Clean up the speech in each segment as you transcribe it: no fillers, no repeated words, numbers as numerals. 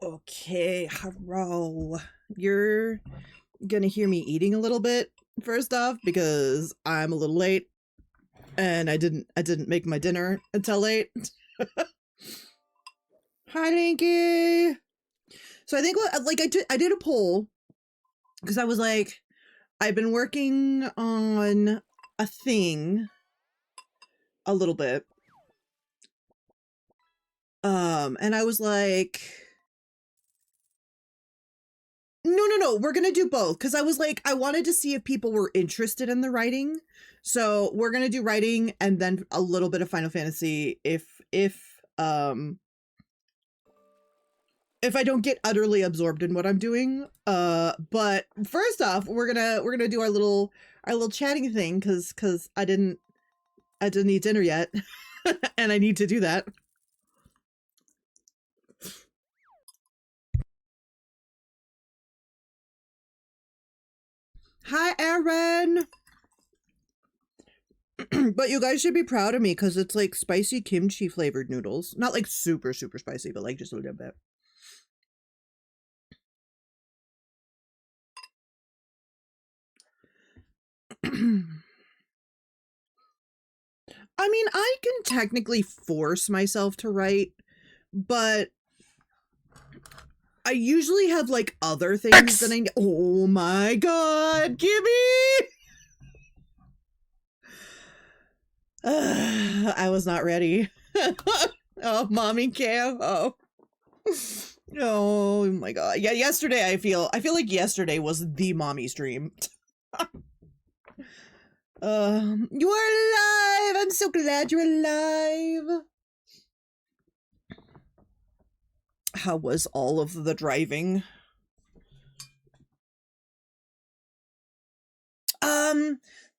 Okay, hello. You're gonna hear me eating a little bit first off because I'm a little late and I didn't make my dinner until late. Hi, Linky. So I think like I did a poll because I was like I've been working on a thing a little bit. And I was like no, we're gonna do both because I was like, I wanted to see if people were interested in the writing. So we're gonna do writing and then a little bit of Final Fantasy if I don't get utterly absorbed in what I'm doing. But first off, we're gonna do our little chatting thing because I didn't eat dinner yet, and I need to do that. Hi, Aaron. But you guys should be proud of me because it's like spicy kimchi flavored noodles. Not like super, super spicy, but like just a little bit. I mean, I can technically force myself to write, but I usually have like other things that I. Oh my god, Gibby! I was not ready. Oh, mommy cam. Oh my god. Yeah, yesterday I feel like yesterday was the mommy stream. You are alive! I'm so glad you're alive. How was all of the driving?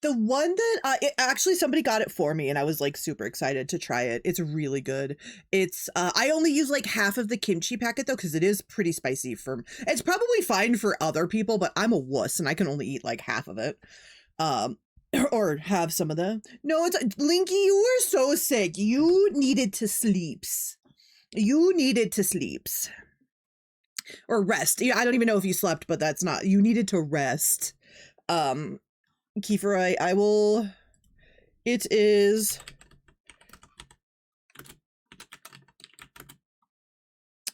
The one that actually somebody got it for me and I was like super excited to try it. It's really good. It's I only use like half of the kimchi packet though because it is pretty spicy for. It's probably fine for other people, but I'm a wuss and I can only eat like half of it. Or have some of the. No, it's Linky. You were so sick. You needed to sleeps. You needed to sleeps or rest. I don't even know if you slept, but that's not. You needed to rest. Kiefer, I will. It is.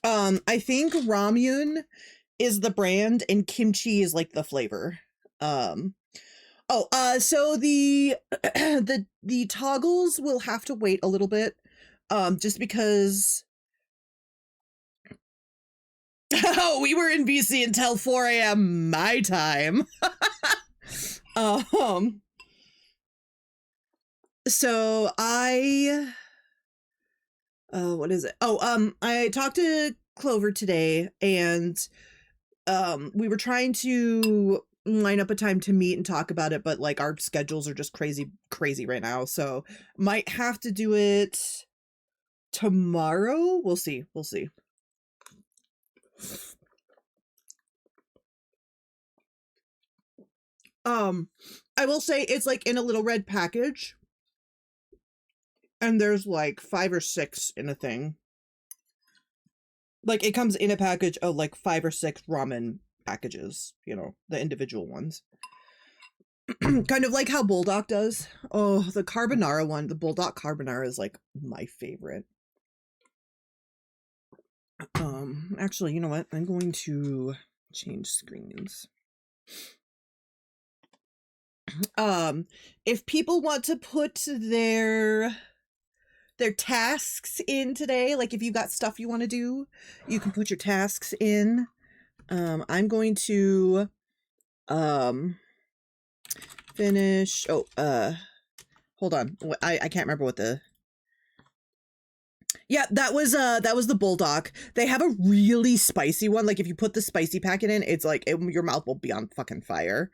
I think ramyun is the brand and kimchi is like the flavor. So the the toggles will have to wait a little bit. Just because. Oh, we were in BC until 4 a.m. my time. So what is it? I talked to Clover today and we were trying to line up a time to meet and talk about it, but like our schedules are just crazy right now. So might have to do it tomorrow. We'll see. I will say it's like in a little red package. And there's like 5 or 6 in a thing. Like it comes in a package of like 5 or 6 ramen packages, the individual ones. Kind of like how Bulldog does. Oh, the carbonara one, the Bulldog carbonara is like my favorite. Actually, you know what? I'm going to change screens. If people want to put their tasks in today, like if you've got stuff you want to do, you can put your tasks in. I'm going to finish. Hold on. I can't remember what the. Yeah, that was the Bulldog. They have a really spicy one. Like if you put the spicy packet in, it's like your mouth will be on fucking fire.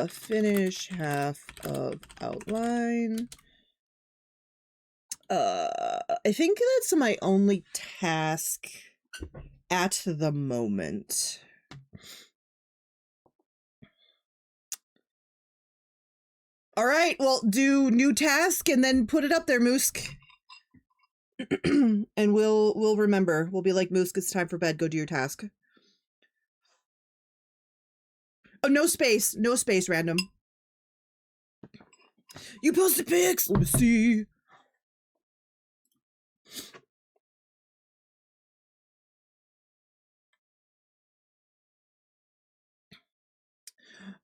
Finish half of outline. I think that's my only task at the moment. All right, well, do new task and then put it up there, Moosk. And we'll remember. We'll be like, Moosk, it's time for bed. Go do your task. Oh, no space. No space, random. You posted pics. Let me see.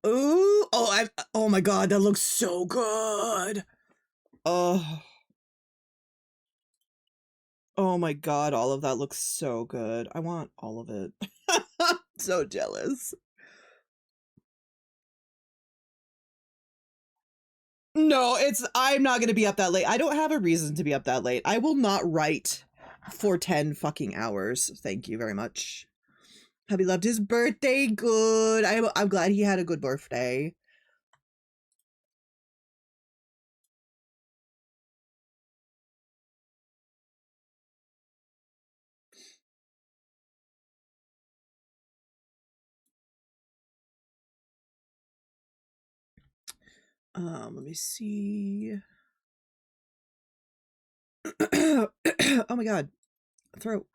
Ooh. Oh my god, that looks so good. Oh. Oh my god, all of that looks so good. I want all of it. So jealous. No, I'm not gonna be up that late. I don't have a reason to be up that late. I will not write for 10 fucking hours. Thank you very much. Hubby loved his birthday. Good. I'm glad he had a good birthday. Let me see. Oh my god. Throat.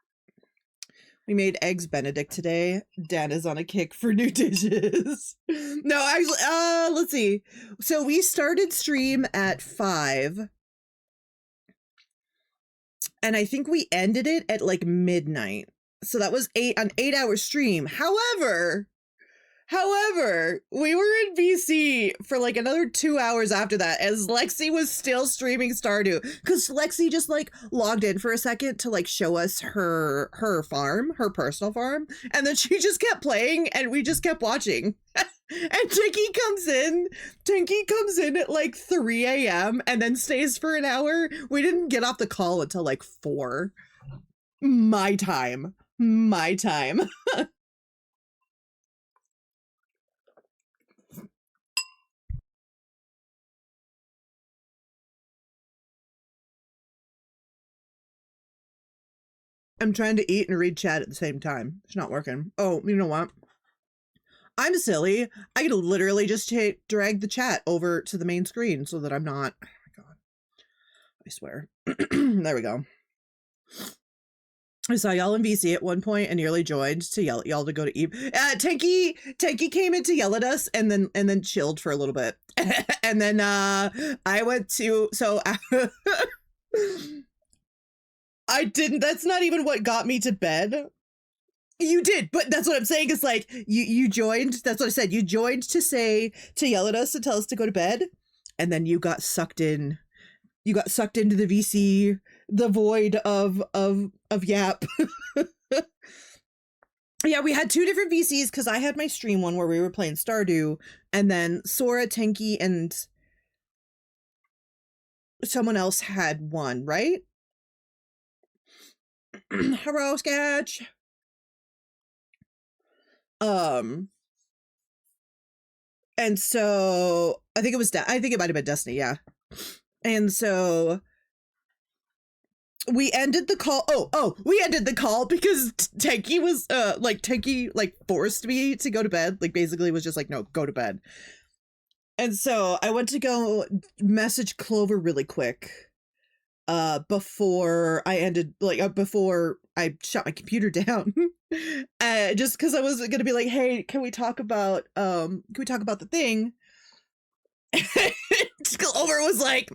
We made eggs Benedict today. Dan is on a kick for new dishes. No, actually, let's see. So we started stream at 5. And I think we ended it at like midnight. So that was an 8-hour stream. However, we were in BC for like another 2 hours after that as Lexi was still streaming Stardew, because Lexi just like logged in for a second to like show us her farm, her personal farm, and then she just kept playing and we just kept watching. And Tinky comes in at like 3 a.m. and then stays for an hour. We didn't get off the call until like 4. My time. I'm trying to eat and read chat at the same time. It's not working. Oh, you know what? I'm silly. I could literally just drag the chat over to the main screen so that I'm not... Oh my god. I swear. There we go. I saw y'all in VC at one point and nearly joined to yell at y'all to go to eat. Tanky came in to yell at us and then chilled for a little bit. And then I went to... So... I didn't. That's not even what got me to bed. You did, but that's what I'm saying is like you joined. That's what I said. You joined to yell at us and tell us to go to bed, and then you got sucked in. You got sucked into the VC, the void of Yap. Yeah, we had 2 different VCs because I had my stream one where we were playing Stardew, and then Sora, Tenki, and someone else had one, right? Hello, Sketch. And so I think it might have been Destiny, yeah. And so we ended the call. We ended the call because Tenki was Tenki forced me to go to bed. Like basically was just like, no, go to bed. And so I went to go message Clover really quick. Before I ended, before I shut my computer down, just because I was gonna be like, hey, can we talk about the thing? Clover was like,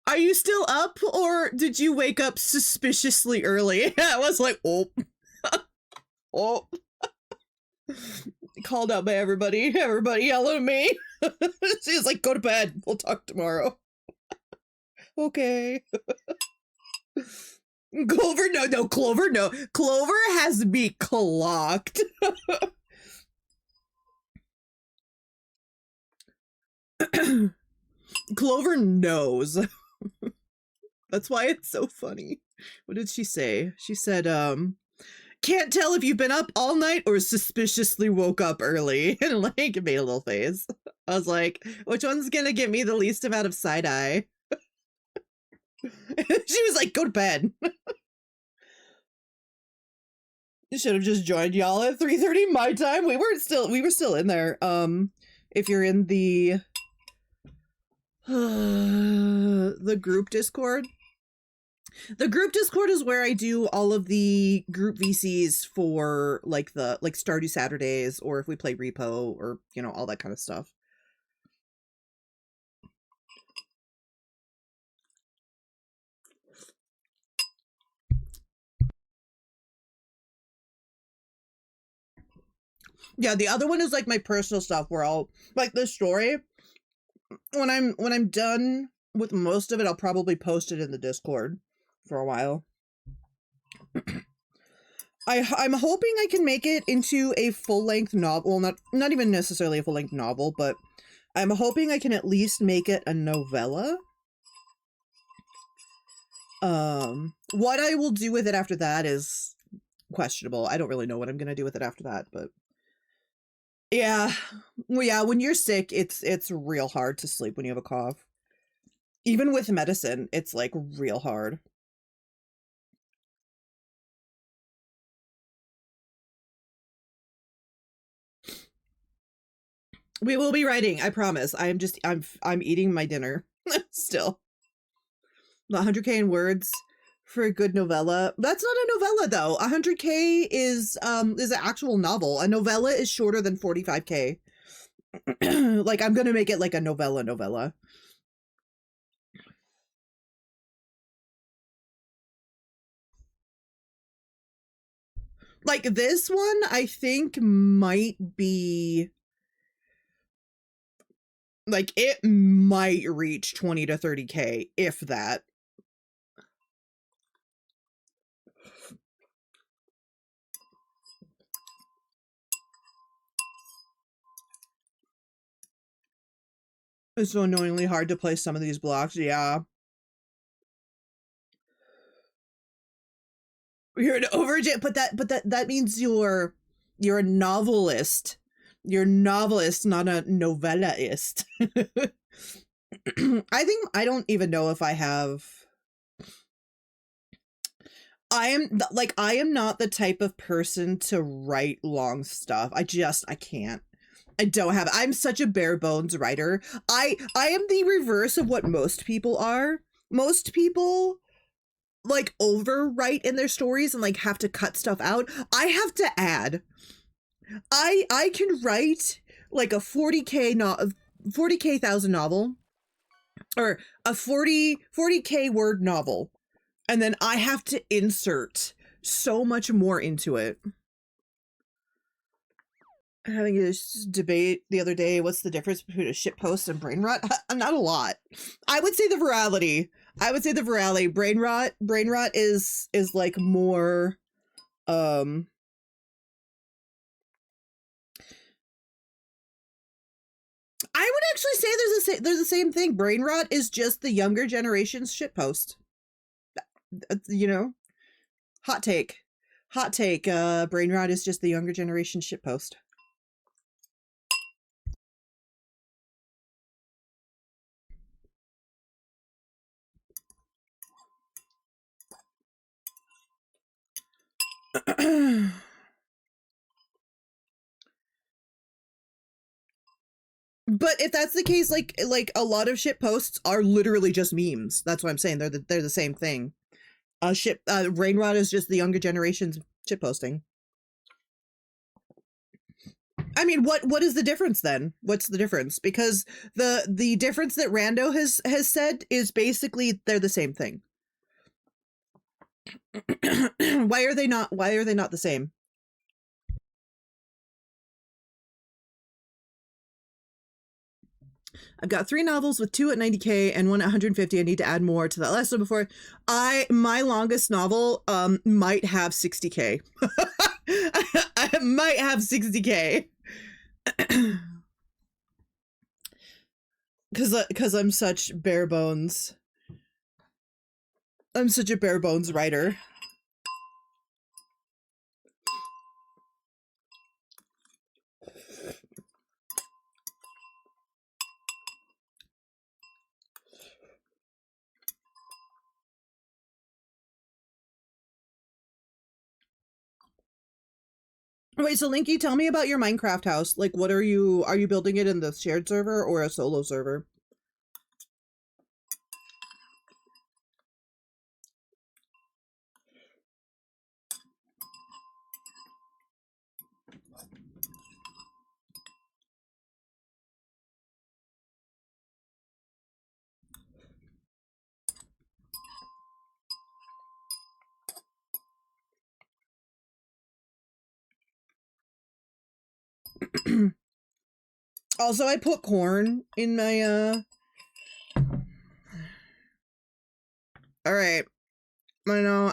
are you still up or did you wake up suspiciously early? I was like, oh. Called out by everybody yelling at me. She's like, go to bed, we'll talk tomorrow. Okay. Clover, no. Clover has me clocked. Clover knows. That's why it's so funny. What did she say? She said, can't tell if you've been up all night or suspiciously woke up early. And like, it made a little face. I was like, which one's gonna get me the least amount of side eye? She was like, go to bed. You should have just joined y'all at 3:30 my time. We were still in there. If you're in the The group Discord. The group Discord is where I do all of the group VCs for like Stardew Saturdays, or if we play Repo, or you know, all that kind of stuff. Yeah, the other one is like my personal stuff where I'll like the story. When I'm done with most of it, I'll probably post it in the Discord for a while. I'm hoping I can make it into a full-length novel. Well, not even necessarily a full-length novel, but I'm hoping I can at least make it a novella. What I will do with it after that is questionable. I don't really know what I'm gonna do with it after that, but yeah. Well, yeah, when you're sick, it's real hard to sleep when you have a cough. Even with medicine, it's like real hard. We will be writing, I promise. I'm eating my dinner still. The 100K in words for a good novella. That's not a novella though. 100K is an actual novel. A novella is shorter than 45K. Like, I'm gonna make it like a novella. Like, this one, I think might be like, it might reach 20 to 30K, if that. It's so annoyingly hard to play some of these blocks. Yeah. You're an overage, but that means you're a novelist. You're a novelist, not a novellaist. I don't even know if I have. I am not the type of person to write long stuff. I can't. I don't have. I'm such a bare bones writer. I am the reverse of what most people are. Most people like overwrite in their stories and like have to cut stuff out. I have to add. I can write like a 40K thousand novel, or a 40K word novel, and then I have to insert so much more into it. Having this debate the other day, what's the difference between a shitpost and brain rot? Not a lot. I would say the virality. Brain rot is like more I would actually say there's the same thing. Brain rot is just the younger generation's shitpost. You know? Hot take. Brain rot is just the younger generation shitpost. But if that's the case, like a lot of shit posts are literally just memes. That's what I'm saying. They're the same thing. Brain rot is just the younger generation's shit posting. I mean, what is the difference then? What's the difference? Because the difference that Rando has said is basically they're the same thing. Why are they not the same? I've got 3 novels with 2 at 90K and 1 at 150. I need to add more to that last one before. My longest novel might have 60K. I might have 60K. Because I'm such bare bones. I'm such a bare bones writer. Wait, so Linky, tell me about your Minecraft house. Like, what are you building it in the shared server or a solo server? Also, I put corn in my, all right. I know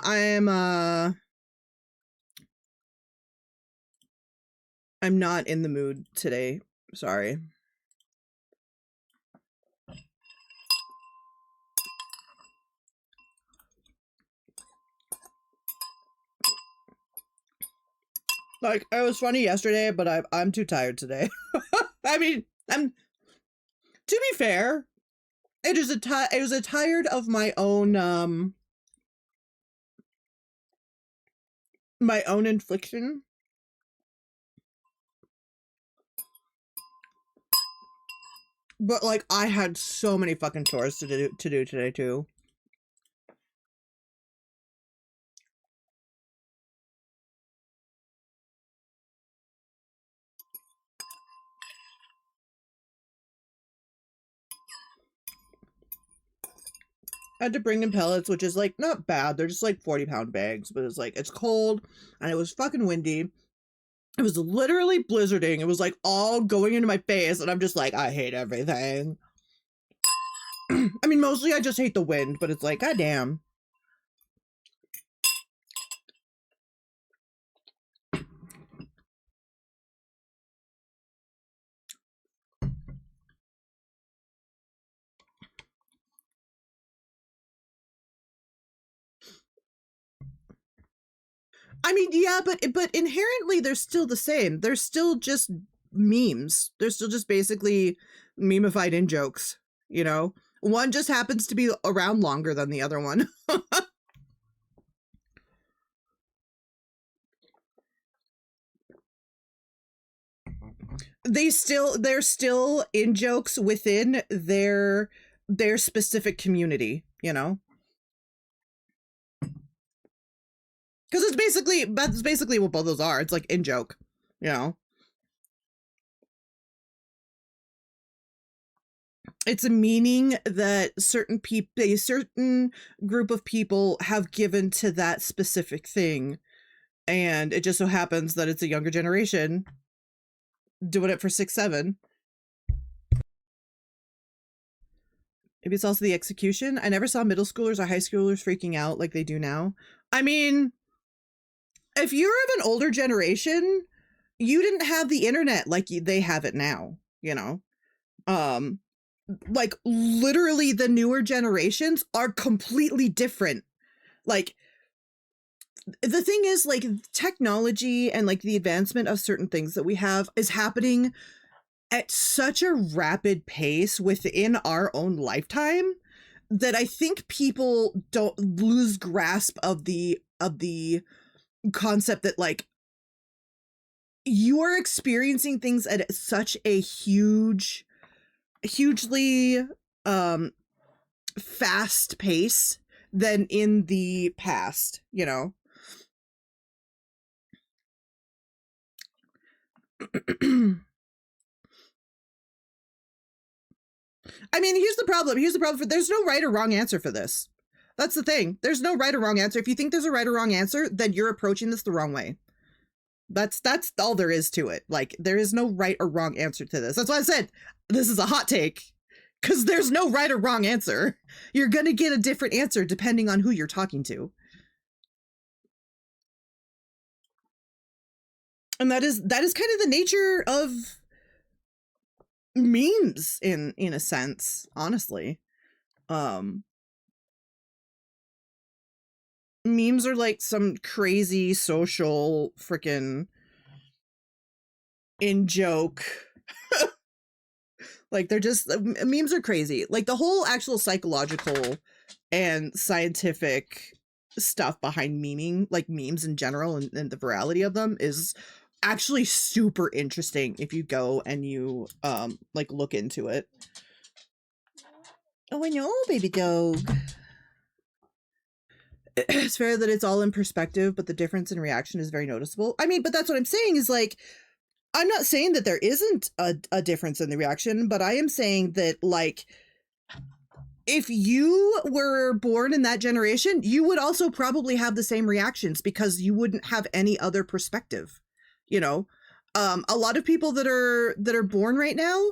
I'm not in the mood today. Sorry. Like, it was funny yesterday, but I'm too tired today. I mean, to be fair, it was a tired of my own infliction. But like, I had so many fucking chores to do today too. I had to bring in pellets, which is like not bad. They're just like 40-pound bags, but it's like it's cold and it was fucking windy. It was literally blizzarding. It was like all going into my face, and I'm just like, I hate everything. I mean, mostly I just hate the wind, but it's like, goddamn. I mean, yeah, but inherently they're still the same. They're still just memes. They're still just basically memeified in jokes, you know? One just happens to be around longer than the other one. They're still in jokes within their specific community, you know? Because that's basically what both those are. It's like in joke, you know? It's a meaning that a certain group of people have given to that specific thing. And it just so happens that it's a younger generation doing it for 6-7. Maybe it's also the execution. I never saw middle schoolers or high schoolers freaking out like they do now. I mean, if you're of an older generation, you didn't have the internet like they have it now, you know? Like literally the newer generations are completely different. Like, the thing is, like, technology and like the advancement of certain things that we have is happening at such a rapid pace within our own lifetime that I think people don't lose grasp of the concept that like you are experiencing things at such a hugely fast pace than in the past, you know? I mean, here's the problem. There's no right or wrong answer for this. That's the thing. There's no right or wrong answer. If you think there's a right or wrong answer, then you're approaching this the wrong way. That's all there is to it. Like, there is no right or wrong answer to this. That's why I said this is a hot take, because there's no right or wrong answer. You're going to get a different answer depending on who you're talking to. And that is kind of the nature of memes in a sense, honestly. Memes are like some crazy social freaking in joke. Like, they're just, memes are crazy. Like, the whole actual psychological and scientific stuff behind memeing, like memes in general, and the virality of them is actually super interesting if you go and you like look into it. Oh, I know, baby dog. It's fair that it's all in perspective, but the difference in reaction is very noticeable. I mean, but that's what I'm saying is like, I'm not saying that there isn't a difference in the reaction, but I am saying that, like, if you were born in that generation, you would also probably have the same reactions because you wouldn't have any other perspective, you know? a lot of people that are born right now,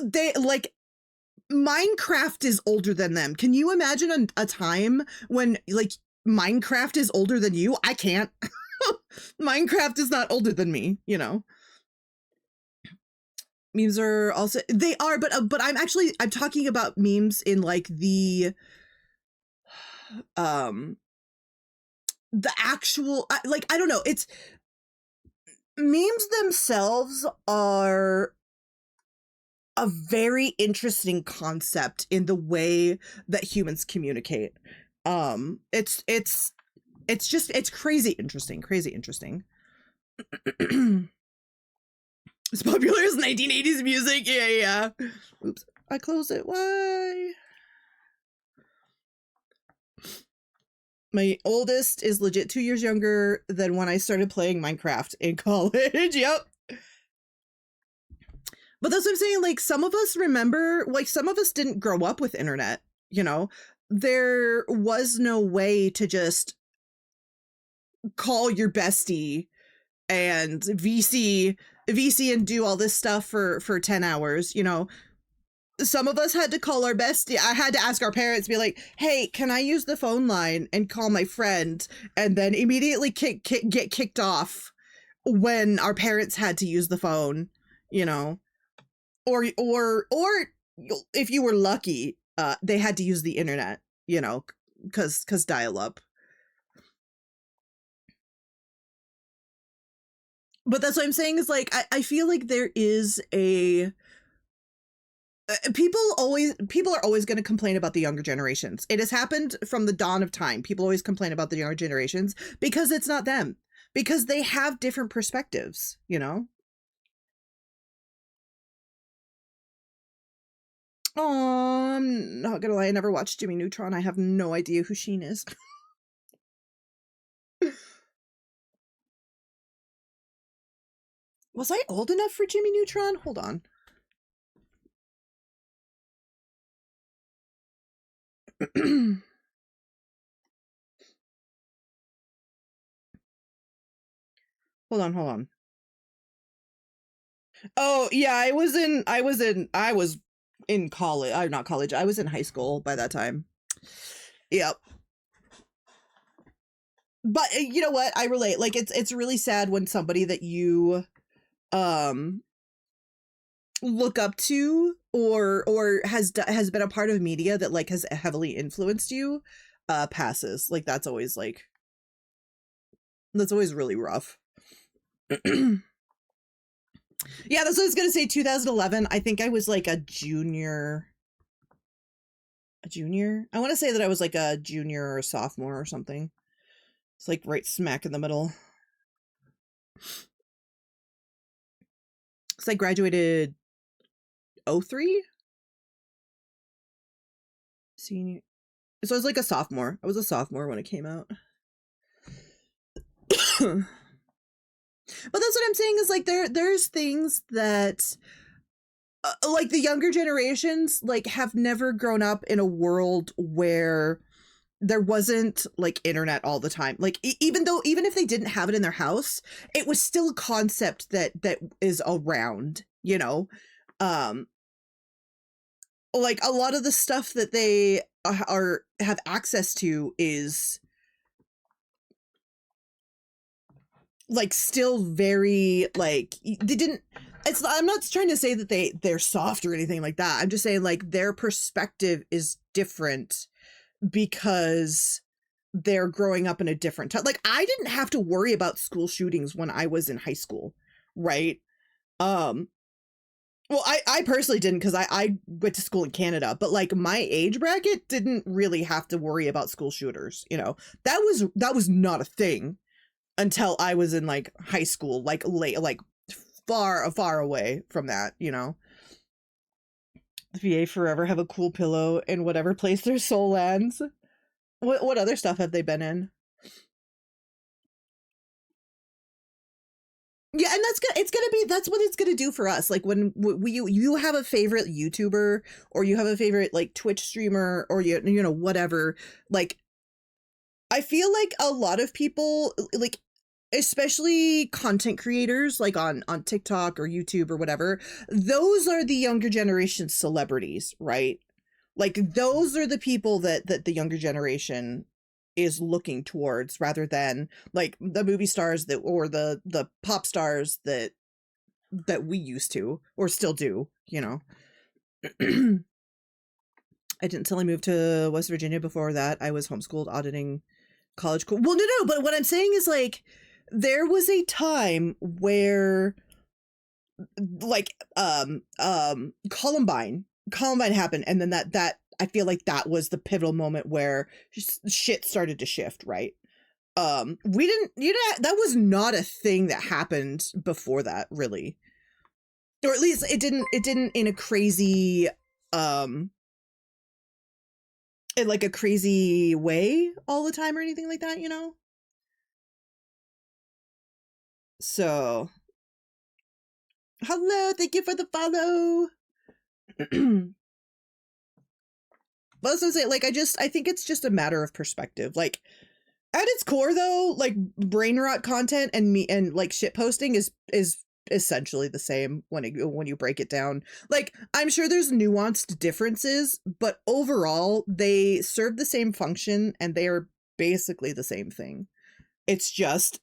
they like Minecraft is older than them. Can you imagine a time when like Minecraft is older than you? I can't. Minecraft is not older than me, you know. Memes are also, they are, but I'm talking about memes in like the actual, like, I don't know, it's memes themselves are a very interesting concept in the way that humans communicate. It's just, it's crazy interesting. As popular as 1980s music. Yeah. Oops, I closed it. Why? My oldest is legit 2 years younger than when I started playing Minecraft in college. Yep. But that's what I'm saying. Like, some of us remember, like, some of us didn't grow up with internet, you know? There was no way to just call your bestie and VC and do all this stuff for 10 hours, you know? Some of us had to call our bestie. I had to ask our parents, be like, hey, can I use the phone line and call my friend? And then immediately get kicked off when our parents had to use the phone, you know? Or if you were lucky, they had to use the internet, you know, because dial up. But that's what I'm saying is like, I feel like there is a, people are always going to complain about the younger generations. It has happened from the dawn of time. People always complain about the younger generations because it's not them, because they have different perspectives, you know? Oh, I'm not gonna lie, I never watched Jimmy Neutron. I have no idea who Sheen is. Was I old enough for Jimmy Neutron? Hold on. Hold on. Oh, yeah, I was in college. I'm not college. I was in high school by that time. Yep. But you know what? I relate. Like, it's really sad when somebody that you look up to or has been a part of media that like has heavily influenced you passes. Like, that's always really rough. Yeah, that's what I was gonna say. 2011, I think I was like a junior. I want to say that I was like a junior or a sophomore or something. It's like right smack in the middle. Because I graduated 03? Senior. So I was like a sophomore. I was a sophomore when it came out. But that's what I'm saying is like there's things that like the younger generations like have never grown up in a world where there wasn't like internet all the time. Like even if they didn't have it in their house, it was still a concept that is around, you know. Like a lot of the stuff that they have access to is like still very like they didn't, it's, I'm not trying to say that they're soft or anything like that. I'm just saying like their perspective is different because they're growing up in a different time. Like I didn't have to worry about school shootings when I was in high school, right? Well, I personally didn't because I went to school in Canada, but like my age bracket didn't really have to worry about school shooters, you know. That was not a thing until I was in like high school, like late, like far away from that, you know. The VA forever have a cool pillow in whatever place their soul lands. What other stuff have they been in? Yeah, and that's what it's gonna do for us. Like when you have a favorite YouTuber or you have a favorite like Twitch streamer or you know whatever, like I feel like a lot of people like especially content creators like on TikTok or YouTube or whatever, those are the younger generation celebrities, right? Like those are the people that the younger generation is looking towards rather than like the movie stars that or the pop stars that we used to or still do, you know. I didn't until I moved to West Virginia. Before that, I was homeschooled auditing college. Well, no, but what I'm saying is like there was a time where like Columbine happened, and then that I feel like that was the pivotal moment where shit started to shift, right? We didn't, you know, that was not a thing that happened before that, really, or at least it didn't in a crazy in like a crazy way all the time or anything like that, you know. So hello, thank you for the follow. But I was gonna say, like, I think it's just a matter of perspective. Like, at its core, though, like brain rot content and me and like shit posting is essentially the same when you break it down. Like, I'm sure there's nuanced differences, but overall, they serve the same function and they are basically the same thing. It's just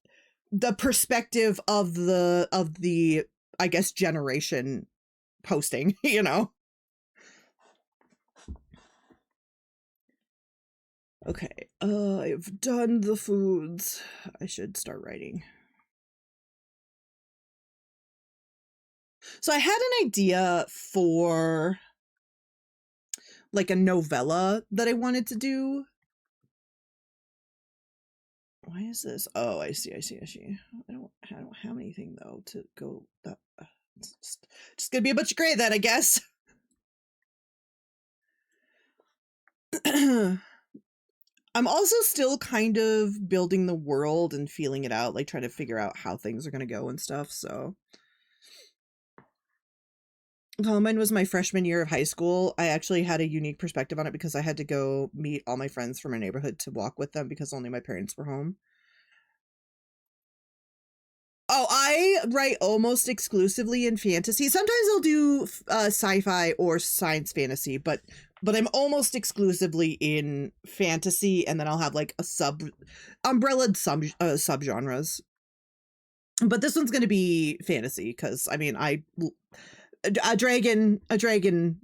the perspective of the I guess generation posting, you know. Okay, I've done the foods. I should start writing. So I had an idea for like a novella that I wanted to do. Why is this? Oh, I see. I don't have anything though to go that it's just gonna be a bunch of gray then, I guess. I'm also still kind of building the world and feeling it out, like trying to figure out how things are going to go and stuff. So Columbine was my freshman year of high school. I actually had a unique perspective on it because I had to go meet all my friends from my neighborhood to walk with them because only my parents were home. Oh, I write almost exclusively in fantasy. Sometimes I'll do sci-fi or science fantasy, but I'm almost exclusively in fantasy, and then I'll have like a umbrellaed subgenres. But this one's going to be fantasy because I mean, a dragon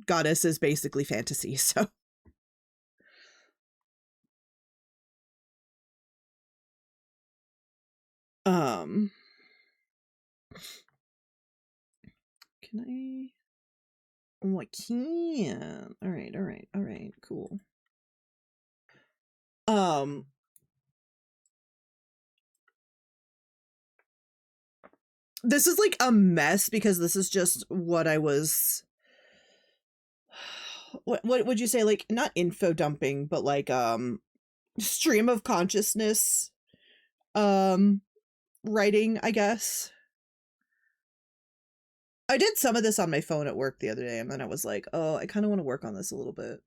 goddess is basically fantasy, so. Can I? Oh, I can. All right, cool. This is like a mess because this is just what I was. What would you say? Like, not info dumping, but like stream of consciousness writing, I guess. I did some of this on my phone at work the other day, and then I was like, oh, I kind of want to work on this a little bit.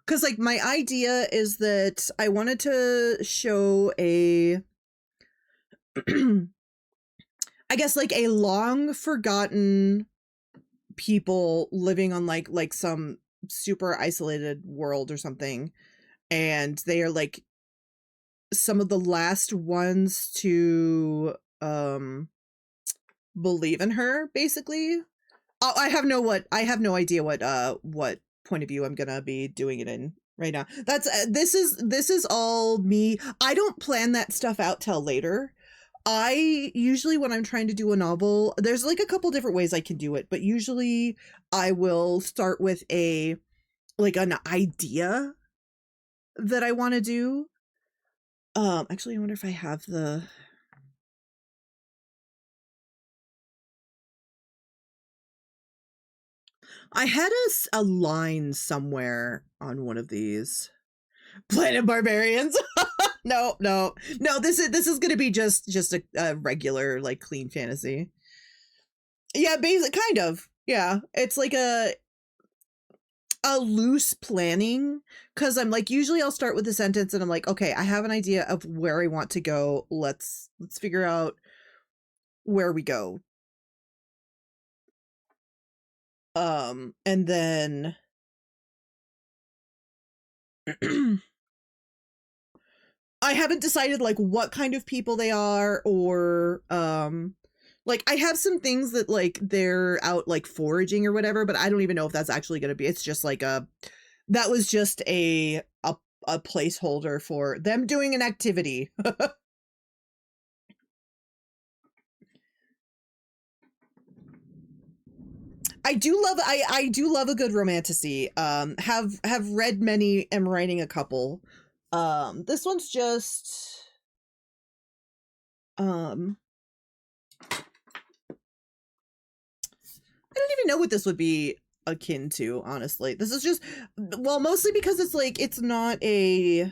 Because, like, my idea is that I wanted to show a, I guess, like, a long forgotten people living on, like some super isolated world or something. And they are, like, some of the last ones to, believe in her, basically. I have no idea what point of view I'm gonna be doing it in right now. That's this is all me. I don't plan that stuff out till later. I usually, when I'm trying to do a novel, there's like a couple different ways I can do it, but usually I will start with an idea that I want to do. Actually, I wonder if I have the. I had a line somewhere on one of these. Planet Barbarians. No. This is gonna be just a regular like clean fantasy. Yeah, basic kind of. Yeah, it's like a loose planning, because I'm like, usually I'll start with a sentence and I'm like, okay, I have an idea of where I want to go. Let's figure out where we go. And then I haven't decided like what kind of people they are, or like I have some things that like they're out like foraging or whatever, but I don't even know if that's actually going to be. It's just like that was just a placeholder for them doing an activity. I do love a good romantasy. Have read many, am writing a couple. This one's just I don't even know what this would be akin to, honestly. This is just, well, mostly because it's like, it's not going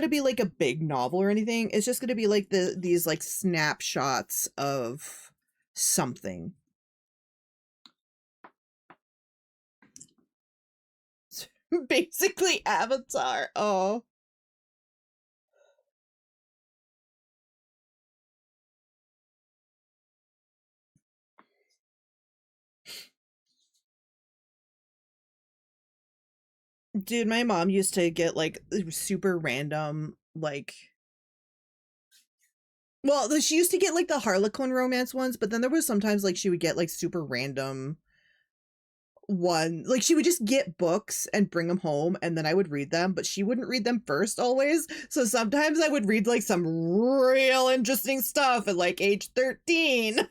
to be like a big novel or anything. It's just going to be like these like snapshots of something. Basically Avatar. Oh. Dude, my mom used to get like super random, like, well, she used to get like the Harlequin romance ones, but then there was sometimes like she would get like super random one. Like she would just get books and bring them home and then I would read them, but she wouldn't read them first always. So sometimes I would read like some real interesting stuff at like age 13. And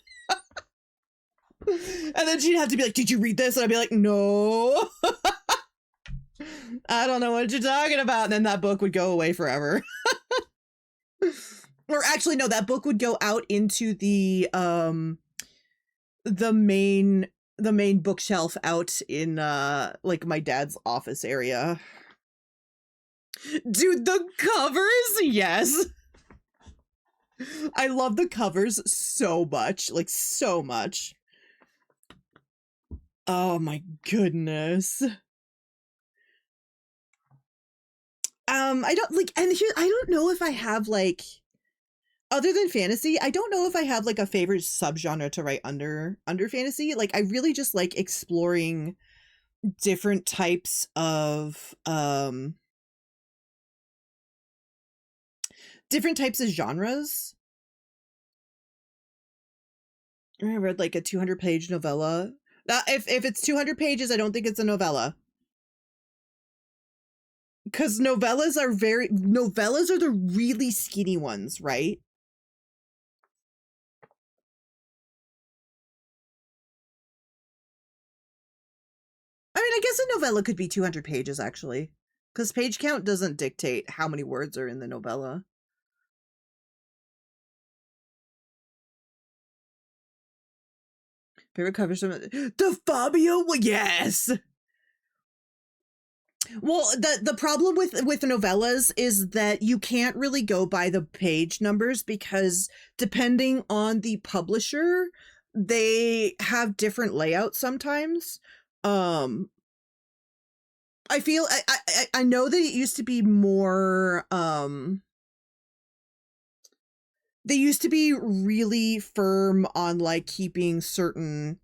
then she'd have to be like, "Did you read this?" And I'd be like, "No." I don't know what you're talking about. And then that book would go away forever. Or actually, no, that book would go out into the main bookshelf out in like my dad's office area. Dude, the covers, yes. I love the covers so much, like so much. Oh my goodness. I don't like, and here I don't know if I have like, other than fantasy, I don't know if I have like a favorite subgenre to write under fantasy. Like I really just like exploring different types of genres. I read like a 200-page novella. If it's 200 pages, I don't think it's a novella. Because novellas are the really skinny ones, right? I mean, I guess a novella could be 200 pages, actually. Because page count doesn't dictate how many words are in the novella. Favorite covers from the Fabio? Yes! Well, the problem with novellas is that you can't really go by the page numbers because depending on the publisher, they have different layouts sometimes. I feel I know that it used to be more they used to be really firm on like keeping certain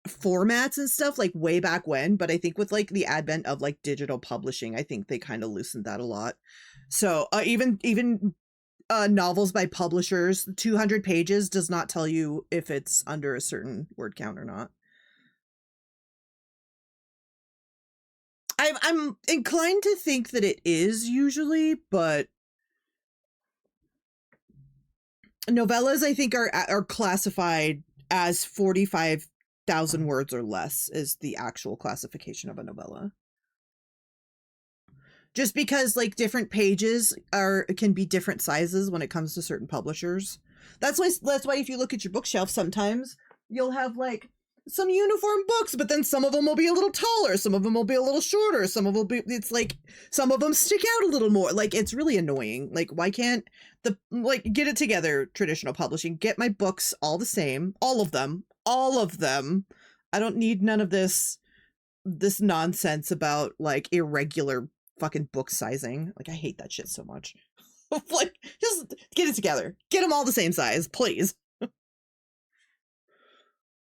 formats and stuff like way back when, but I think with like the advent of like digital publishing, I think they kind of loosened that a lot. So even novels by publishers, 200 pages does not tell you if it's under a certain word count or not. I'm inclined to think that it is usually, but novellas I think are classified as 45,000 words or less is the actual classification of a novella. Just because like different pages can be different sizes when it comes to certain publishers. That's why if you look at your bookshelf sometimes you'll have like some uniform books, but then some of them will be a little taller, some of them will be a little shorter, some of them will be, it's like, some of them stick out a little more. Like, it's really annoying. Like, why can't get it together, traditional publishing, get my books all the same, all of them. I don't need none of this nonsense about, like, irregular fucking book sizing. Like, I hate that shit so much. Like, just get it together. Get them all the same size, please.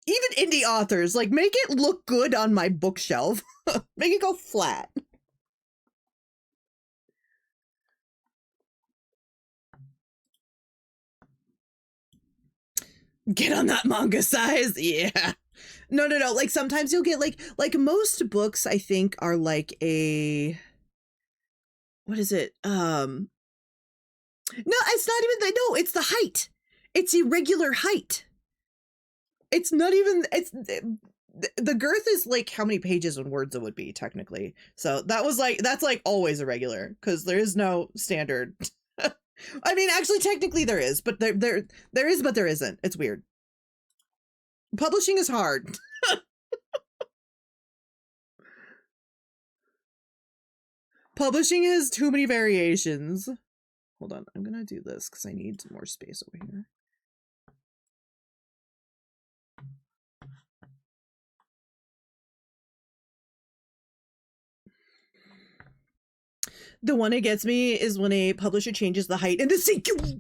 Even indie authors, like, make it look good on my bookshelf. Make it go flat. Get on that manga size. Yeah. No. Like, sometimes you'll get, like most books, I think, are like a, what is it? No, it's not even, no, it's the height. It's irregular height. It's not even, it's, the girth is like how many pages and words it would be, technically. So that was like, that's like always irregular, because there is no standard. I mean, actually, technically there is, but there is, but there isn't. It's weird. Publishing is hard. Publishing has too many variations. Hold on, I'm gonna do this because I need more space over here. The one that gets me is when a publisher changes the height and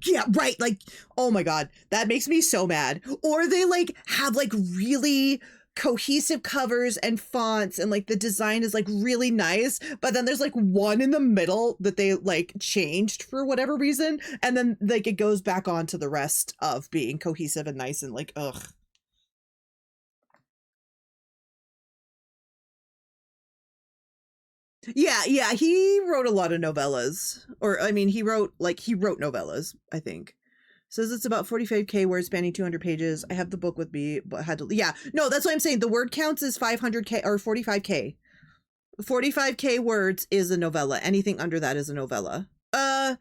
yeah, right. Like, oh my God, that makes me so mad. Or they like have like really cohesive covers and fonts and like the design is like really nice, but then there's like one in the middle that they like changed for whatever reason. And then like it goes back on to the rest of being cohesive and nice and like, ugh. Yeah, he wrote a lot of novellas. Or, I mean, he wrote novellas, I think. Says it's about 45k words spanning 200 pages. I have the book with me, but had to, yeah. No, that's what I'm saying. The word counts is 500k or 45k. 45k words is a novella. Anything under that is a novella. I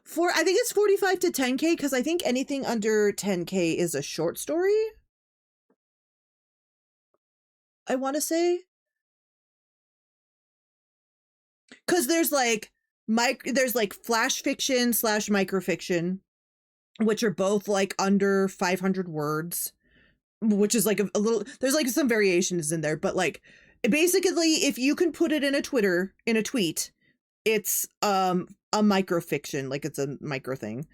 think it's 45 to 10k, because I think anything under 10k is a short story. I want to say. Because there's like flash fiction / microfiction, which are both like under 500 words, which is like a little, there's like some variations in there, but like basically if you can put it in a tweet, it's a microfiction, like it's a micro thing.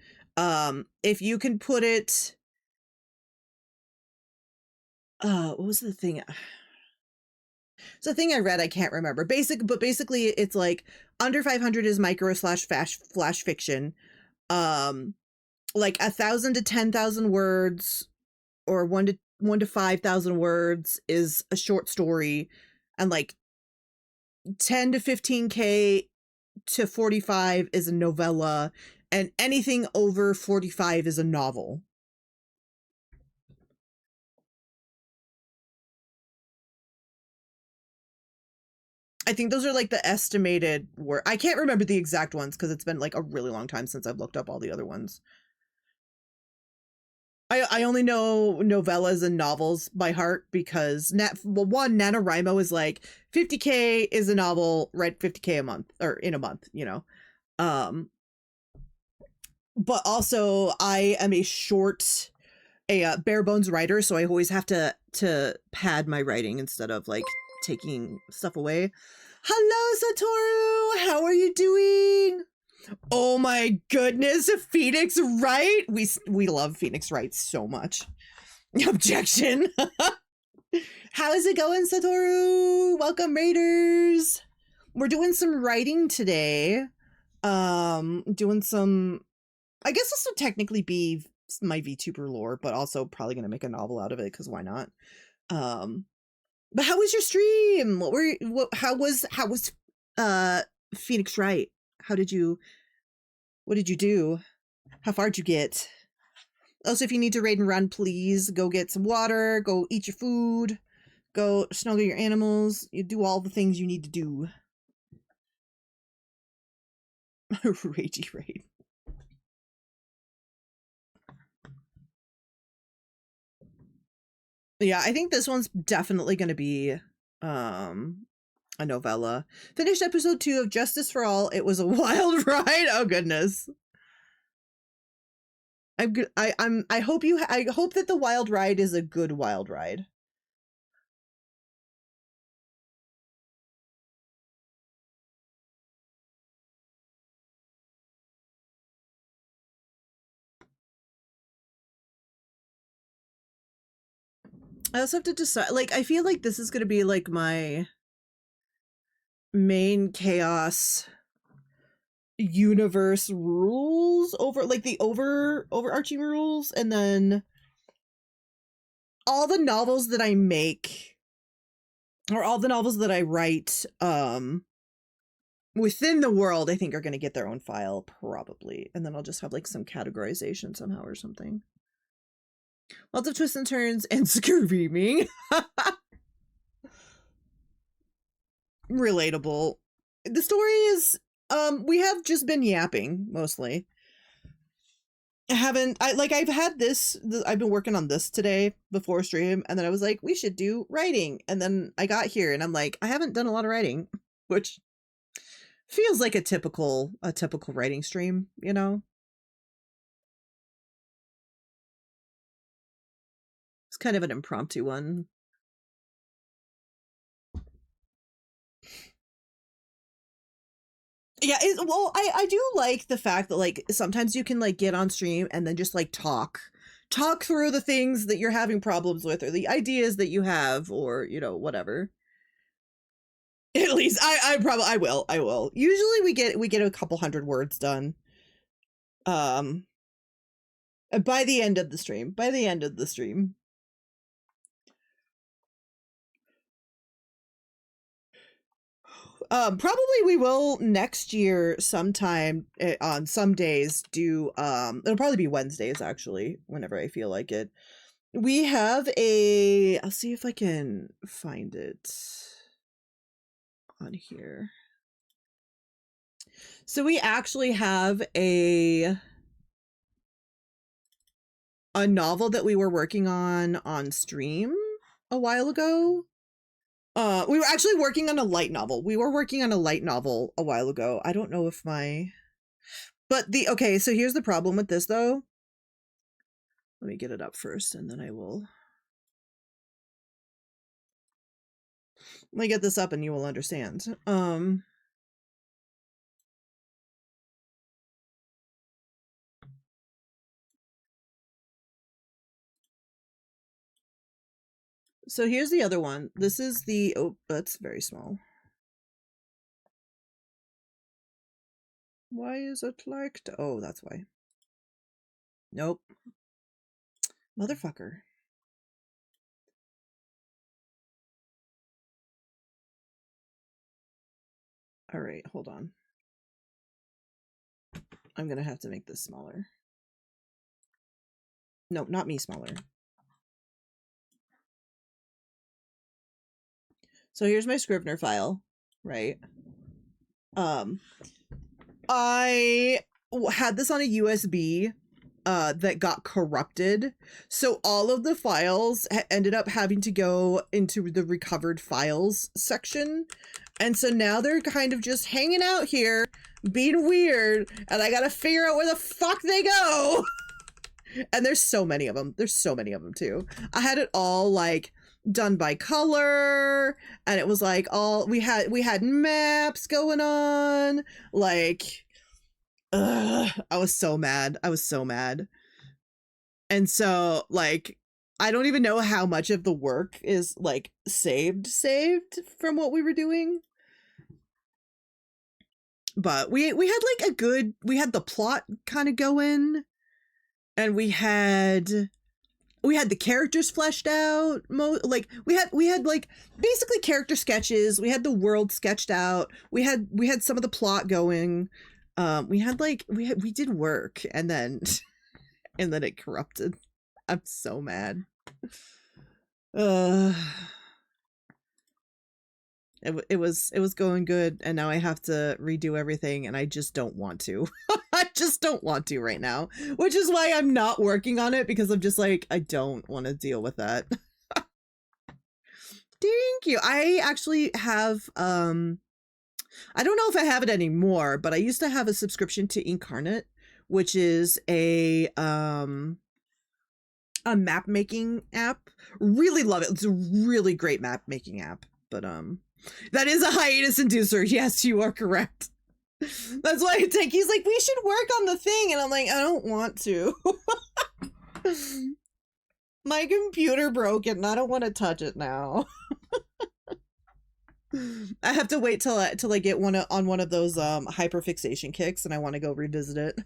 If you can put it, what was the thing? It's a thing I read, I can't remember. But basically it's like under 500 is micro / flash fiction. Like 1,000 to 10,000 words, or 1 to 5,000 words is a short story, and like 10 to 15k to 45 is a novella, and anything over 45 is a novel. I think those are like the estimated word. I can't remember the exact ones because it's been like a really long time since I've looked up all the other ones. I only know novellas and novels by heart because NaNoWriMo is like 50k is a novel, read 50k a month or in a month, you know. But also I am a bare bones writer, so I always have to pad my writing instead of like taking stuff away. Hello, Satoru. How are you doing? Oh my goodness, Phoenix Wright. We love Phoenix Wright so much. Objection. How is it going, Satoru? Welcome, Raiders. We're doing some writing today. Doing some, I guess this would technically be my VTuber lore, but also probably gonna make a novel out of it because why not? But how was your stream? How was Phoenix Wright? What did you do? How far did you get? Also, if you need to raid and run, please go get some water, go eat your food, go snuggle your animals, you do all the things you need to do. Ragey raid. Yeah, I think this one's definitely going to be a novella. Finished episode 2 of Justice for All. It was a wild ride. Oh goodness. I hope I hope that the wild ride is a good wild ride. I also have to decide, like, I feel like this is going to be like my main chaos universe rules over, like, the overarching rules, and then all the novels that I make, or all the novels that I write within the world, I think are going to get their own file probably, and then I'll just have like some categorization somehow or something. Lots of twists and turns and screaming. Relatable. The story is we have just been yapping mostly. I've been working on this today before stream, and then I was like, we should do writing, and then I got here and I'm like, I haven't done a lot of writing, which feels like a typical writing stream, you know. It's kind of an impromptu one. Yeah, well, I do like the fact that, like, sometimes you can, like, get on stream and then just, like, talk through the things that you're having problems with, or the ideas that you have, or, you know, whatever. At least I will. Usually we get a couple hundred words done. By the end of the stream. Probably we will next year sometime, on some days do, it'll probably be Wednesdays actually, whenever I feel like it. We have I'll see if I can find it on here. So we actually have a novel that we were working on stream a while ago. We were actually working on a light novel. A while ago. I don't know if okay, so here's the problem with this though. Let me get it up first and then I will. Let me get this up and you will understand. So here's the other one. This is the, oh, that's very small. Why is it like, oh, that's why. Nope. Motherfucker. All right, hold on. I'm gonna have to make this smaller. No, not me smaller. So here's my Scrivener file, right? I had this on a USB that got corrupted. So all of the files ended up having to go into the recovered files section. And so now they're kind of just hanging out here, being weird, and I gotta figure out where the fuck they go. And there's so many of them. Too. I had it all like done by color, and it was like all we had maps going on, like I was so mad. And so like I don't even know how much of the work is like saved from what we were doing, but we had like we had the plot kind of going, and we had the characters fleshed out. Like we had like basically character sketches. We had the world sketched out. We had some of the plot going. We did work, and then it corrupted. I'm so mad. It was going good, and now I have to redo everything, and I just don't want to. I just don't want to right now, which is why I'm not working on it, because I'm just like, I don't want to deal with that. Thank you. I actually have I don't know if I have it anymore, but I used to have a subscription to Incarnate, which is a map making app. Really love it. It's a really great map making app. But that is a hiatus inducer. Yes, you are correct. That's why Tanky's like, we should work on the thing, and I'm like, I don't want to. My computer broke and I don't want to touch it now. I have to wait till I get on one of those hyperfixation kicks, and I want to go revisit it.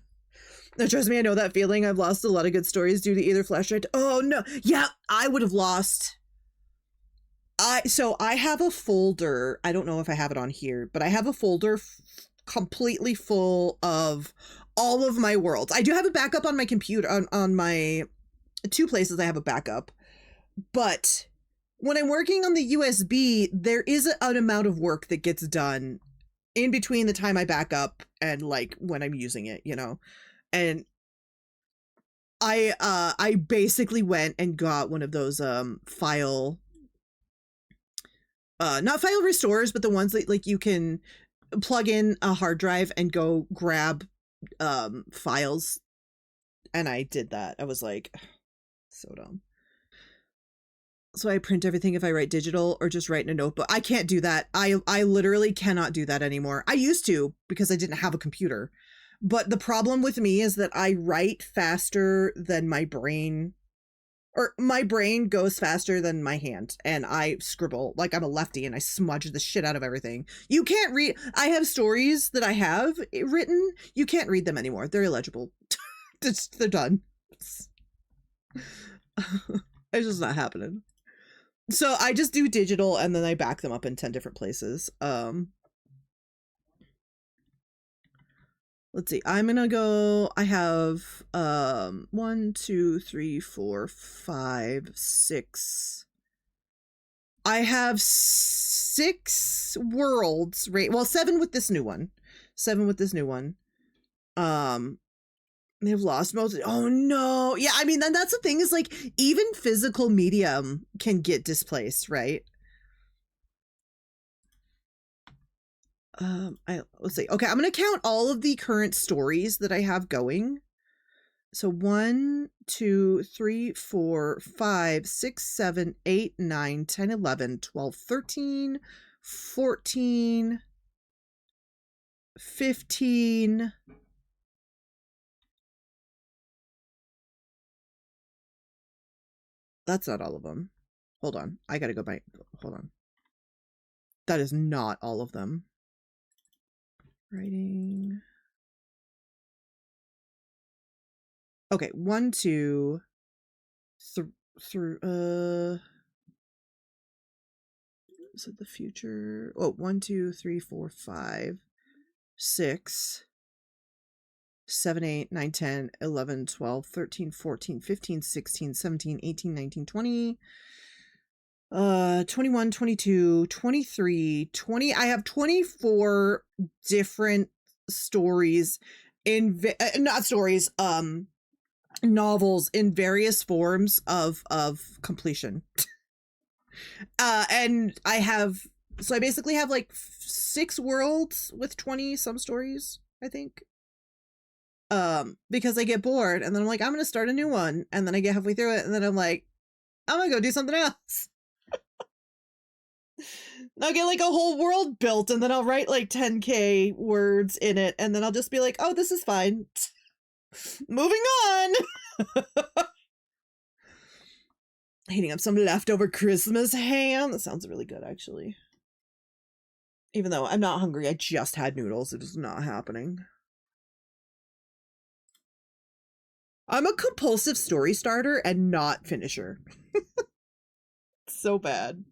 Trust me, I know that feeling. I've lost a lot of good stories due to either flash drive. Oh no, yeah, I would have lost. So I have a folder. I don't know if I have it on here, but I have a folder completely full of all of my worlds. I do have a backup on my computer on my 2 places. I have a backup, but when I'm working on the USB, there is an amount of work that gets done in between the time I back up and like when I'm using it, you know. And I basically went and got one of those file not file restores, but the ones that like you can plug in a hard drive and go grab files. And I did that. I was like, so dumb. So I print everything if I write digital or just write in a notebook. I can't do that. I literally cannot do that anymore. I used to because I didn't have a computer. But the problem with me is that I write faster than my brain, or my brain goes faster than my hand, and I scribble like I'm a lefty and I smudge the shit out of everything. You can't read. I have stories that I have written. You can't read them anymore. They're illegible. They're done. It's just not happening. So I just do digital and then I back them up in 10 different places. Let's see. I'm gonna go. I have 1, 2, 3, 4, 5, 6. I have 6 worlds, right? Well, 7 with this new one. 7 with this new one. They've lost most. Oh no. Yeah, I mean, then that's the thing is like even physical medium can get displaced, right? Let's see. Okay, I'm gonna count all of the current stories that I have going. So 1, 2, 3, 4, 5, 6, 7, 8, 9, 10, 11, 12, 13, 14, 15. That's not all of them. Hold on. I gotta go back. Hold on. That is not all of them. Writing. Okay, 1, 2, 3, is it the future? Oh, 1, 2, 3, 4, 5, 6, 7, 8, 9, 10, 11, 12, 13, 14, 15, 16, 17, 18, 19, 20, 21, 22, 23, 20. I have 24 different stories in not stories, novels in various forms of completion. And I basically have like 6 worlds with 20 some stories, I think. Because I get bored and then I'm like, I'm gonna start a new one, and then I get halfway through it and then I'm like, I'm gonna go do something else. I'll get like a whole world built and then I'll write like 10k words in it and then I'll just be like, oh, this is fine. Moving on. Heating up some leftover Christmas ham. That sounds really good, actually. Even though I'm not hungry, I just had noodles. It is not happening. I'm a compulsive story starter and not finisher. So bad.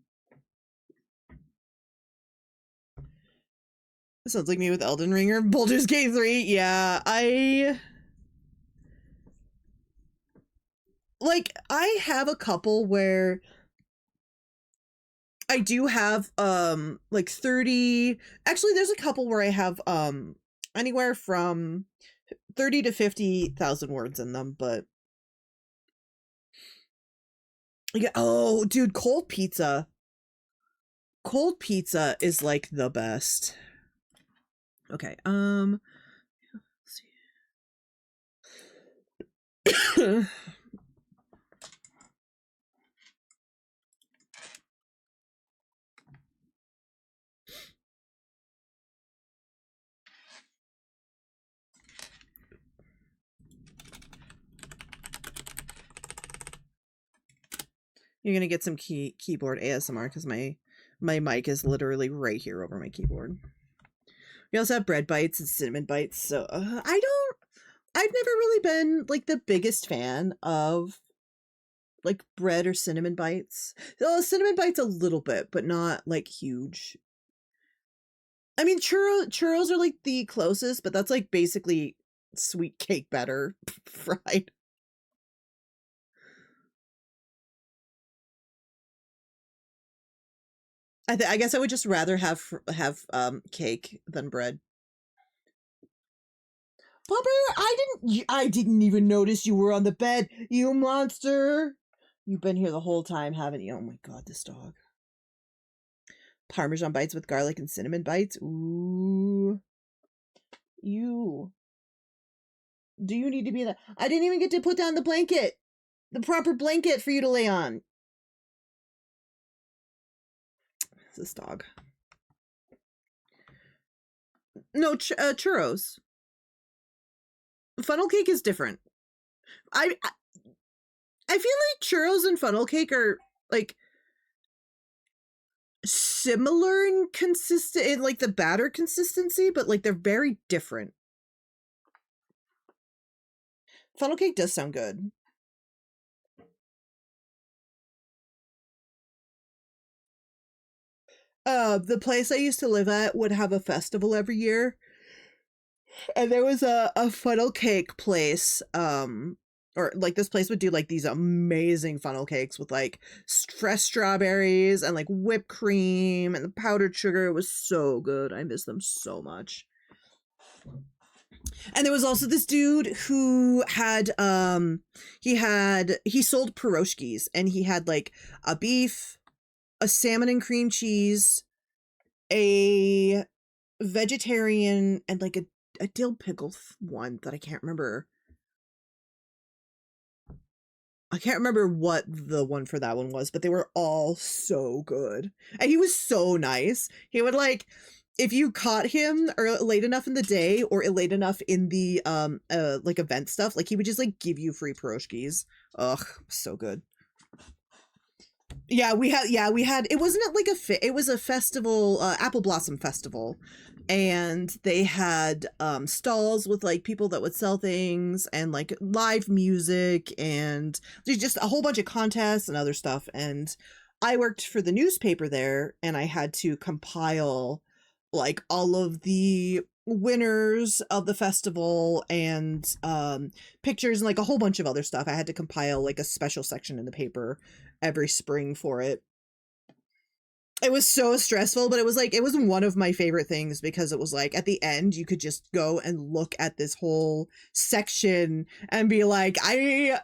Sounds like me with Elden Ring or Baldur's Gate 3. Yeah, I have a couple where I do have like 30. Actually, there's a couple where I have anywhere from 30 to 50,000 words in them, but yeah. Oh, dude, cold pizza. Cold pizza is like the best. Okay, let's see. You're gonna get some keyboard ASMR because my mic is literally right here over my keyboard. We also have bread bites and cinnamon bites. So I've never really been like the biggest fan of like bread or cinnamon bites. Cinnamon bites a little bit, but not like huge. I mean, churros are like the closest, but that's like basically sweet cake batter fried. I guess I would just rather have cake than bread. Pupper, I didn't even notice you were on the bed, you monster. You've been here the whole time, haven't you? Oh my god, this dog. Parmesan bites with garlic and cinnamon bites. Ooh. You. Do you need to be that? I didn't even get to put down the blanket. The proper blanket for you to lay on. This dog. No, churros. Funnel cake is different. I feel like churros and funnel cake are like similar in consistent in like the batter consistency, but like they're very different. Funnel cake does sound good. The place I used to live at would have a festival every year, and there was a funnel cake place. Or like this place would do like these amazing funnel cakes with like fresh strawberries and like whipped cream and the powdered sugar. It was so good. I miss them so much. And there was also this dude who had he sold pierogies, and he had like a beef, a salmon and cream cheese, a vegetarian, and like a dill pickle one that I can't remember. I can't remember what the one for that one was, but they were all so good. And he was so nice. He would like, if you caught him or late enough in the day or late enough in the like event stuff, like he would just like give you free pierogies. Ugh, so good. Yeah, we had it wasn't like it was a festival, apple blossom festival, and they had stalls with like people that would sell things and like live music, and there's just a whole bunch of contests and other stuff. And I worked for the newspaper there, and I had to compile like all of the winners of the festival and pictures and like a whole bunch of other stuff. I had to compile like a special section in the paper every spring for it. It was so stressful, but it was one of my favorite things because it was like at the end you could just go and look at this whole section and be like, I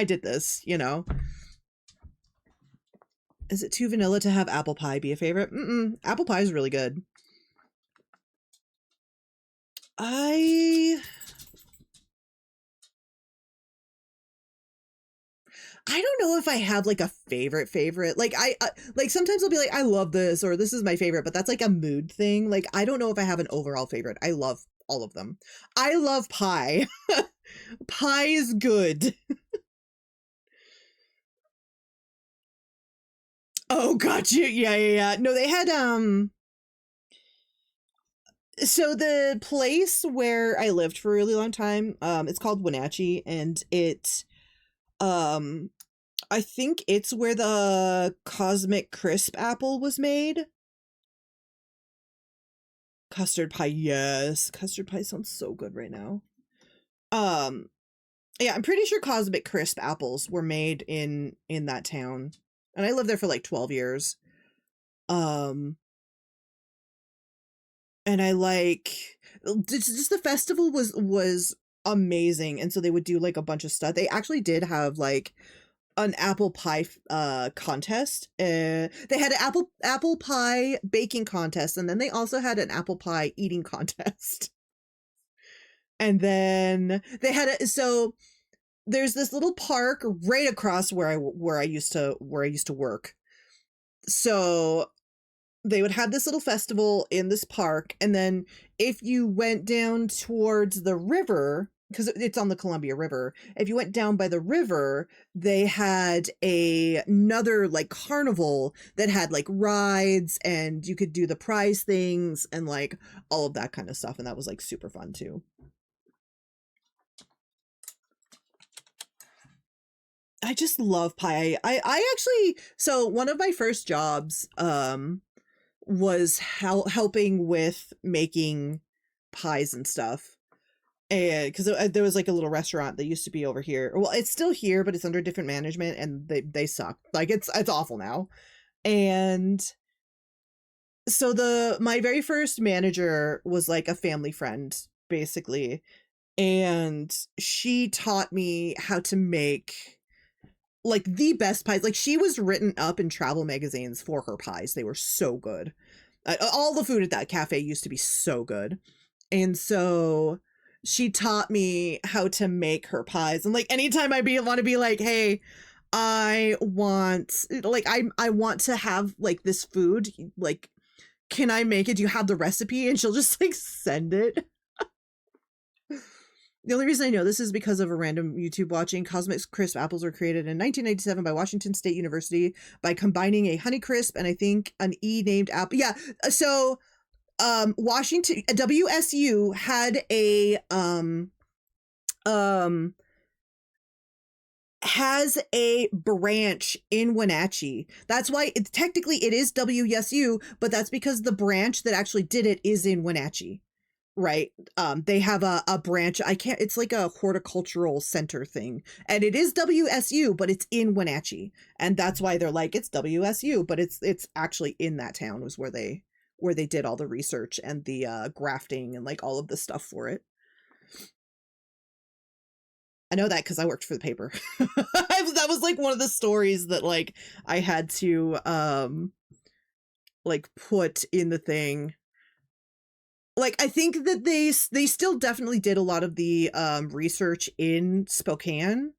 did this, you know. Is it too vanilla to have apple pie be a favorite? Apple pie is really good. I don't know if I have like a favorite. Like like sometimes I'll be like, I love this, or this is my favorite, but that's like a mood thing. Like I don't know if I have an overall favorite. I love all of them. I love pie. Pie is good. Oh, gotcha. Yeah. No, they had so the place where I lived for a really long time, it's called Wenatchee, and it I think it's where the Cosmic Crisp apple was made. Custard pie, yes. Custard pie sounds so good right now. Um, yeah, I'm pretty sure Cosmic Crisp apples were made in that town. And I lived there for like 12 years. Um, and I like just the festival was amazing, and so they would do like a bunch of stuff. They actually did have like an apple pie contest. They had an apple pie baking contest, and then they also had an apple pie eating contest. And then they had so there's this little park right across where I used to work. So they would have this little festival in this park, and then if you went down towards the river, because it's on the Columbia River, if you went down by the river, they had another like carnival that had like rides, and you could do the prize things and like all of that kind of stuff, and that was like super fun too. I just love pie. I actually, so one of my first jobs was helping with making pies and stuff. And because there was like a little restaurant that used to be over here. Well, it's still here, but it's under different management, and they suck. Like it's awful now. And so my very first manager was like a family friend, basically. And she taught me how to make like the best pies. Like she was written up in travel magazines for her pies. They were so good. All the food at that cafe used to be so good. And so she taught me how to make her pies. And like anytime I want to be like, hey, I want to have like this food, like, can I make it? Do you have the recipe? And she'll just like send it. The only reason I know this is because of a random YouTube watching. Cosmic Crisp apples were created in 1997 by Washington State University by combining a Honeycrisp and I think an E-named apple. Yeah, so Washington WSU had has a branch in Wenatchee. That's why technically it is WSU, but that's because the branch that actually did it is in Wenatchee. Right. They have a branch. It's like a horticultural center thing. And it is WSU, but it's in Wenatchee. And that's why they're like, it's WSU, but it's actually in that town was where they did all the research and the grafting and like all of the stuff for it. I know that because I worked for the paper. That was like one of the stories that like I had to like put in the thing. Like, I think that they still definitely did a lot of the research in Spokane.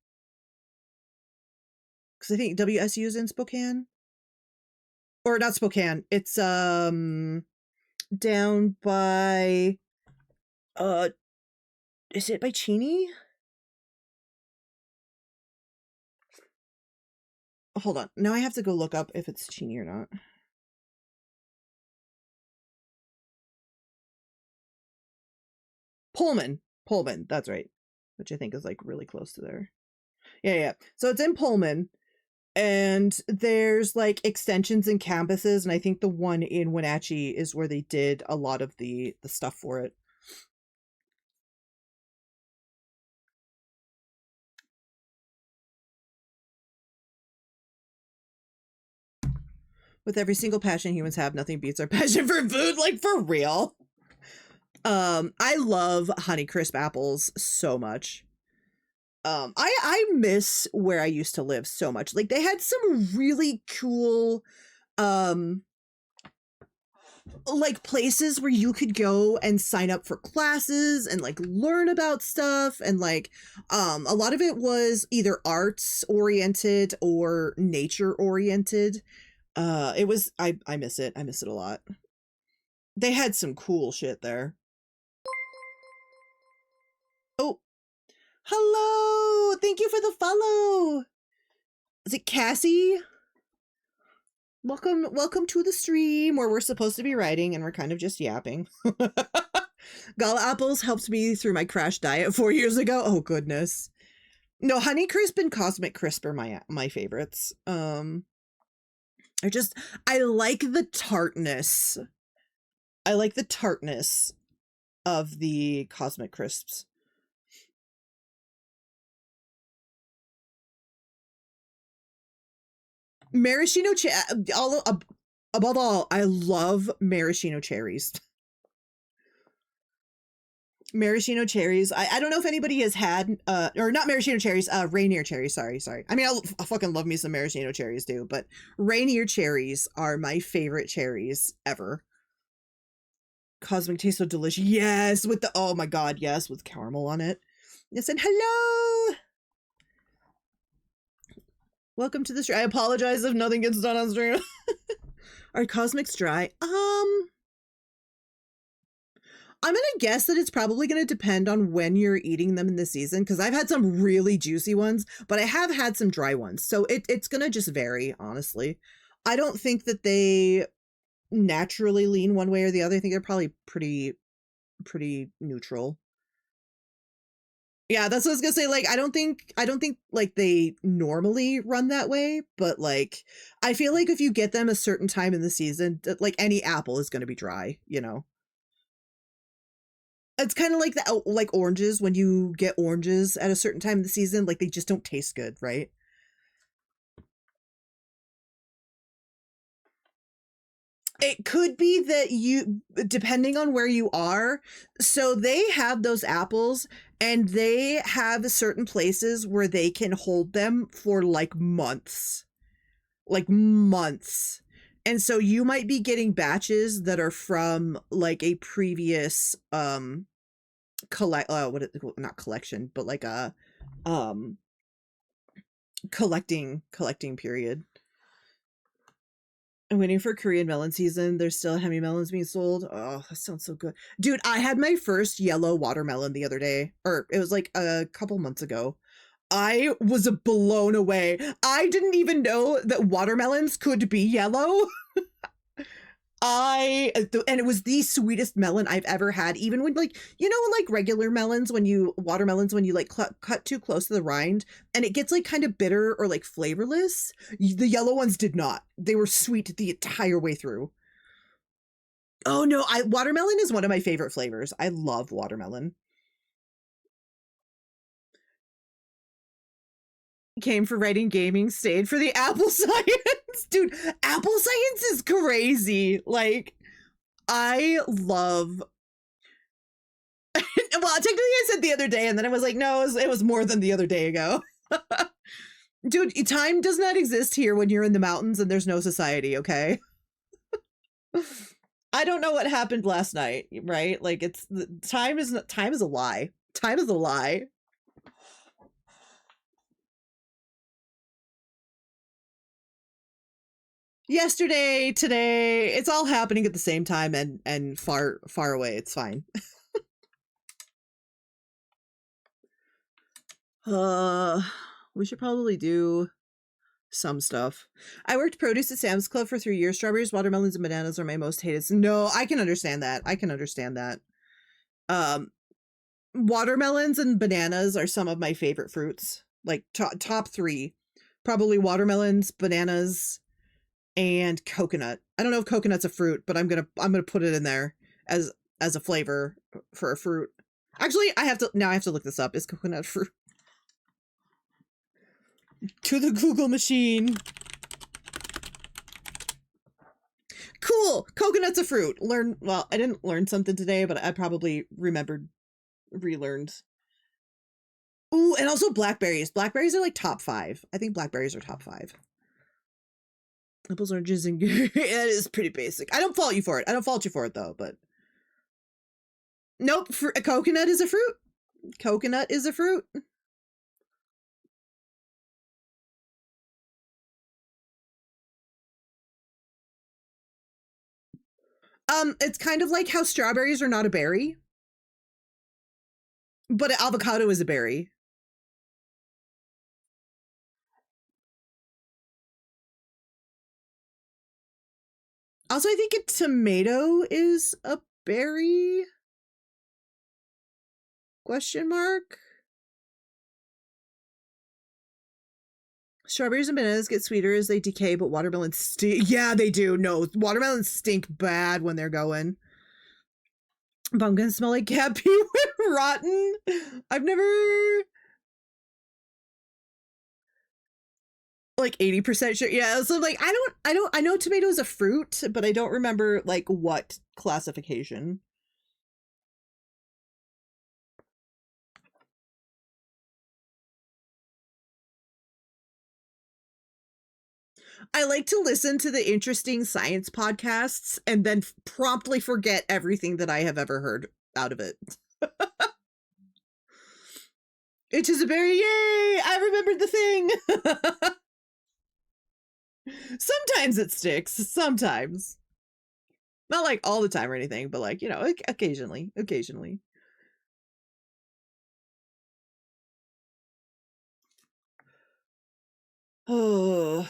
Because I think WSU is in Spokane. Or not Spokane. It's down by is it by Cheney? Hold on. Now I have to go look up if it's Cheney or not. Pullman, that's right. Which I think is like really close to there. Yeah. So it's in Pullman, and there's like extensions and campuses, and I think the one in Wenatchee is where they did a lot of the stuff for it. With every single passion humans have, nothing beats our passion for food, like for real. I love Honeycrisp apples so much. I miss where I used to live so much. Like they had some really cool like places where you could go and sign up for classes and like learn about stuff, and like a lot of it was either arts oriented or nature oriented. It was I miss it. I miss it a lot. They had some cool shit there. Oh, hello! Thank you for the follow. Is it Cassie? Welcome to the stream where we're supposed to be writing and we're kind of just yapping. Gala apples helped me through my crash diet 4 years ago. Oh goodness. No, Honeycrisp and Cosmic Crisp are my favorites. I like the tartness. I like the tartness of the Cosmic Crisps. Maraschino above all, I love maraschino cherries. Maraschino cherries. I don't know if anybody has had or not maraschino cherries, Rainier cherries. Sorry. I mean, I fucking love me some maraschino cherries too, but Rainier cherries are my favorite cherries ever. Cosmic taste so delicious. Yes, with the oh my god, yes, with caramel on it. Yes, and hello. Welcome to the stream. I apologize if nothing gets done on stream. Are cosmics dry? I'm gonna guess that it's probably gonna depend on when you're eating them in the season, because I've had some really juicy ones, but I have had some dry ones. So it's gonna just vary, honestly. I don't think that they naturally lean one way or the other. I think they're probably pretty neutral. Yeah, that's what I was gonna say. Like, I don't think like they normally run that way, but like I feel like if you get them a certain time in the season, like any apple is gonna be dry, you know. It's kind of like like oranges. When you get oranges at a certain time of the season, like they just don't taste good, right? It could be that you, depending on where you are, so they have those apples and they have certain places where they can hold them for like months. Like months. And so you might be getting batches that are from like a previous not collection, but like a um collecting period. I'm waiting for Korean melon season. There's still Hemi melons being sold. Oh, that sounds so good. Dude, I had my first yellow watermelon the other day, or it was like a couple months ago. I was blown away. I didn't even know that watermelons could be yellow. And it was the sweetest melon I've ever had. Even when, like, you know, like regular melons, watermelons, when you like cut too close to the rind and it gets like kind of bitter or like flavorless, the yellow ones did not. They were sweet the entire way through. Oh no, watermelon is one of my favorite flavors. I love watermelon. Came for writing gaming, stayed for the apple science. Dude, apple science is crazy. Like, I love well, technically I said the other day, and then I was like, no, it was more than the other day ago. Dude, time does not exist here when you're in the mountains and there's no society, okay? I don't know what happened last night, right? Like, time is a lie. Time is a lie. Yesterday, today, it's all happening at the same time and far away. It's fine. We should probably do some stuff. I worked produce at Sam's Club for 3 years. Strawberries, watermelons, and bananas are my most hated. No, I can understand that. Watermelons and bananas are some of my favorite fruits. Like top three, probably watermelons, bananas, and coconut. I don't know if coconut's a fruit, but I'm gonna put it in there as a flavor for a fruit. Actually, I have to look this up. Is coconut fruit? To the Google machine. Cool. Coconut's a fruit. Well, I didn't learn something today, but I probably relearned. Ooh, and also blackberries. Blackberries are like top 5. I think blackberries are top 5. Apples, oranges, and that is pretty basic. I don't fault you for it. I don't fault you for it though, but nope. Coconut is a fruit. Coconut is a fruit. It's kind of like how strawberries are not a berry, but avocado is a berry. Also, I think a tomato is a berry? Question mark? Strawberries and bananas get sweeter as they decay, but watermelons stink. Yeah, they do. No, watermelons stink bad when they're going. Pumpkins smell like cat pee when rotten. I've never... Like 80% sure. Yeah, so like I know tomato is a fruit, but I don't remember like what classification. I like to listen to the interesting science podcasts and then promptly forget everything that I have ever heard out of it. It is a berry, yay! I remembered the thing. Sometimes it sticks. Sometimes, not like all the time or anything, but like, you know, occasionally, occasionally. Oh, if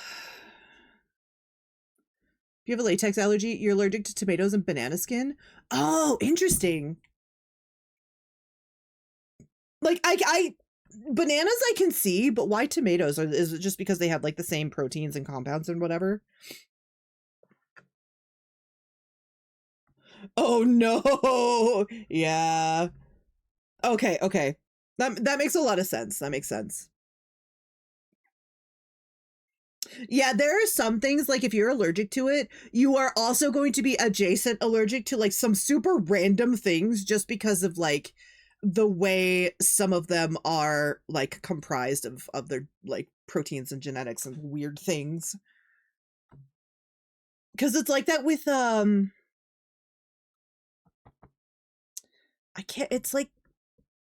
you have a latex allergy, you're allergic to tomatoes and banana skin. Oh, interesting. Like I bananas I can see, but why tomatoes? Or is it just because they have like the same proteins and compounds and whatever? Oh no. Yeah. Okay, okay. That makes a lot of sense. That makes sense. Yeah, there are some things like if you're allergic to it, you are also going to be adjacent allergic to like some super random things just because of like the way some of them are like comprised of their like proteins and genetics and weird things. Cuz it's like that with I can't it's like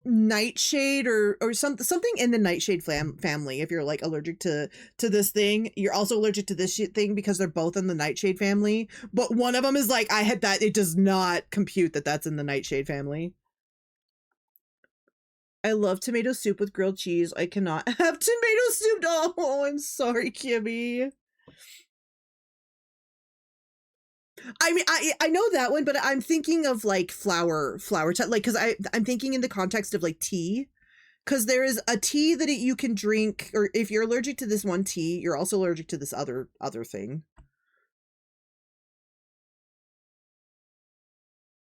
nightshade or something in the nightshade family. If you're like allergic to this thing, you're also allergic to this shit thing because they're both in the nightshade family, but one of them is like I had that, it does not compute that that's in the nightshade family. I love tomato soup with grilled cheese. I cannot have tomato soup. Oh, I'm sorry, Kimmy. I mean, I know that one, but I'm thinking of like flower like because I'm thinking in the context of like tea, because there is a tea that you can drink, or if you're allergic to this one tea, you're also allergic to this other thing.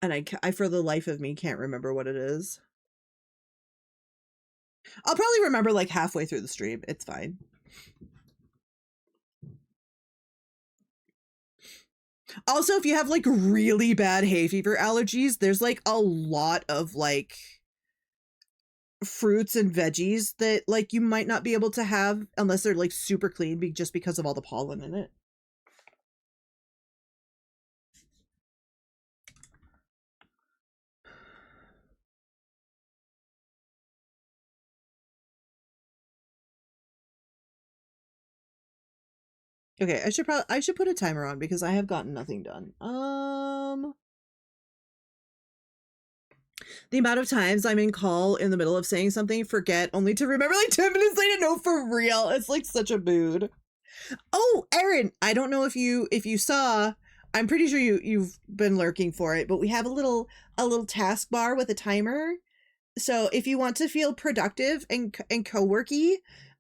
And I for the life of me can't remember what it is. I'll probably remember like halfway through the stream. It's fine. Also, if you have like really bad hay fever allergies, there's like a lot of like fruits and veggies that like you might not be able to have unless they're like super clean just because of all the pollen in it. Okay, I should put a timer on because I have gotten nothing done. The amount of times I'm in call in the middle of saying something, forget, only to remember like 10 minutes later. No, for real. It's like such a mood. Oh, Erin, I don't know if you saw, I'm pretty sure you've been lurking for it, but we have a little task bar with a timer. So if you want to feel productive and co-worky,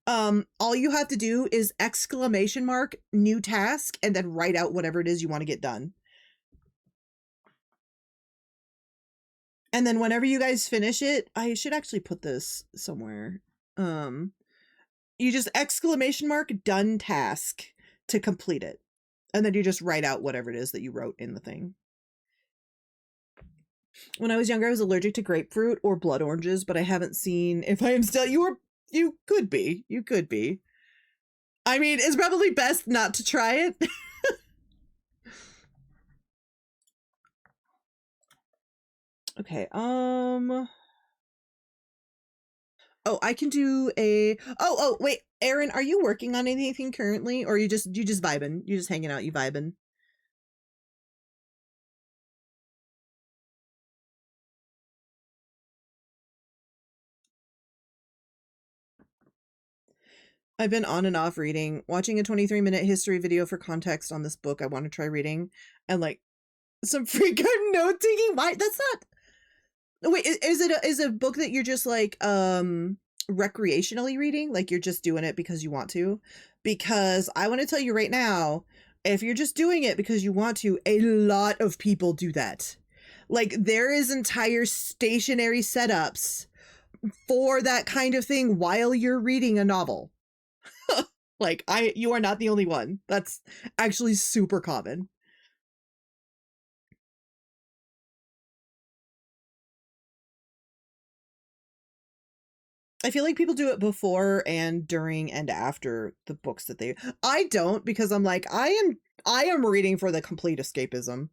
all you have to do is exclamation mark new task and then write out whatever it is you want to get done. And then whenever you guys finish it, I should actually put this somewhere. Um, you just exclamation mark done task to complete it. And then you just write out whatever it is that you wrote in the thing. When I was younger, I was allergic to grapefruit or blood oranges, but I haven't seen if I am still. You could be. You could be. I mean, it's probably best not to try it. Okay. Oh, I can do a. Oh, wait, Erin, are you working on anything currently, or you just vibing? You just hanging out, you vibing? I've been on and off reading, watching a 23-minute history video for context on this book I want to try reading, and like some freak I'm note taking. Why? That's not. Wait, is it a book that you're just like recreationally reading? Like you're just doing it because you want to? Because I want to tell you right now, if you're just doing it because you want to, a lot of people do that. Like there is entire stationary setups for that kind of thing while you're reading a novel. Like you are not the only one. That's actually super common. I feel like people do it before and during and after the books that they. I don't, because I'm like, I am reading for the complete escapism.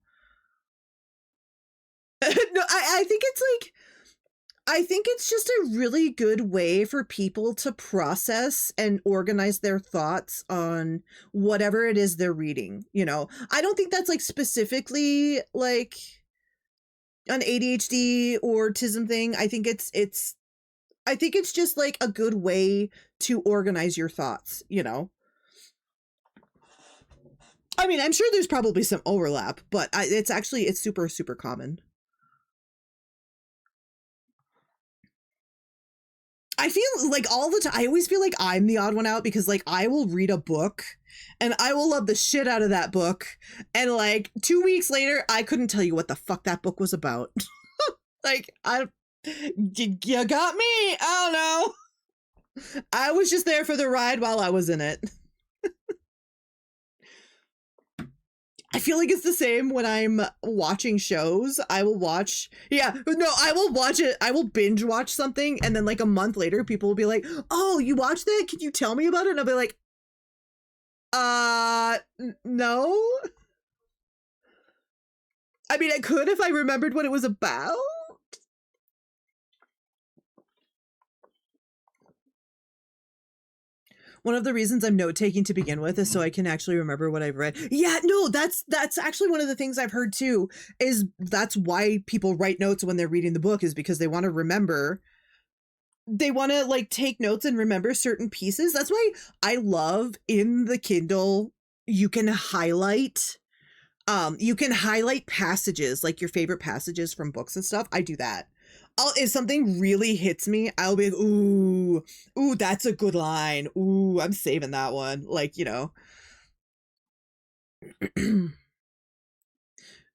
No, I think it's like, I think it's just a really good way for people to process and organize their thoughts on whatever it is they're reading, you know. I don't think that's like specifically like an ADHD or autism thing. I think it's just like a good way to organize your thoughts, you know. I mean, I'm sure there's probably some overlap, but it's super super common. I feel like all the time, I always feel like I'm the odd one out because like I will read a book and I will love the shit out of that book. And like 2 weeks later, I couldn't tell you what the fuck that book was about. Like, you got me. I don't know. I was just there for the ride while I was in it. I feel like it's the same when I'm watching shows. I will watch, yeah, no, I will watch it. I will binge watch something. And then like a month later, people will be like, oh, you watched that? Can you tell me about it? And I'll be like, no. I mean, I could if I remembered what it was about. One of the reasons I'm note taking to begin with is so I can actually remember what I've read. Yeah, no, that's actually one of the things I've heard too, is that's why people write notes when they're reading the book, is because they want to remember. They want to like take notes and remember certain pieces. That's why I love in the Kindle, you can highlight passages, like your favorite passages from books and stuff. I do that. If something really hits me, I'll be like, ooh, that's a good line. Ooh, I'm saving that one. Like, you know. I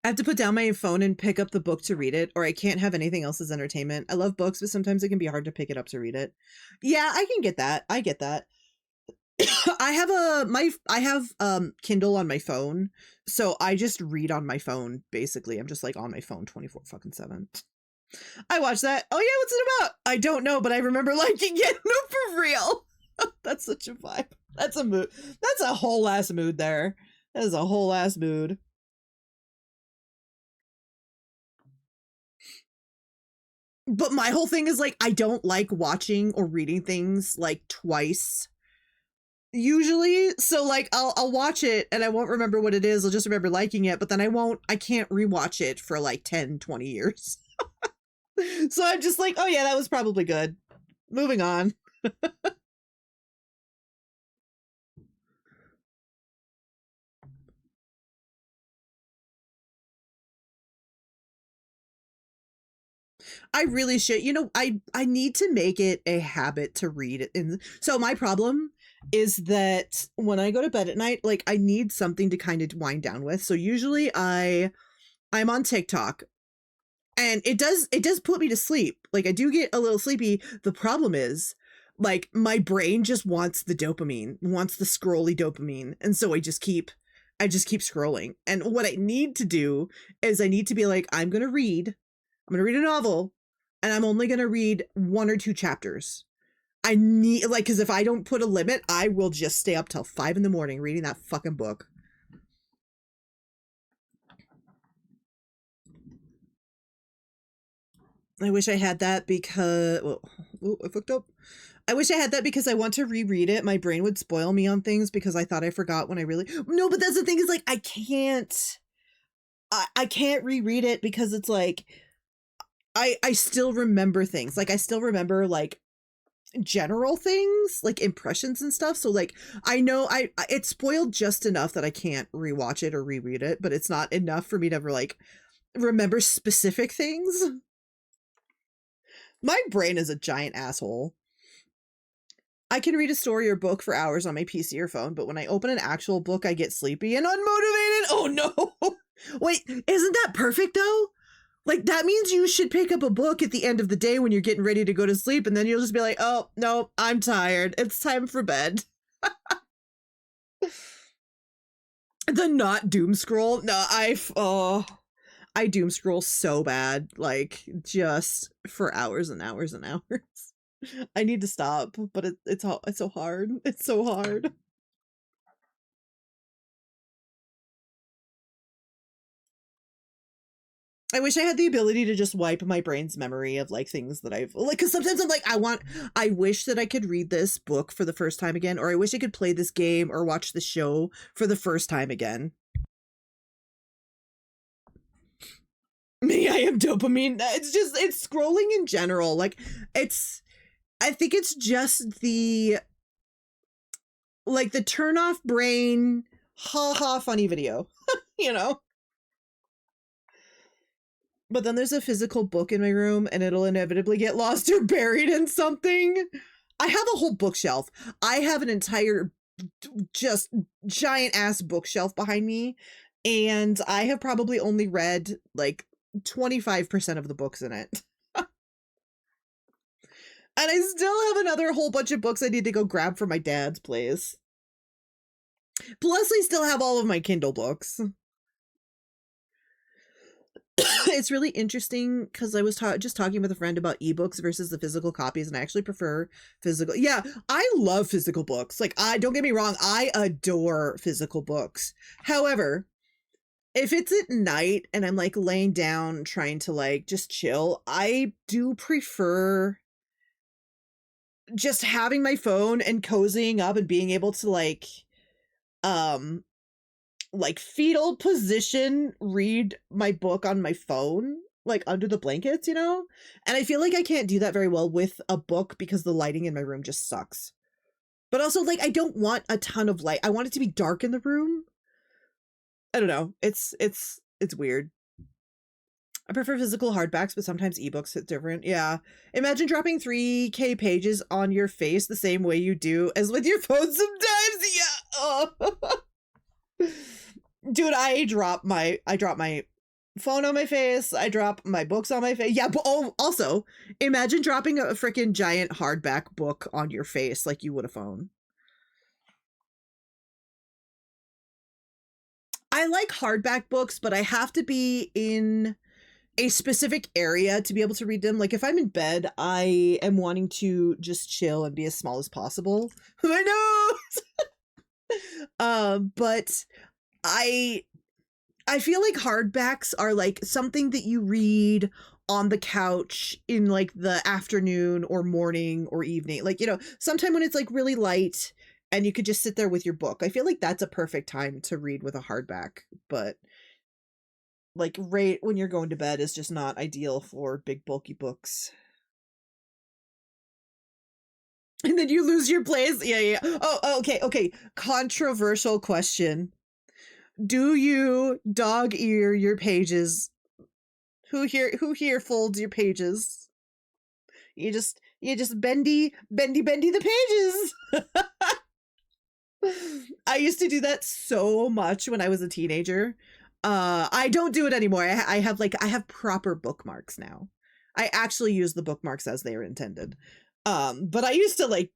have to put down my phone and pick up the book to read it, or I can't have anything else as entertainment. I love books, but sometimes it can be hard to pick it up to read it. Yeah, I can get that. I get that. I have Kindle on my phone, so I just read on my phone basically. I'm just like on my phone 24 fucking 7. I watched that. Oh yeah, what's it about? I don't know, but I remember liking it. No, for real. That's such a vibe. That's a mood. That's a whole ass mood there. That is a whole ass mood. But my whole thing is like, I don't like watching or reading things like twice. Usually, so like I'll watch it and I won't remember what it is. I'll just remember liking it, but then I can't rewatch it for like 10, 20 years. So I'm just like, oh yeah, that was probably good. Moving on. I really should. You know, I need to make it a habit to read it. So my problem is that when I go to bed at night, like I need something to kind of wind down with. So usually I'm on TikTok. And it does put me to sleep. Like I do get a little sleepy. The problem is like my brain just wants the dopamine, wants the scrolly dopamine. And so I just keep scrolling. And what I need to do is I need to be like, I'm going to read a novel and I'm only going to read 1 or 2 chapters. I need like, cause if I don't put a limit, I will just stay up till 5 a.m. reading that fucking book. I wish I had that because, well, I fucked up. I wish I had that because I want to reread it. My brain would spoil me on things because I thought I forgot when I really, no, but that's the thing is like, I can't reread it because it's like, I still remember things. Like I still remember like general things, like impressions and stuff. So like, I know it's spoiled just enough that I can't rewatch it or reread it, but it's not enough for me to ever like remember specific things. My brain is a giant asshole. I can read a story or book for hours on my PC or phone, but when I open an actual book, I get sleepy and unmotivated. Oh no. Wait, isn't that perfect though? Like that means you should pick up a book at the end of the day when you're getting ready to go to sleep, and then you'll just be like, oh no, I'm tired. It's time for bed. The not doom scroll. No, I doom scroll so bad, like just for hours and hours and hours. I need to stop, but it's so hard. It's so hard. I wish I had the ability to just wipe my brain's memory of like things that I've like, because sometimes I'm like, I wish that I could read this book for the first time again, or I wish I could play this game or watch the show for the first time again. Me, I am dopamine. It's scrolling in general. Like, I think it's just the turn off brain, ha ha, funny video, you know? But then there's a physical book in my room and it'll inevitably get lost or buried in something. I have a whole bookshelf. I have an entire just giant ass bookshelf behind me. And I have probably only read like 25% of the books in it. And I still have another whole bunch of books I need to go grab from my dad's place. Plus, I still have all of my Kindle books. It's really interesting because I was just talking with a friend about ebooks versus the physical copies, and I actually prefer physical. Yeah, I love physical books. Like, don't get me wrong, I adore physical books. However, if it's at night and I'm like laying down trying to like just chill, I do prefer just having my phone and cozying up and being able to um like fetal position read my book on my phone, like under the blankets, you know? And I feel like I can't do that very well with a book because the lighting in my room just sucks. But also, like, I don't want a ton of light. I want it to be dark in the room. I don't know. It's weird. I prefer physical hardbacks, but sometimes ebooks hit different. Yeah. Imagine dropping 3K pages on your face the same way you do as with your phone sometimes. Yeah. Oh. Dude, I drop my phone on my face. I drop my books on my face. Yeah, but also, imagine dropping a freaking giant hardback book on your face like you would a phone. I like hardback books, but I have to be in a specific area to be able to read them. Like if I'm in bed, I am wanting to just chill and be as small as possible. I know. But I feel like hardbacks are like something that you read on the couch in like the afternoon or morning or evening. Like, you know, sometime when it's like really light and you could just sit there with your book. I feel like that's a perfect time to read with a hardback, but like right when you're going to bed is just not ideal for big bulky books. And then you lose your place. Yeah. Oh, okay. Controversial question. Do you dog ear your pages? Who here folds your pages? You just bendy the pages. I used to do that so much when I was a teenager. I don't do it anymore. I have proper bookmarks now. I actually use the bookmarks as they are intended. But I used to like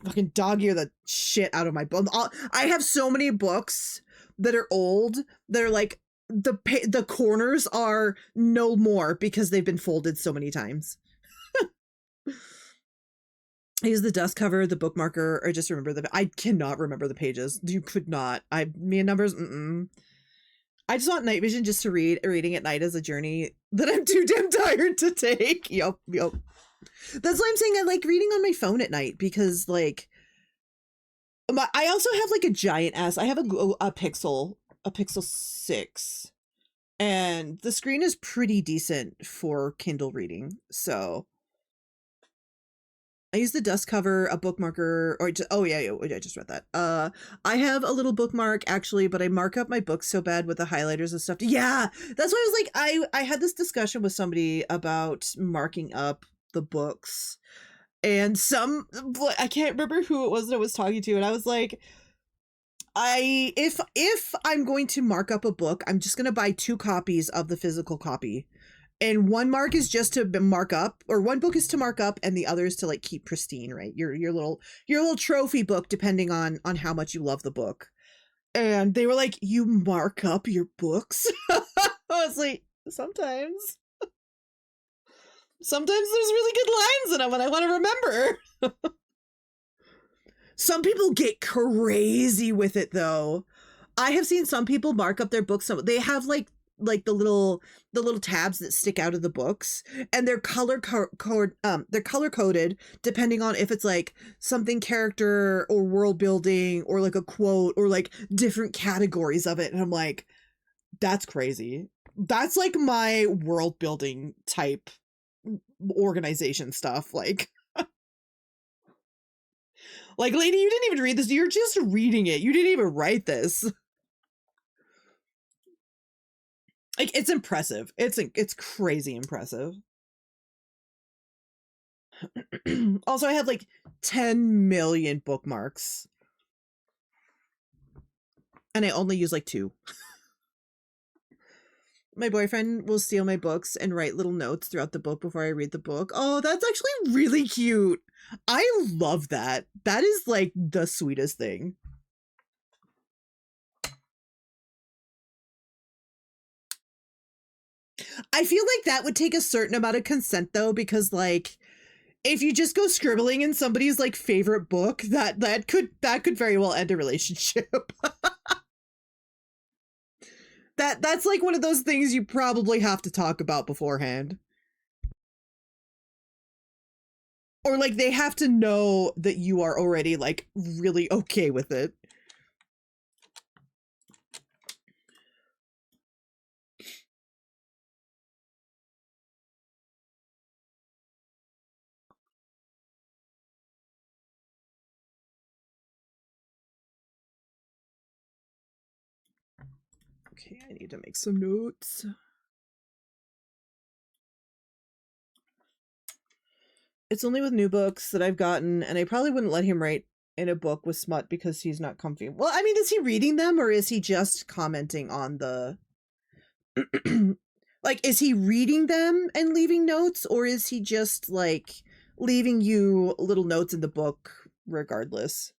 fucking dog ear the shit out of my book. I have so many books that are old. They're like the corners are no more because they've been folded so many times. I use the dust cover, the bookmarker, or just remember I cannot remember the pages. You could not. Me and numbers. I just want night vision just to reading at night as a journey that I'm too damn tired to take. Yup. That's why I'm saying I like reading on my phone at night because like I also have like a giant ass. I have a Pixel 6, and the screen is pretty decent for Kindle reading. So I use the dust cover, a bookmarker, or just, I just read that. I have a little bookmark actually, but I mark up my books so bad with the highlighters and stuff. Yeah, that's why I was like, I had this discussion with somebody about marking up the books, and I can't remember who it was that I was talking to, and I was like, if I'm going to mark up a book, I'm just gonna buy 2 copies of the physical copy. And one mark is just to mark up, or one book is to mark up, and the other is to like keep pristine, right? Your little trophy book, depending on how much you love the book. And they were like, "You mark up your books?" I was like, "Sometimes." Sometimes there's really good lines in them and I want to remember. Some people get crazy with it though. I have seen some people mark up their books. So they have like the little tabs that stick out of the books, and they're color coded depending on if it's like something character or world building or like a quote or like different categories of it. And I'm like, that's crazy. That's like my world building type organization stuff. Like, lady, you didn't even read this. You're just reading it. You didn't even write this. Like, it's impressive. It's crazy impressive. Also, I have like 10 million bookmarks. And I only use like 2. My boyfriend will steal my books and write little notes throughout the book before I read the book. Oh, that's actually really cute. I love that. That is like the sweetest thing. I feel like that would take a certain amount of consent though, because like if you just go scribbling in somebody's like favorite book, that could very well end a relationship. That's like one of those things you probably have to talk about beforehand. Or like they have to know that you are already like really okay with it. Okay, I need to make some notes. It's only with new books that I've gotten, and I probably wouldn't let him write in a book with smut because he's not comfy. Well, I mean, is he reading them or is he just commenting on the like is he reading them and leaving notes, or is he just like leaving you little notes in the book regardless?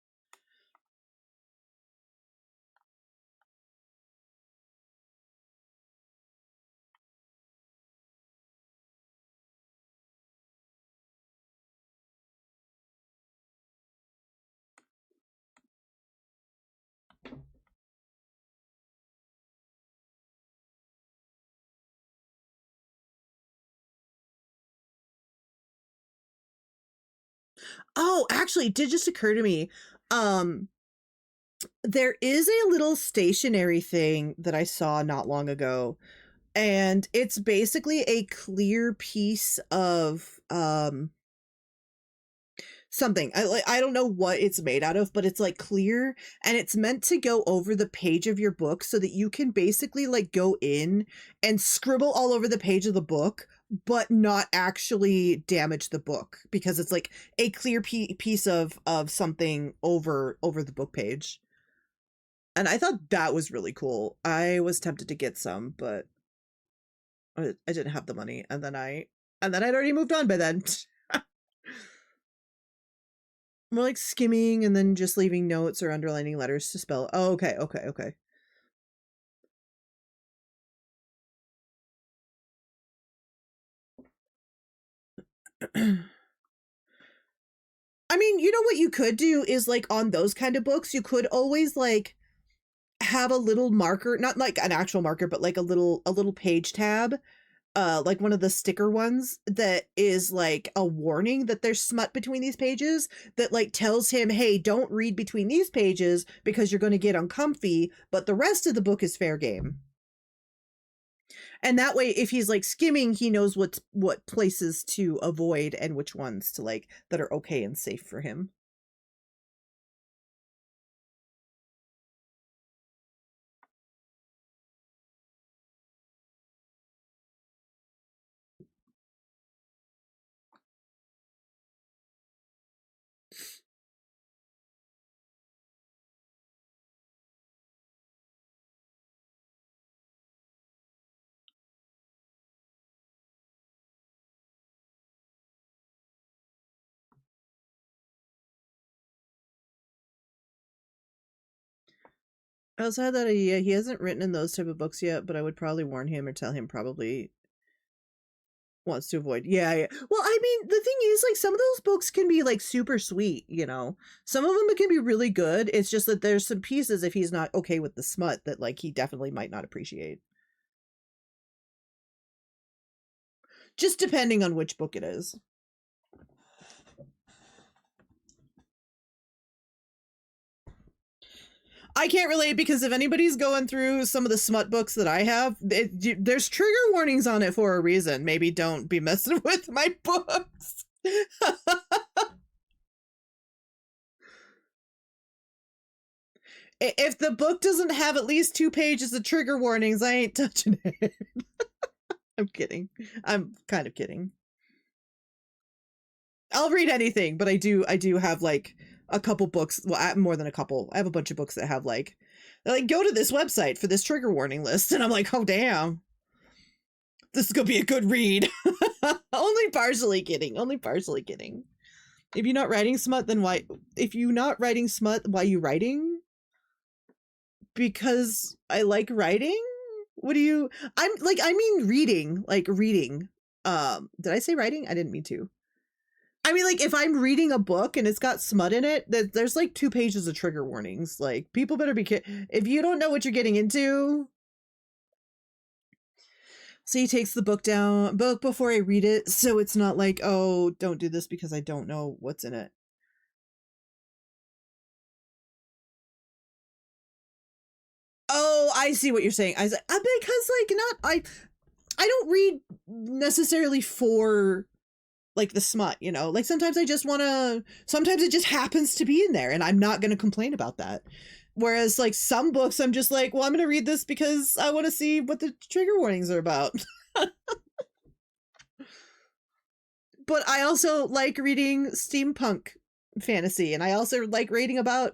Oh, actually, it did just occur to me. Um, there is a little stationery thing that I saw not long ago, and it's basically a clear piece of something. I don't know what it's made out of, but it's like clear and it's meant to go over the page of your book so that you can basically like go in and scribble all over the page of the book but not actually damage the book because it's like a clear piece of something over the book page. And I thought that was really cool. I was tempted to get some, but I didn't have the money, and then I'd already moved on by then. More like skimming and then just leaving notes or underlining letters to spell. Oh, okay, okay, okay. I mean, you know what you could do is like on those kind of books, you could always like have a little marker, not like an actual marker, but like a little page tab, like one of the sticker ones that is like a warning that there's smut between these pages that like tells him, hey, don't read between these pages because you're going to get uncomfy, but the rest of the book is fair game. And that way if he's like skimming, he knows what places to avoid and which ones to like that are okay and safe for him. I also had that idea. He hasn't written in those type of books yet, but I would probably warn him or tell him probably wants to avoid. Yeah, yeah. Well, I mean, the thing is, like, some of those books can be like super sweet, you know. Some of them can be really good. It's just that there's some pieces, if he's not okay with the smut, that like he definitely might not appreciate. Just depending on which book it is. I can't relate because if anybody's going through some of the smut books that I have, there's trigger warnings on it for a reason. Maybe don't be messing with my books. If the book doesn't have at least 2 pages of trigger warnings, I ain't touching it. I'm kidding. I'm kind of kidding. I'll read anything, but I do have like a couple books, well, more than a couple. I have a bunch of books that have like, they're like, go to this website for this trigger warning list, and I'm like, oh damn, this is gonna be a good read. Only partially kidding. Only partially kidding. If you're not writing smut, then why? If you're not writing smut, why are you writing? Because I like writing. What do you? I'm like, I mean reading, like reading. Did I say writing? I didn't mean to. I mean, like, if I'm reading a book and it's got smut in it, there's like 2 pages of trigger warnings. Like, people better be if you don't know what you're getting into. So he takes the book before I read it, so it's not like, oh, don't do this because I don't know what's in it. Oh, I see what you're saying. Because like, I don't read necessarily for like the smut, you know, like sometimes I just want to, sometimes it just happens to be in there and I'm not going to complain about that. Whereas like some books, I'm just like, well, I'm going to read this because I want to see what the trigger warnings are about. But I also like reading steampunk fantasy, and I also like reading about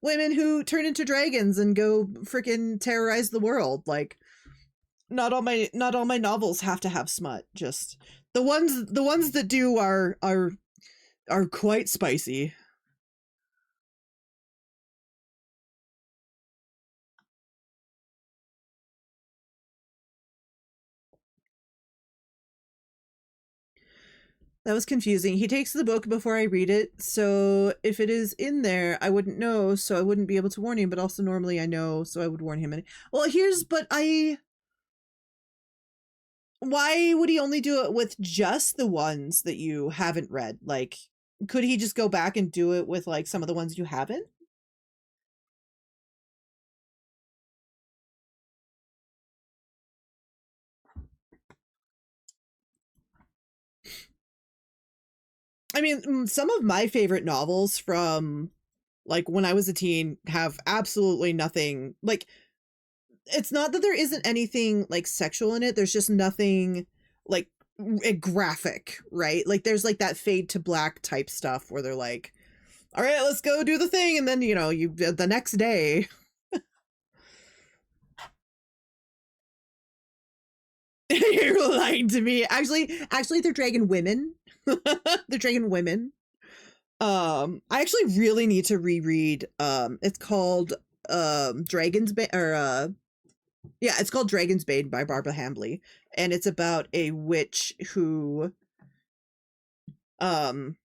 women who turn into dragons and go freaking terrorize the world. Like, not all my novels have to have smut. Just the ones that do are quite spicy. That was confusing. He takes the book before I read it, so if it is in there, I wouldn't know, so I wouldn't be able to warn him, but also normally I know, so I would warn him. Well, why would he only do it with just the ones that you haven't read? Like, could he just go back and do it with like some of the ones you haven't? I mean, some of my favorite novels from like when I was a teen have absolutely nothing, like, it's not that there isn't anything like sexual in it, there's just nothing like graphic, right? Like there's like that fade to black type stuff where they're like, all right, let's go do the thing, and then, you know, you the next day. You're lying to me. Actually they're dragon women. They're dragon women. I actually really need to reread, it's called Dragon's Bane, or yeah, it's called Dragon's Bane by Barbara Hambly, and it's about a witch who has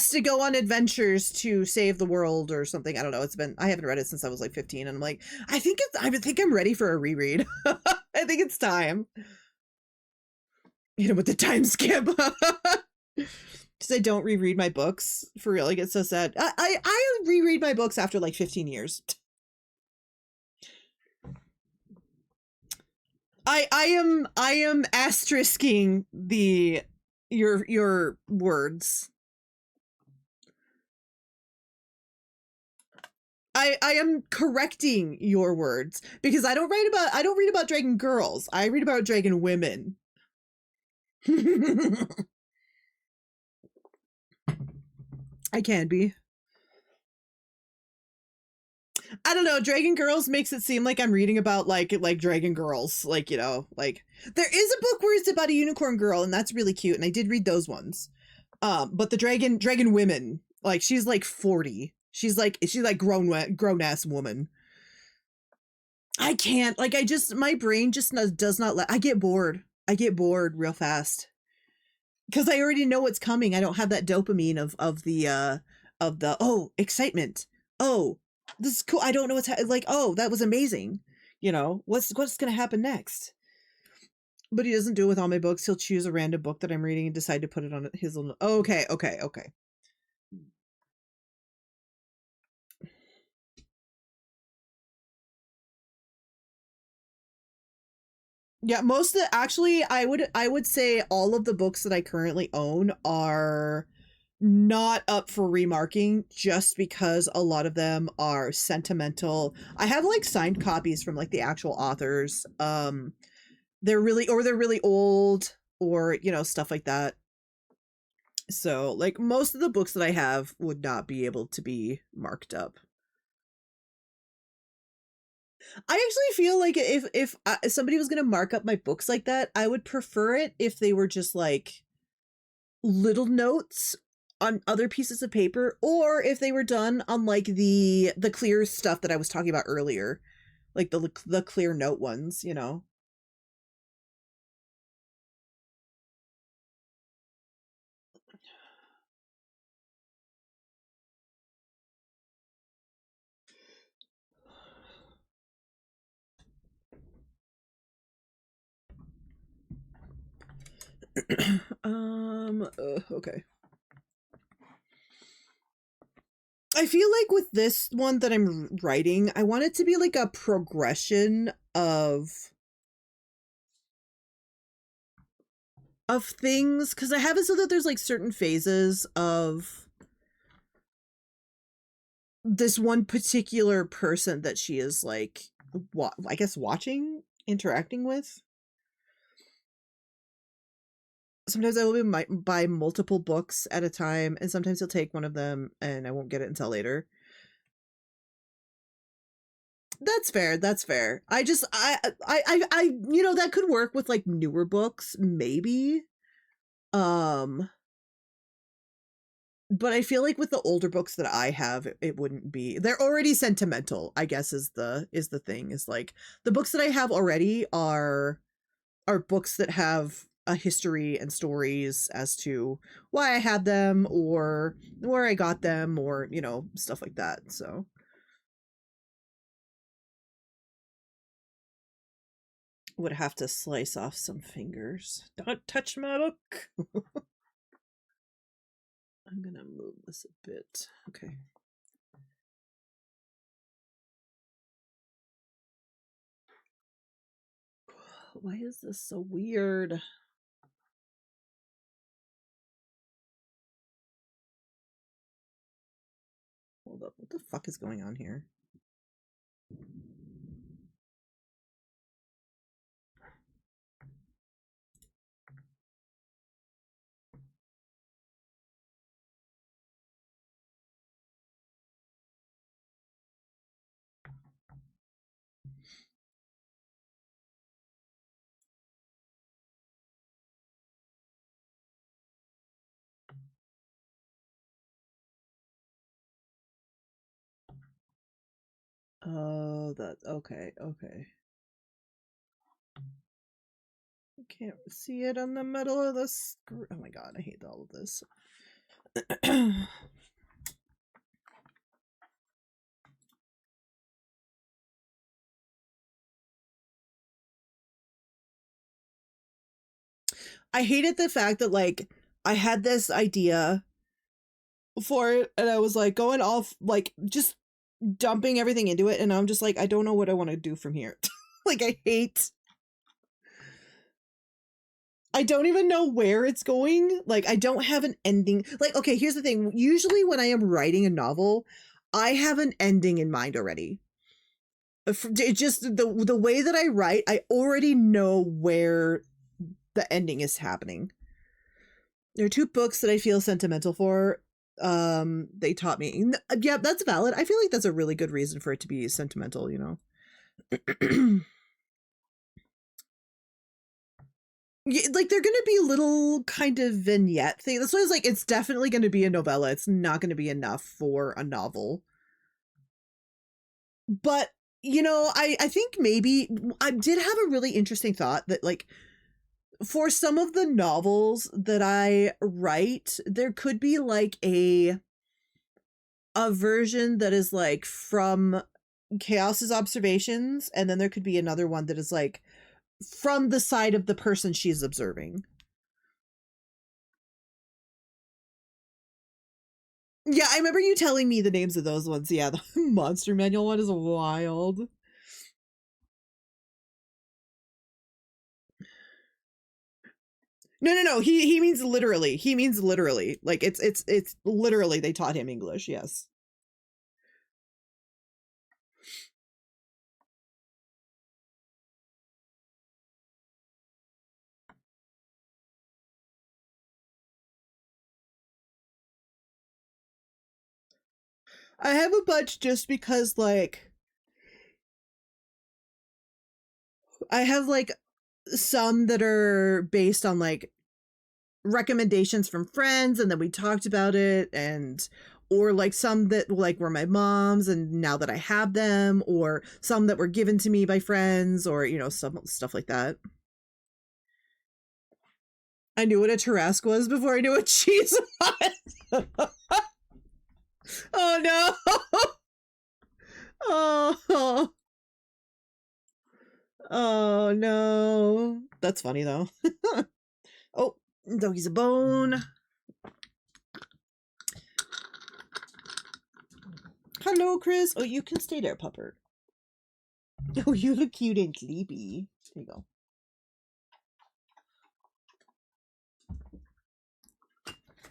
to go on adventures to save the world or something. I don't know. I haven't read it since I was like 15, and I'm like, I think I'm ready for a reread. I think it's time. You know, with the time skip. Because I don't reread my books. For real, I get so sad. I reread my books after like 15 years. I am asterisking your words. I am correcting your words because I don't read about dragon girls. I read about dragon women. I can be. I don't know. Dragon Girls makes it seem like I'm reading about like dragon girls. Like, you know, like there is a book where it's about a unicorn girl, and that's really cute, and I did read those ones. But the dragon women, like she's like 40. She's like grown ass woman. I can't, like, my brain just does not let, I get bored. I get bored real fast because I already know what's coming. I don't have that dopamine of the oh excitement. Oh, this is cool. I don't know like oh that was amazing. You know what's gonna happen next. But he doesn't do it with all my books. He'll choose a random book that I'm reading and decide to put it on his little. Okay, okay, okay. Yeah, most of the actually I would say all of the books that I currently own are not up for remarking just because a lot of them are sentimental. I have like signed copies from like the actual authors. They're really old or, you know, stuff like that. So, like most of the books that I have would not be able to be marked up. I actually feel like if somebody was going to mark up my books like that, I would prefer it if they were just like little notes on other pieces of paper or if they were done on like the clear stuff that I was talking about earlier, like the clear note ones, you know. Okay. I feel like with this one that I'm writing, I want it to be like a progression of things because I have it so that there's like certain phases of this one particular person that she is like I guess watching, interacting with. Sometimes I will buy multiple books at a time, and sometimes he'll take one of them and I won't get it until later. That's fair. That's fair. I you know, that could work with like newer books, maybe. Um, but I feel like with the older books that I have, it wouldn't be. They're already sentimental, I guess is the thing. Is like the books that I have already are books that have a history and stories as to why I had them or where I got them or, you know, stuff like that. So would have to slice off some fingers. Don't touch my book. I'm gonna move this a bit. Okay. Why is this so weird? Hold up. What the fuck is going on here? Oh, that okay, okay. I can't see it on the middle of the screen. Oh my god, I hate all of this. I hated the fact that like I had this idea for it and I was like going off like just dumping everything into it and I'm just like I don't know what I want to do from here. Like I don't even know where it's going. Like I don't have an ending. Like okay, here's the thing. Usually when I am writing a novel, I have an ending in mind already. It just the way that I write, I already know where the ending is happening. There are two books that I feel sentimental for. They taught me. Yeah, that's valid. I feel like that's a really good reason for it to be sentimental, you know. Yeah, like they're gonna be little kind of vignette thing. That's why I was like, it's definitely gonna be a novella. It's not gonna be enough for a novel. But you know, I think maybe I did have a really interesting thought that like For some of the novels that I write, there could be like a version that is like from Chaos's observations, and then there could be another one that is like from the side of the person she's observing. Yeah, I remember you telling me the names of those ones. Yeah, the Monster Manual one is wild. No. He means literally. He means literally. Like it's literally they taught him English. Yes. I have a bunch just because like I have like some that are based on like recommendations from friends and then we talked about it, and or like some that like were my mom's and now that I have them, or some that were given to me by friends, or some stuff like that. I knew what a Tarrasque was before I knew what cheese was. Oh no. Oh. Oh no. That's funny though. Oh, doggy's a bone. Hello, Chris. Oh, you can stay there, pupper. Oh, you look cute and sleepy. There you go.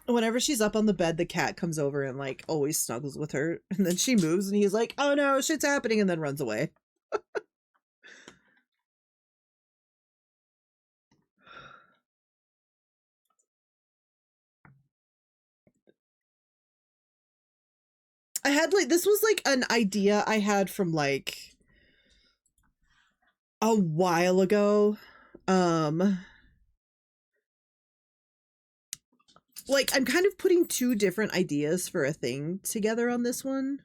Whenever she's up on the bed, the cat comes over and like always snuggles with her, and then she moves and he's like, oh no, shit's happening, and then runs away. I had like, this was like an idea I had from like a while ago. Like I'm kind of putting two different ideas for a thing together on this one.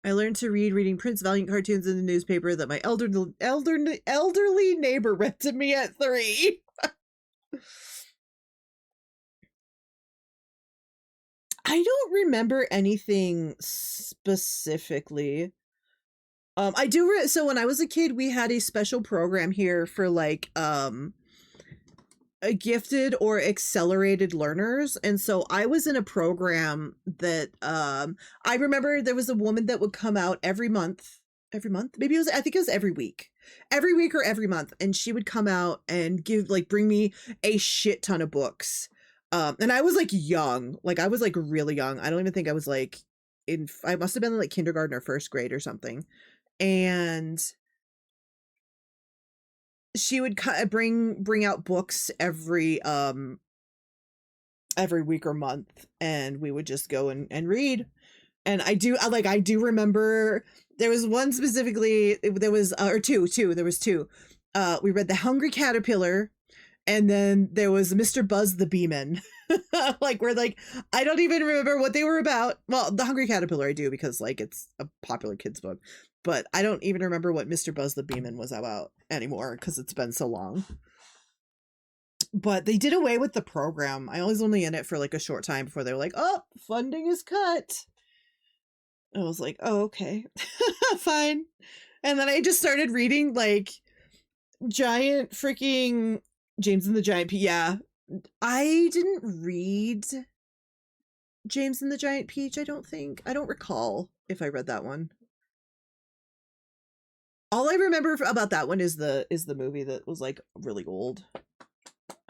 I learned to read reading Prince Valiant cartoons in the newspaper that my elderly neighbor read to me at 3. I don't remember anything specifically. I do. So when I was a kid, we had a special program here for like a gifted or accelerated learners, and so I was in a program that I remember there was a woman that would come out every month, maybe it was, I think it was every week or every month, and she would come out and bring me a shit ton of books. And I was like young, like I was like really young. I don't even think I was like I must have been in like kindergarten or first grade or something. And she would bring out books every week or month, and we would just go and read. And I do remember there was one specifically, there was or two there was two. We read The Hungry Caterpillar, and then there was Mr. Buzz the Beeman. Like we're like, I don't even remember what they were about. Well, The Hungry Caterpillar I do, because like it's a popular kids book, but I don't even remember what Mr. Buzz the Beeman was about anymore because it's been so long. But they did away with the program. I was only in it for like a short time before they were like, oh, funding is cut. I was like, oh, okay. Fine. And then I just started reading like giant freaking James and the Giant Peach. Yeah. I didn't read James and the Giant Peach, I don't think. I don't recall if I read that one. All I remember about that one is the movie that was like really old.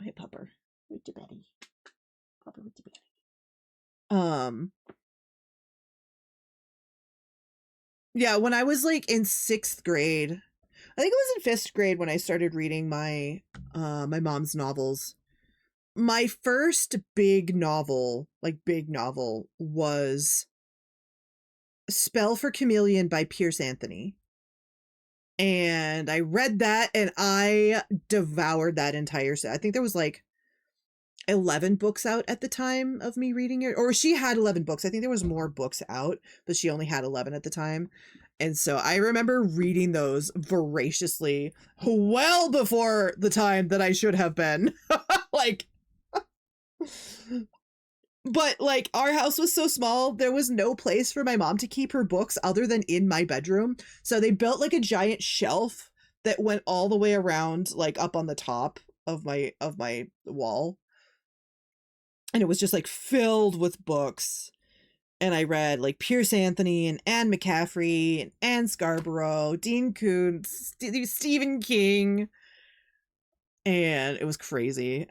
Hey, Pupper. With the Betty. Pupper with the Betty. Yeah, when I was like in 6th grade, I think it was in 5th grade when I started reading my my mom's novels. My first big novel was Spell for Chameleon by Pierce Anthony. And I read that and I devoured that entire set. I think there was like 11 books out at the time of me reading it, or she had 11 books. I think there was more books out, but she only had 11 at the time. And so I remember reading those voraciously well before the time that I should have been. Like, but like our house was so small, there was no place for my mom to keep her books other than in my bedroom. So they built like a giant shelf that went all the way around, like up on the top of my wall. And it was just like filled with books. And I read like Pierce Anthony and Anne McCaffrey and Anne Scarborough, Dean Koontz, Stephen King. And it was crazy.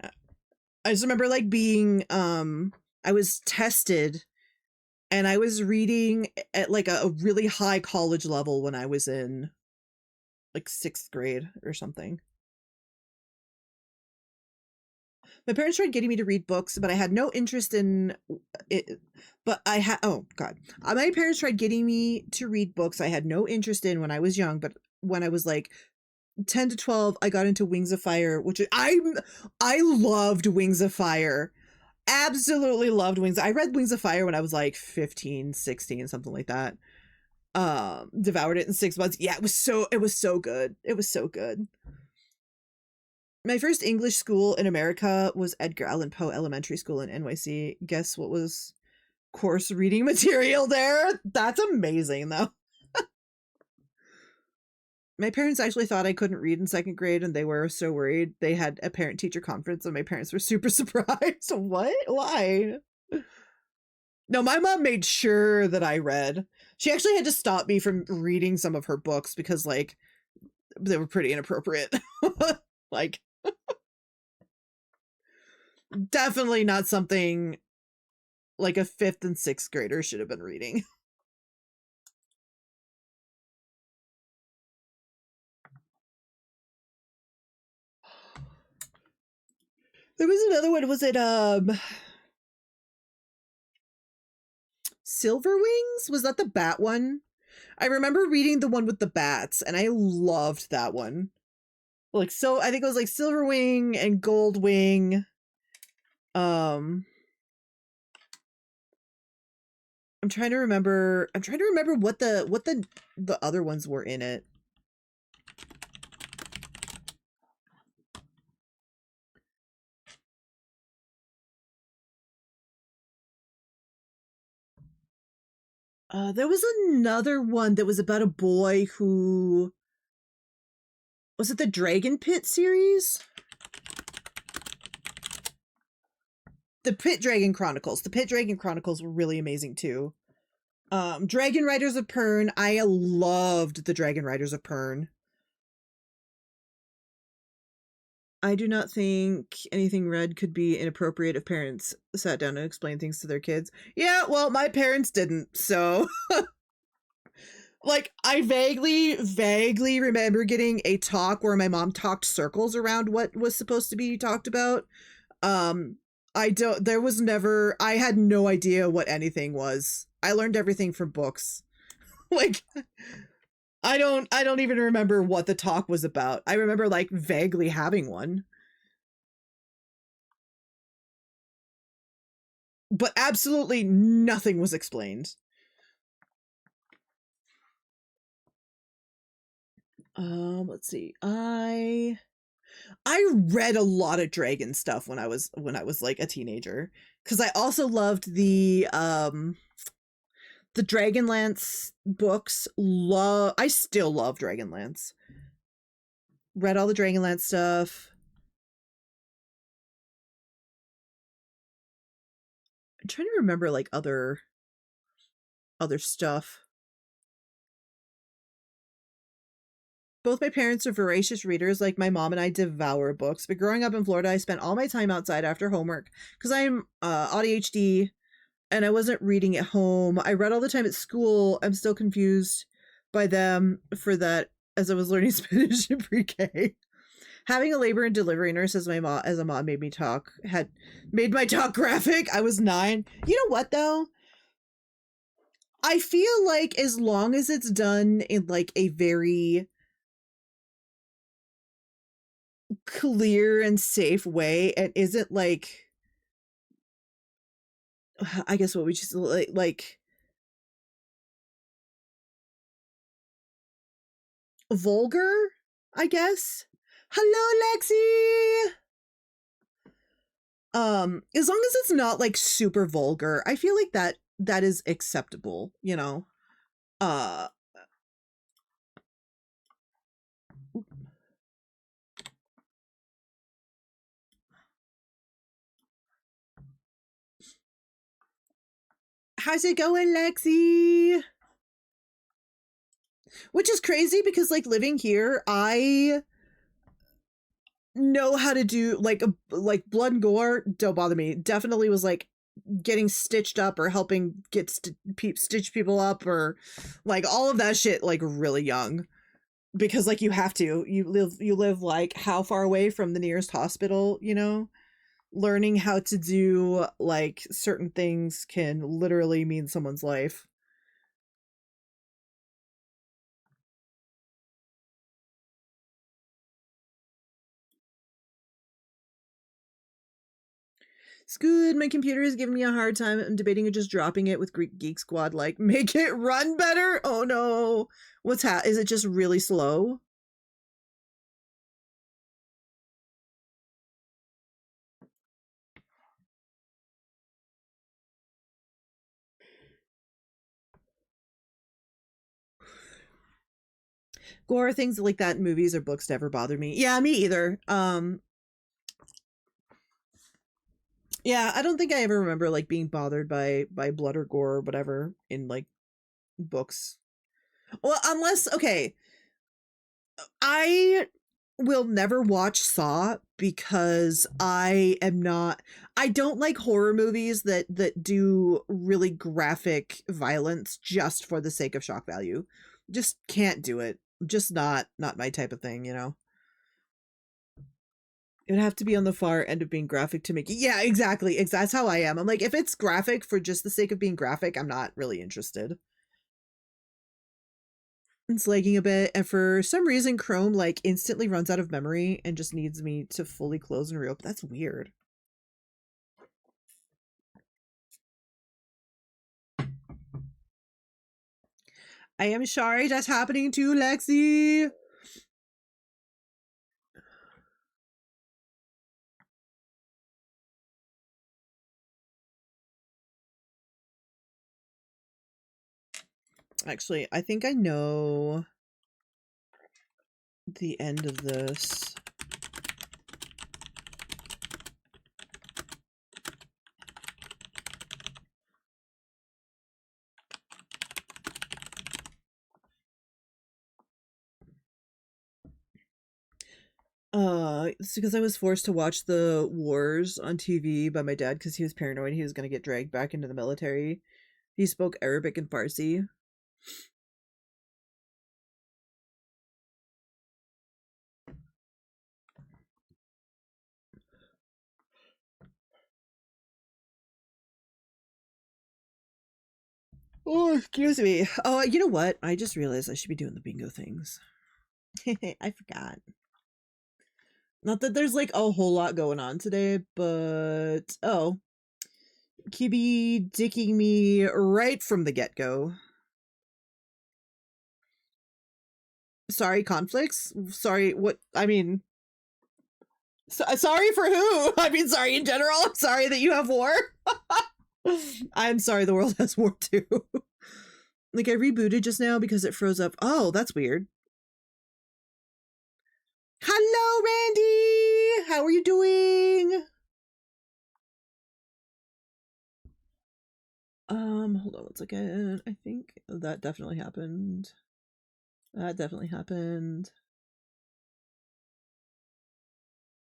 I just remember like being I was tested and I was reading at like a really high college level when I was in like 6th grade or something. My parents tried getting me to read books, but I had no interest in it. But I had, oh God. My parents tried getting me to read books I had no interest in when I was young, but when I was like 10 to 12, I got into Wings of Fire, which I loved Wings of Fire. Absolutely loved Wings. I read Wings of Fire when I was like 15, 16, something like that. Devoured it in 6 months. Yeah, it was so good. It was so good. My first English school in America was Edgar Allan Poe Elementary School in NYC. Guess what was course reading material there? That's amazing, though. My parents actually thought I couldn't read in 2nd grade, and they were so worried. They had a parent-teacher conference, and my parents were super surprised. What? Why? No, my mom made sure that I read. She actually had to stop me from reading some of her books because, like, they were pretty inappropriate. Like, definitely not something like a 5th and 6th grader should have been reading. There was another one. Was it Silverwings? Was that the bat one? I remember reading the one with the bats, and I loved that one. Like, so I think it was like Silverwing and Goldwing. I'm trying to remember what the other ones were in it. There was another one that was about a boy who... Was it the Dragon Pit series? The Pit Dragon Chronicles. The Pit Dragon Chronicles were really amazing too. Dragon Riders of Pern. I loved the Dragon Riders of Pern. I do not think anything read could be inappropriate if parents sat down and explained things to their kids. Yeah, well, my parents didn't, so... Like, I vaguely remember getting a talk where my mom talked circles around what was supposed to be talked about. I had no idea what anything was. I learned everything from books. Like, I don't even remember what the talk was about. I remember, like, vaguely having one. But absolutely nothing was explained. Let's see. I read a lot of dragon stuff when I was like a teenager, because I also loved the Dragonlance books. I still love Dragonlance. Read all the Dragonlance stuff. I'm trying to remember like other stuff. Both my parents are voracious readers. Like, my mom and I devour books. But growing up in Florida, I spent all my time outside after homework because I'm ADHD and I wasn't reading at home. I read all the time at school. I'm still confused by them for that, as I was learning Spanish in pre-K. Having a labor and delivery nurse as a mom made my talk graphic. I was 9. You know what though? I feel like as long as it's done in like a very clear and safe way and isn't like I guess what we just like vulgar, I guess. Hello, Lexi. As long as it's not like super vulgar, I feel like that is acceptable, you know. Uh how's it going, Lexi? Which is crazy because like living here, I know how to do like blood and gore don't bother me. Definitely was like getting stitched up or helping get stitch people up or like all of that shit like really young, because like you live like how far away from the nearest hospital, you know. Learning how to do like certain things can literally mean someone's life. It's good. My computer is giving me a hard time. I'm debating just dropping it with Greek Geek Squad. Like, make it run better. Oh no. Is it just really slow? Gore, things like that in movies or books never bother me. Yeah, me either. Yeah, I don't think I ever remember like being bothered by blood or gore or whatever in like books. Well, unless okay, I will never watch Saw because I don't like horror movies that do really graphic violence just for the sake of shock value. Just can't do it. Just not my type of thing, you know. It would have to be on the far end of being graphic to make it. Yeah, exactly. That's how I am. I'm like, if it's graphic for just the sake of being graphic, I'm not really interested. It's lagging a bit, and for some reason, Chrome like instantly runs out of memory and just needs me to fully close and reopen. That's weird. I am sorry that's happening to Lexi. Actually, I think I know the end of this. It's because I was forced to watch the wars on TV by my dad because he was paranoid he was going to get dragged back into the military. He spoke Arabic and Farsi. Oh, excuse me. Oh, you know what? I just realized I should be doing the bingo things. I forgot. Not that there's like a whole lot going on today, but oh, Kibi dicking me right from the get go. Sorry, conflicts? Sorry, what? I mean, sorry for who? I mean, sorry in general. Sorry that you have war. I'm sorry the world has war too. Like, I rebooted just now because it froze up. Oh, that's weird. Hello, Randy! How are you doing? Hold on one second. I think that definitely happened. That definitely happened.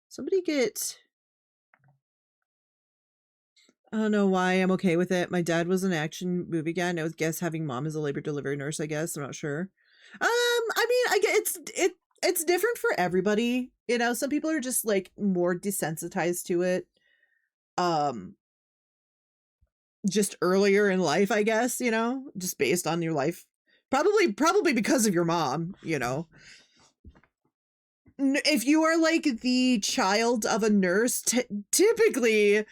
Somebody get... I don't know why I'm okay with it. My dad was an action movie guy, and I would guess having mom as a labor delivery nurse, I guess. I'm not sure. I mean, I get it's different for everybody. You know, some people are just like more desensitized to it. Um, just earlier in life, I guess, you know, just based on your life. Probably because of your mom, you know. if you are like the child of a nurse, typically,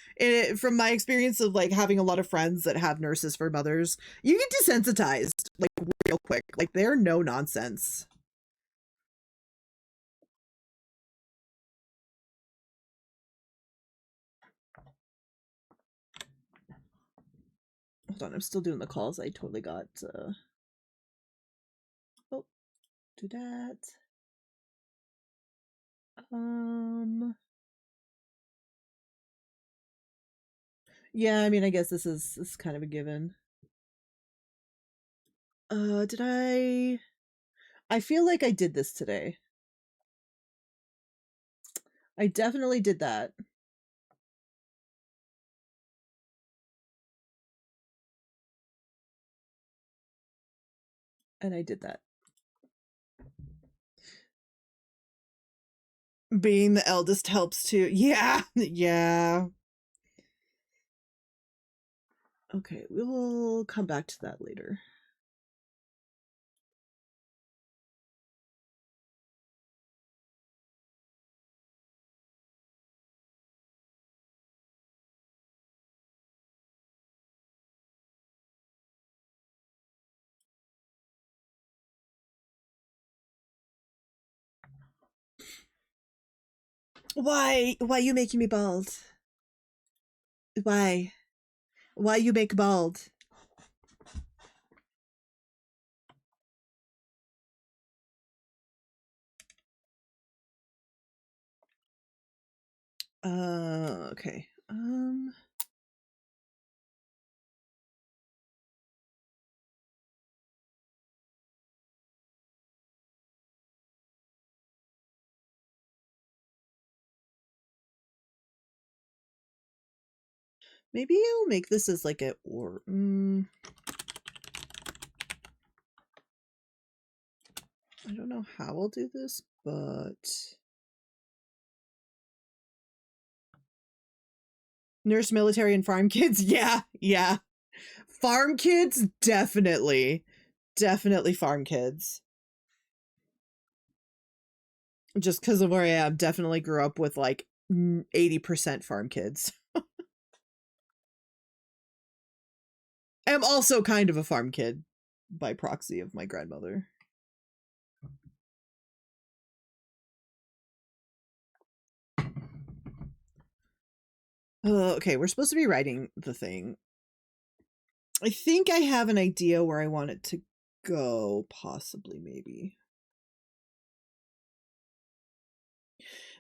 from my experience of like having a lot of friends that have nurses for mothers, you get desensitized like real quick. Like they're no nonsense. Hold on, I'm still doing the calls. I totally got. Oh, do that. Yeah, I mean, I guess this is kind of a given. Did I feel like I did this today. I definitely did that. And I did that. Being the eldest helps too. Yeah, yeah. Okay, we will come back to that later. Why you making me bald? Why you make bald? Okay. Maybe I'll make this as like a or. I don't know how I'll do this, but nurse, military, and farm kids. Yeah, yeah. Farm kids, definitely farm kids. Just because of where I am, definitely grew up with like 80% farm kids. I'm also kind of a farm kid by proxy of my grandmother. Okay, we're supposed to be writing the thing. I think I have an idea where I want it to go, possibly, maybe.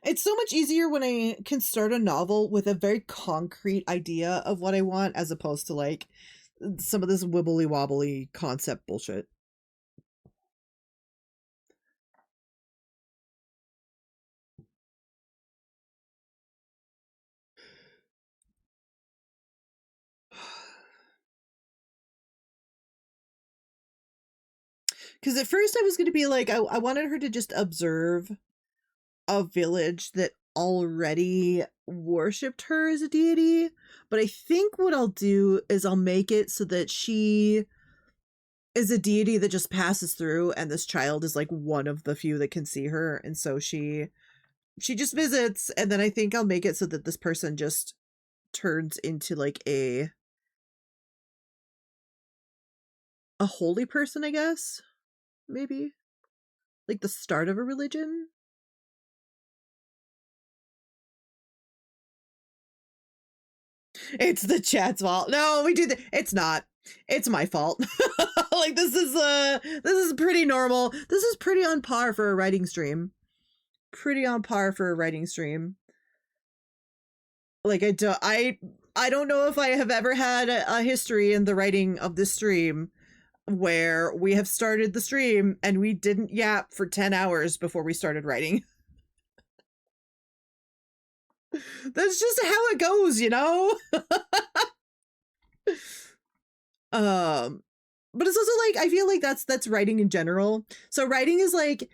It's so much easier when I can start a novel with a very concrete idea of what I want, as opposed to like some of this wibbly wobbly concept bullshit. Because at first I was going to be like, I wanted her to just observe a village that already worshipped her as a deity. But I think what I'll do is I'll make it so that she is a deity that just passes through, and this child is like one of the few that can see her. And so she just visits, and then I think I'll make it so that this person just turns into like a holy person, I guess. Maybe. Like the start of a religion. It's the chat's fault. No, we do that. It's not. It's my fault. Like this is pretty normal. This is pretty on par for a writing stream. Pretty on par for a writing stream. Like I don't know if I have ever had a history in the writing of this stream where we have started the stream and we didn't yap for 10 hours before we started writing. That's just how it goes, you know? But it's also like I feel like that's writing in general. So writing is like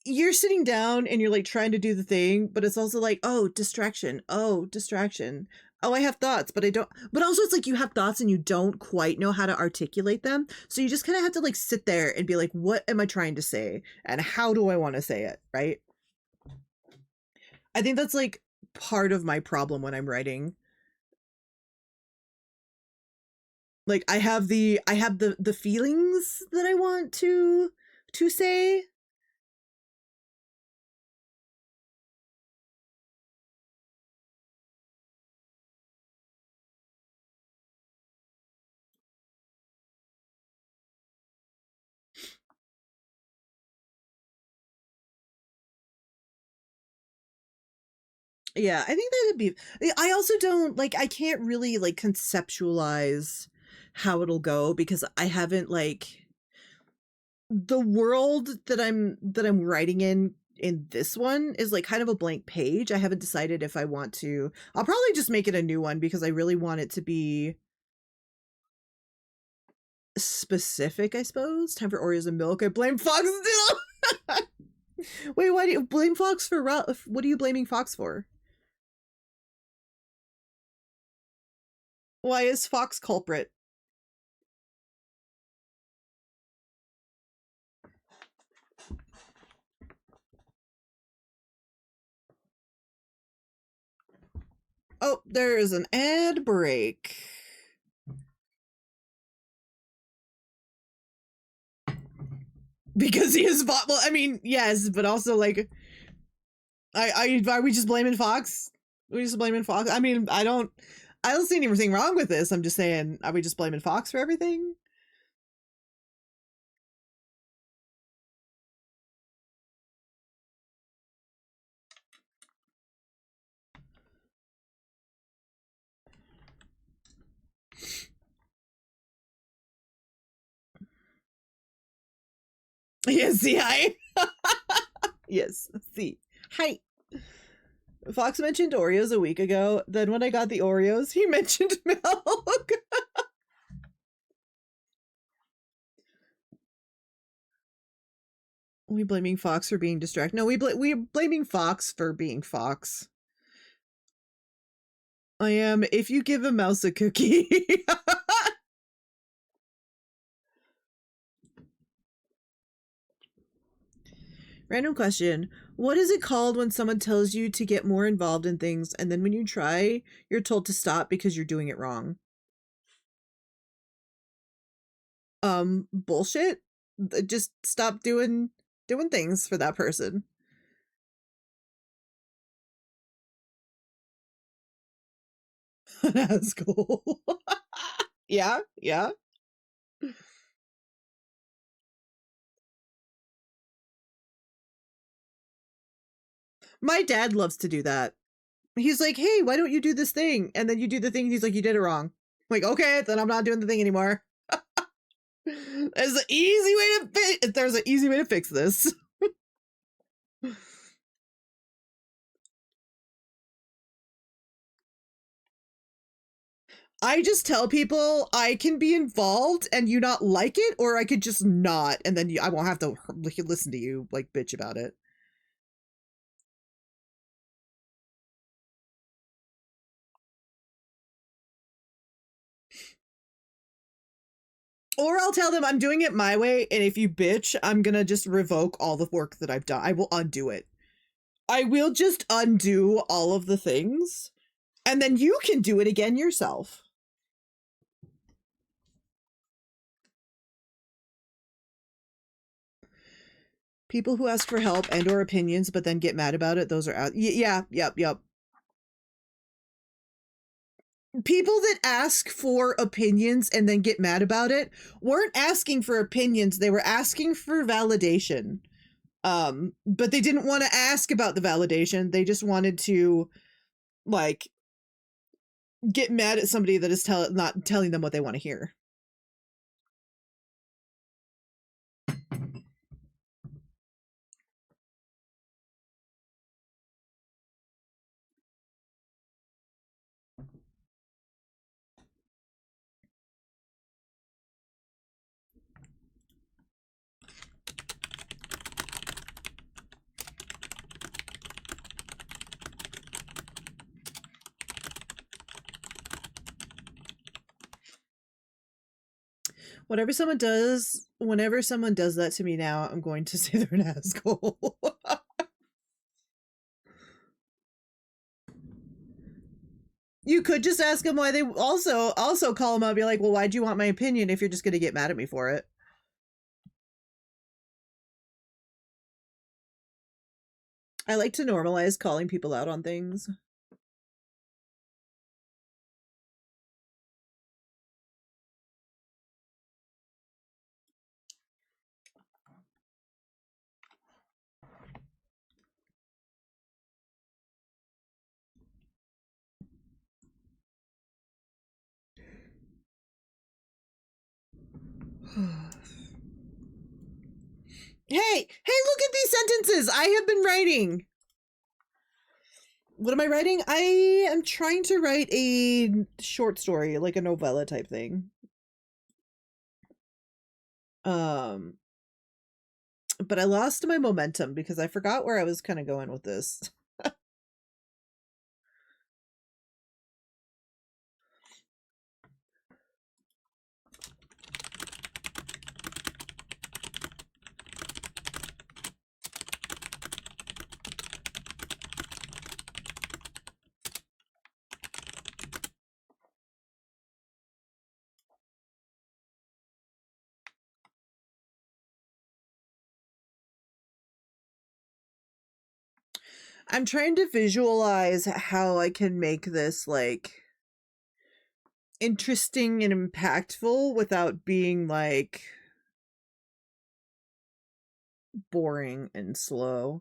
you're sitting down and you're like trying to do the thing, but it's also like, oh, distraction. Oh, distraction. Oh, I have thoughts, but I don't. But also, it's like you have thoughts and you don't quite know how to articulate them. So you just kind of have to like sit there and be like, what am I trying to say? And how do I want to say it? Right. I think that's like part of my problem when I'm writing. Like I have the feelings that I want to say. Yeah, I think that'd be. I also don't like. I can't really like conceptualize how it'll go because I haven't like the world that I'm writing in this one is like kind of a blank page. I haven't decided if I want to. I'll probably just make it a new one because I really want it to be specific, I suppose. Time for Oreos and milk. I blame Fox still. Wait, why do you blame Fox for what are you blaming Fox for? Why is Fox culprit? Oh, there is an ad break. Because he is well, I mean, yes, but also like are we just blaming Fox? Are we just blaming Fox? I mean, I don't see anything wrong with this. I'm just saying, are we just blaming Fox for everything? Yes, see, hi. Yes, see. Hi. Fox mentioned Oreos a week ago. Then when I got the Oreos, he mentioned milk. We blaming Fox for being distracted. No, we blaming Fox for being Fox. I am. If you give a mouse a cookie. Random question. What is it called when someone tells you to get more involved in things and then when you try, you're told to stop because you're doing it wrong? Bullshit. Just stop doing things for that person. That's cool. Yeah, yeah. My dad loves to do that. He's like, "Hey, why don't you do this thing?" And then you do the thing, and he's like, "You did it wrong." I'm like, "Okay, then I'm not doing the thing anymore." There's an easy way to there's an easy way to fix this. I just tell people I can be involved and you not like it, or I could just not, and then I won't have to listen to you like bitch about it. Or I'll tell them I'm doing it my way, and if you bitch, I'm gonna just revoke all the work that I've done. I will undo it. I will just undo all of the things, and then you can do it again yourself. People who ask for help and or opinions but then get mad about it, those are out. Yeah, yep. People that ask for opinions and then get mad about it weren't asking for opinions, they were asking for validation. But they didn't want to ask about the validation. They just wanted to like get mad at somebody that is not telling them what they want to hear. Whenever someone does that to me now, I'm going to say they're an asshole. You could just ask them why they also call them up, be like, well, why'd you want my opinion if you're just gonna get mad at me for it? I like to normalize calling people out on things. Hey, look at these sentences I have been writing. What am I writing? I am trying to write a short story, like a novella type thing. But I lost my momentum because I forgot where I was kind of going with this. I'm trying to visualize how I can make this like interesting and impactful without being like boring and slow.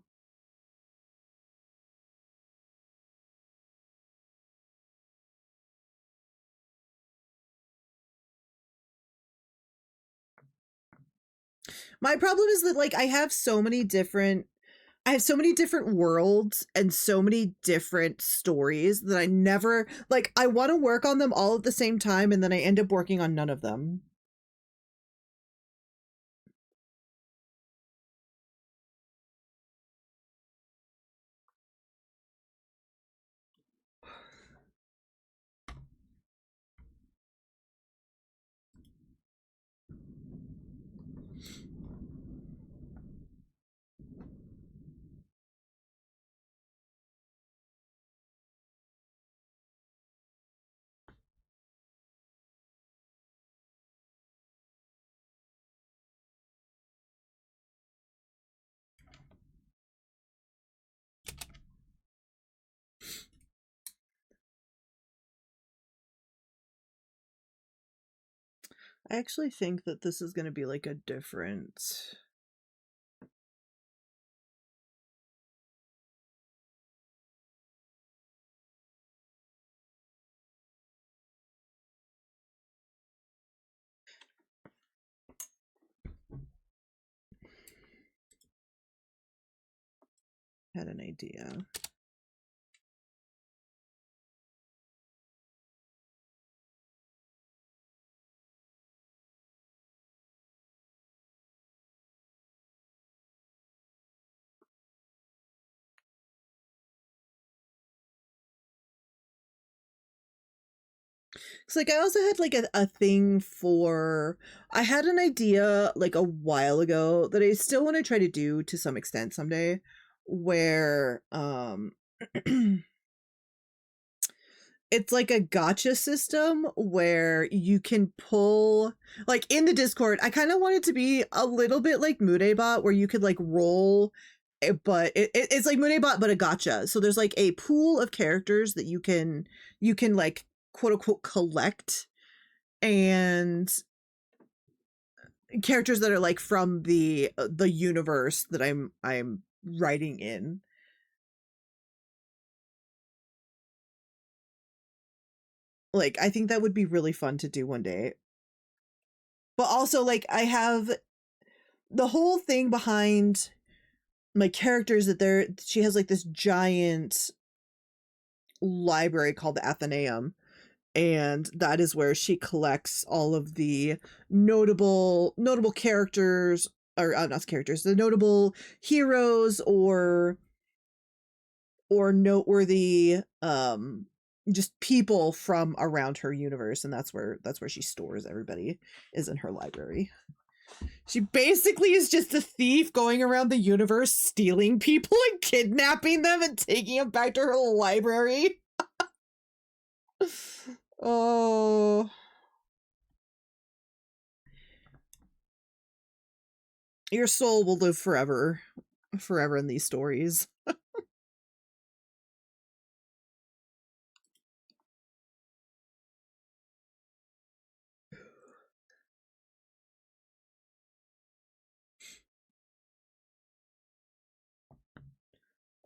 My problem is that like I have so many different worlds and so many different stories that I never like I want to work on them all at the same time and then I end up working on none of them. I actually think that this is going to be like a different had an idea. It's like I also had like a thing for I had an idea like a while ago that I still want to try to do to some extent someday where it's like a gotcha system where you can pull like in the Discord. I kind of want it to be a little bit like Moonebot where you could like roll but it's like Moonebot but a gotcha. So there's like a pool of characters that you can like quote unquote collect and characters that are like from the universe that I'm writing in. Like I think that would be really fun to do one day. But also like I have the whole thing behind my characters that she has like this giant library called the Athenaeum, and that is where she collects all of the notable characters or not characters, the notable heroes or noteworthy just people from around her universe, and that's where she stores everybody, is in her library. She basically is just a thief going around the universe stealing people and kidnapping them and taking them back to her library. Oh, your soul will live forever, forever in these stories.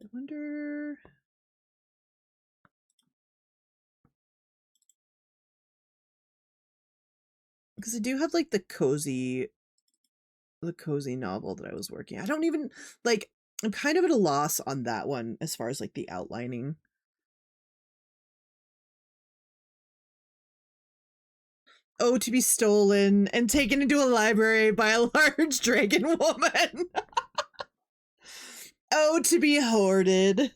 I wonder, because I do have like the cozy novel that I was working. I don't even like. I'm kind of at a loss on that one as far as like the outlining. Oh, to be stolen and taken into a library by a large dragon woman. Oh, to be hoarded.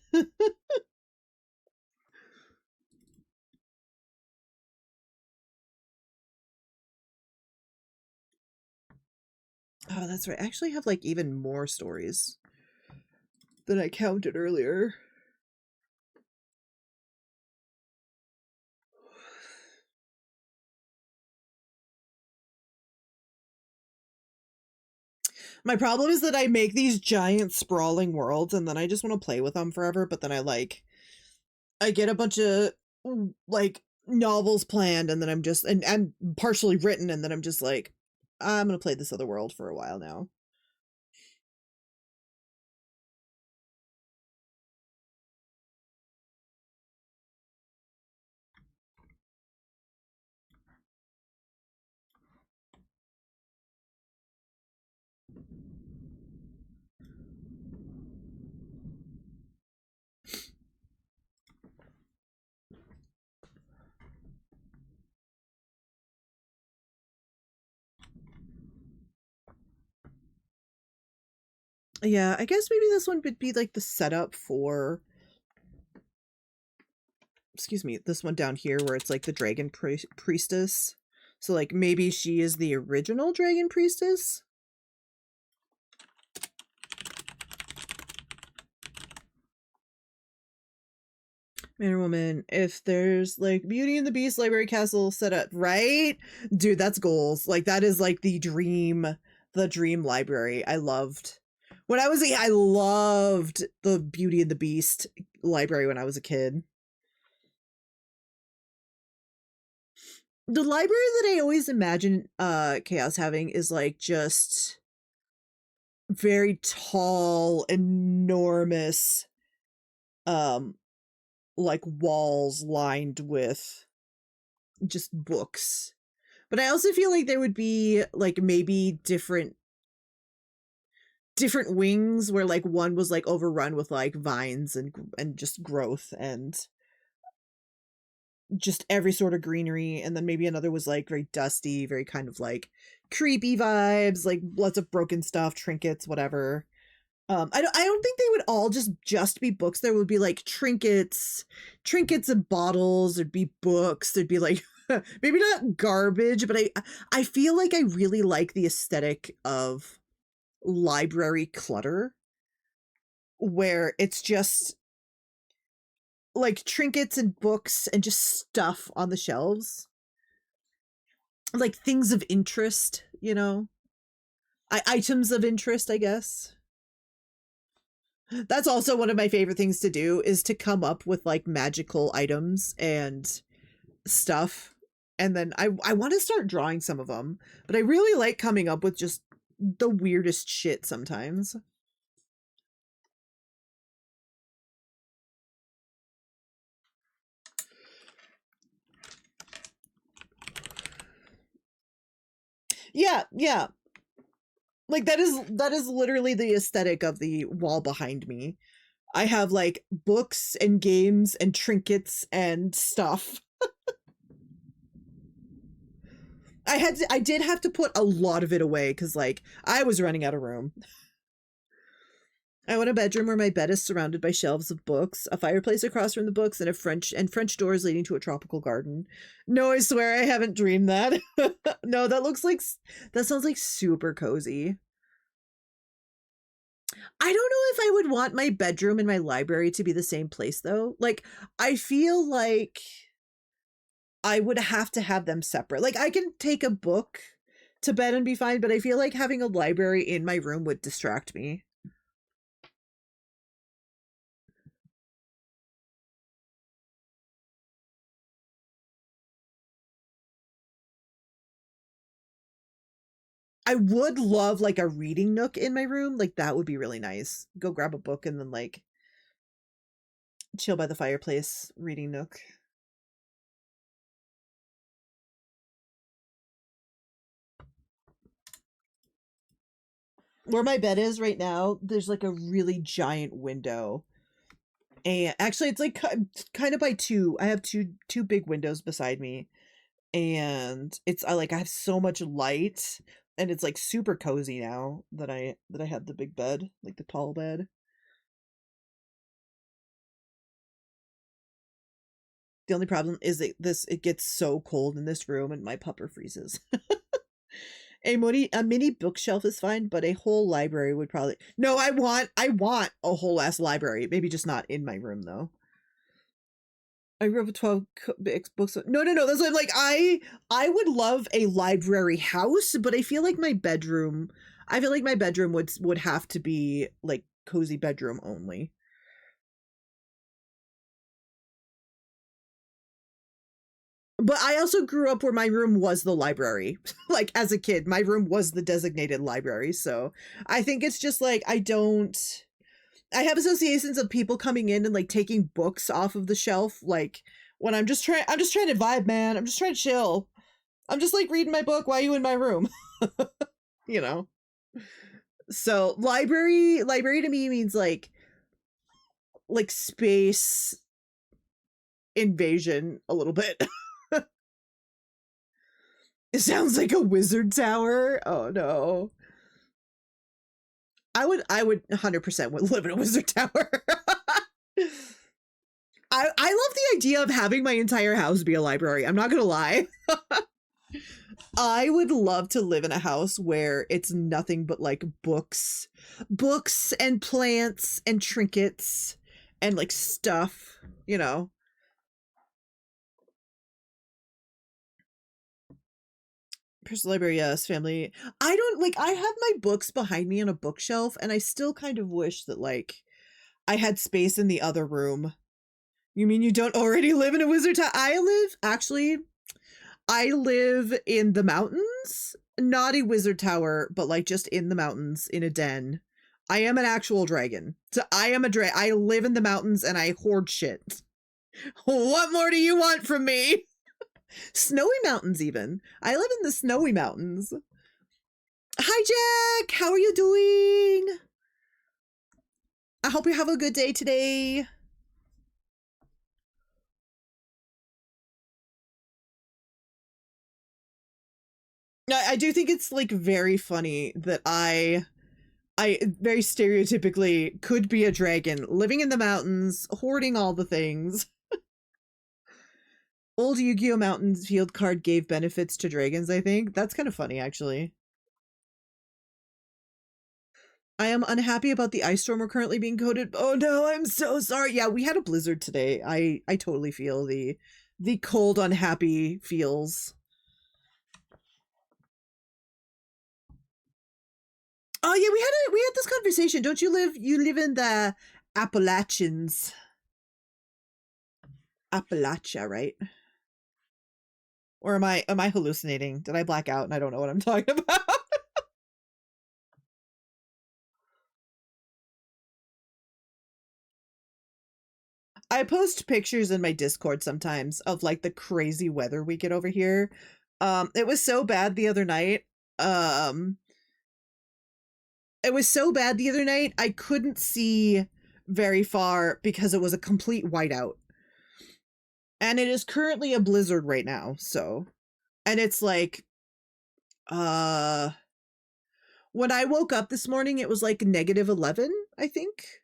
Oh, that's right. I actually have like even more stories than I counted earlier. My problem is that I make these giant sprawling worlds and then I just want to play with them forever, but then I get a bunch of like novels planned and then I'm just and partially written and then I'm just like I'm going to play this other world for a while now. Yeah, I guess maybe this one would be like the setup for, excuse me, this one down here where it's like the dragon priestess. So like maybe she is the original dragon priestess. Man or woman, if there's like Beauty and the Beast library castle set up, right? Dude, that's goals. Like that is like the dream library. I loved when I was I loved the Beauty and the Beast library when I was a kid. The library that I always imagine Chaos having is like just very tall, enormous um like walls lined with just books. But I also feel like there would be like maybe different wings where like one was like overrun with like vines and just growth and just every sort of greenery, and then maybe another was like very dusty, very kind of like creepy vibes, like lots of broken stuff, trinkets, whatever. I don't think they would all just be books. There would be like trinkets and bottles. There'd be books. There'd be like maybe not garbage, but I feel like I really like the aesthetic of library clutter, where it's just like trinkets and books and just stuff on the shelves, like things of interest, you know, items of interest, I guess. That's also one of my favorite things to do is to come up with like magical items and stuff. And then I want to start drawing some of them, but I really like coming up with just the weirdest shit sometimes. Yeah, yeah. Like that is literally the aesthetic of the wall behind me. I have like books and games and trinkets and stuff. I did have to put a lot of it away cuz like I was running out of room. I want a bedroom where my bed is surrounded by shelves of books, a fireplace across from the books, and a French doors leading to a tropical garden. No, I swear I haven't dreamed that. No, that sounds like super cozy. I don't know if I would want my bedroom and my library to be the same place though. Like I feel like I would have to have them separate. Like I can take a book to bed and be fine, but I feel like having a library in my room would distract me. I would love like a reading nook in my room. Like that would be really nice. Go grab a book and then like chill by the fireplace, reading nook. Where my bed is right now, there's like a really giant window. And actually it's like kind of by two. I have two big windows beside me. And it's I have so much light and it's like super cozy now that I have the big bed, like the tall bed. The only problem is that it gets so cold in this room and my pupper freezes. A mini bookshelf is fine, but a whole library would probably no. I want a whole ass library. Maybe just not in my room though. I grew up with 12 books. No, no, no. That's what I'm like. I would love a library house, but I feel like my bedroom. I feel like my bedroom would have to be like cozy bedroom only. But I also grew up where my room was the library. Like as a kid, my room was the designated library. So I think it's just like I have associations of people coming in and like taking books off of the shelf. Like when I'm just trying to vibe, man. I'm just trying to chill. I'm just like reading my book while you in my room. You know? So library to me means like space invasion a little bit. It sounds like a wizard tower. Oh no. I would 100% live in a wizard tower. I love the idea of having my entire house be a library. I'm not gonna lie. I would love to live in a house where it's nothing but like books and plants and trinkets and like stuff, you know. Personal library, yes. Family. I don't like. I have my books behind me on a bookshelf, and I still kind of wish that like I had space in the other room. You mean you don't already live in a wizard town? I live in the mountains, not a wizard tower, but like just in the mountains in a den. I am an actual dragon. So I am a dragon. I live in the mountains and I hoard shit. What more do you want from me? Snowy mountains, even. I live in the snowy mountains. Hi, Jack. How are you doing? I hope you have a good day today. I do think it's like very funny that I very stereotypically could be a dragon living in the mountains, hoarding all the things. Old Yu-Gi-Oh! Mountain Field card gave benefits to dragons, I think. That's kind of funny, actually. I am unhappy about the ice storm we're currently being coated. Oh no, I'm so sorry. Yeah, we had a blizzard today. I totally feel the cold, unhappy feels. Oh yeah, we had this conversation. Don't you live in the Appalachians? Appalachia, right? Or am I hallucinating? Did I black out and I don't know what I'm talking about? I post pictures in my Discord sometimes of like the crazy weather we get over here. It was so bad the other night. Um it was so bad the other night I couldn't see very far because it was a complete whiteout. And it is currently a blizzard right now, so and it's like when I woke up this morning it was like -11, I think.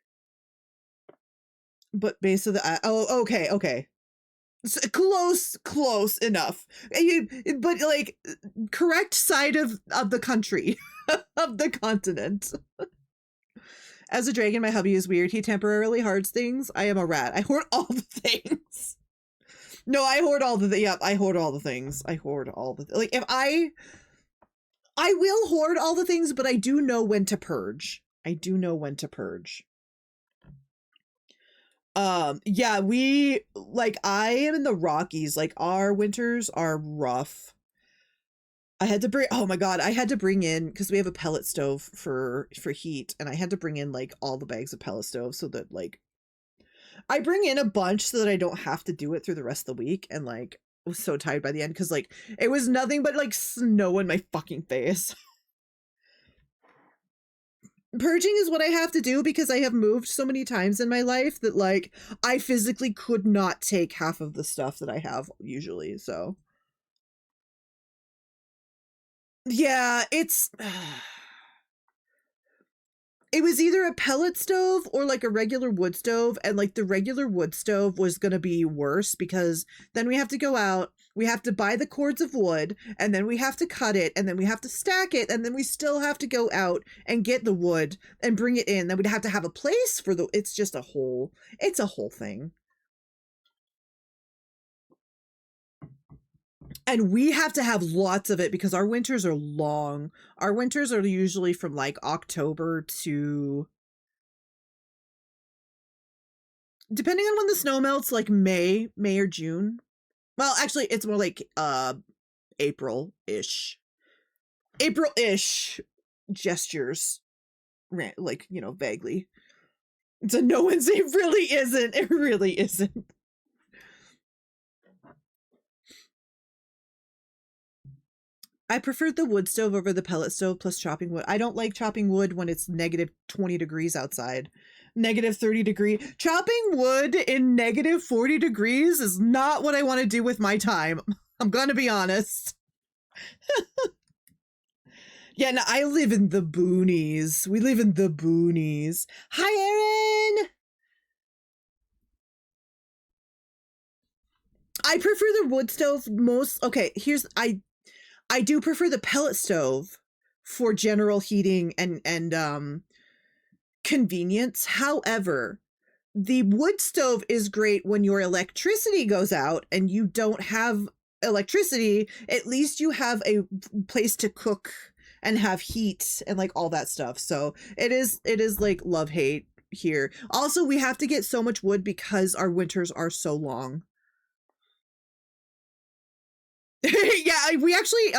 But base of the oh okay. Close enough. But like correct side of the country of the continent. As a dragon, my hubby is weird. He temporarily hoards things. I am a rat. I hoard all the things. No, I hoard all the yeah, I hoard all the things. I hoard all the like if I will hoard all the things, but I do know when to purge. I do know when to purge. Yeah, we like I am in the Rockies. Like our winters are rough. I had to bring oh my god, I had to bring in because we have a pellet stove for heat, and I had to bring in like all the bags of pellet stove so that like I bring in a bunch so that I don't have to do it through the rest of the week, and like I was so tired by the end because like it was nothing but like snow in my fucking face. Purging is what I have to do because I have moved so many times in my life that like I physically could not take half of the stuff that I have usually. So yeah, it's it was either a pellet stove or like a regular wood stove, and like the regular wood stove was going to be worse because then we have to go out, we have to buy the cords of wood, and then we have to cut it, and then we have to stack it, and then we still have to go out and get the wood and bring it in. Then we'd have to have a place for the it's just a whole it's a whole thing. And we have to have lots of it because our winters are long. Our winters are usually from like October to depending on when the snow melts, like May or June. Well, actually, it's more like April-ish. April-ish gestures, like, you know, vaguely. So no one's, it really isn't. It really isn't. I prefer the wood stove over the pellet stove plus chopping wood. I don't like chopping wood when it's negative 20 degrees outside. Negative 30 degree. Chopping wood in negative 40 degrees is not what I want to do with my time. I'm gonna be honest. Yeah, no, I live in the boonies. We live in the boonies. Hi, Erin! I prefer the wood stove most. Okay, here's I do prefer the pellet stove for general heating and convenience. However, the wood stove is great when your electricity goes out and you don't have electricity. At least you have a place to cook and have heat and like all that stuff. So it is like love hate here. Also, we have to get so much wood because our winters are so long. Yeah, we actually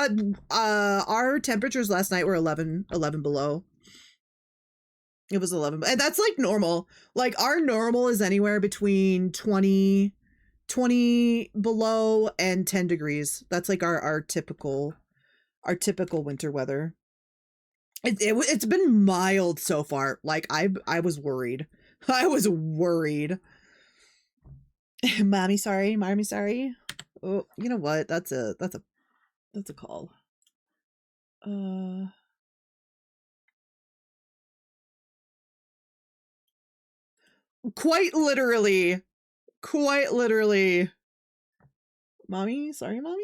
our temperatures last night were 11 below. It was 11, and that's like normal. Like our normal is anywhere between 20 below and 10 degrees. That's like our typical winter weather. It's been mild so far. Like I was worried. I was worried. Mommy sorry. Oh, you know what? That's a call. Quite literally. Quite literally. Mommy? Sorry, mommy?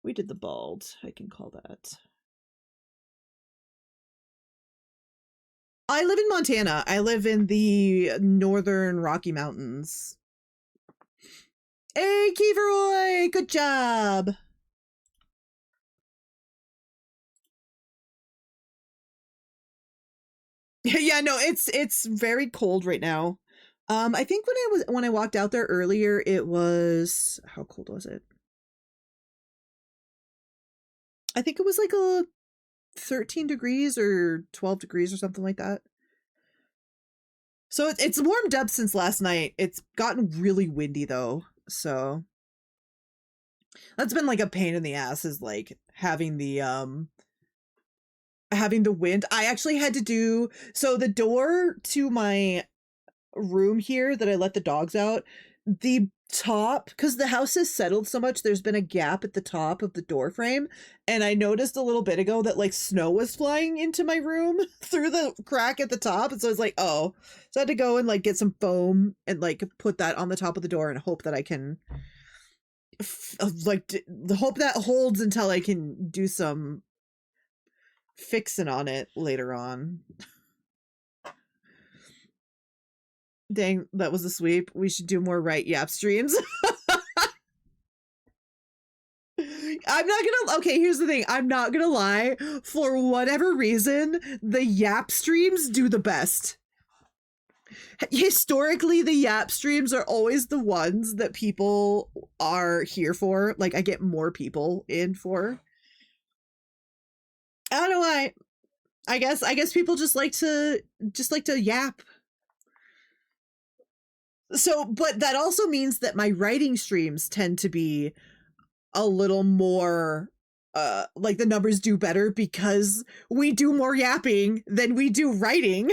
We did the bald. I can call that. I live in Montana. I live in the northern Rocky Mountains. Hey, Kieveroy! Good job! Yeah, no, it's very cold right now. I think when I walked out there earlier, it was how cold was it? I think it was like a 13 degrees or 12 degrees or something like that. So it's warmed up since last night. It's gotten really windy though. So that's been like a pain in the ass is like having the wind. I actually had to do so the door to my room here that I let the dogs out, the top, because the house has settled so much, there's been a gap at the top of the door frame, and I noticed a little bit ago that like snow was flying into my room through the crack at the top, and so I was like, oh, so I had to go and like get some foam and like put that on the top of the door and hope that I can hope that holds until I can do some fixing on it later on. Dang, that was a sweep. We should do more right yap streams. I'm not gonna. Okay, here's the thing. I'm not gonna lie. For whatever reason, the Yap streams do the best. Historically, the Yap streams are always the ones that people are here for. Like, I get more people in for. I don't know why. I guess people just like to yap. So, but that also means that my writing streams tend to be a little more like the numbers do better because we do more yapping than we do writing.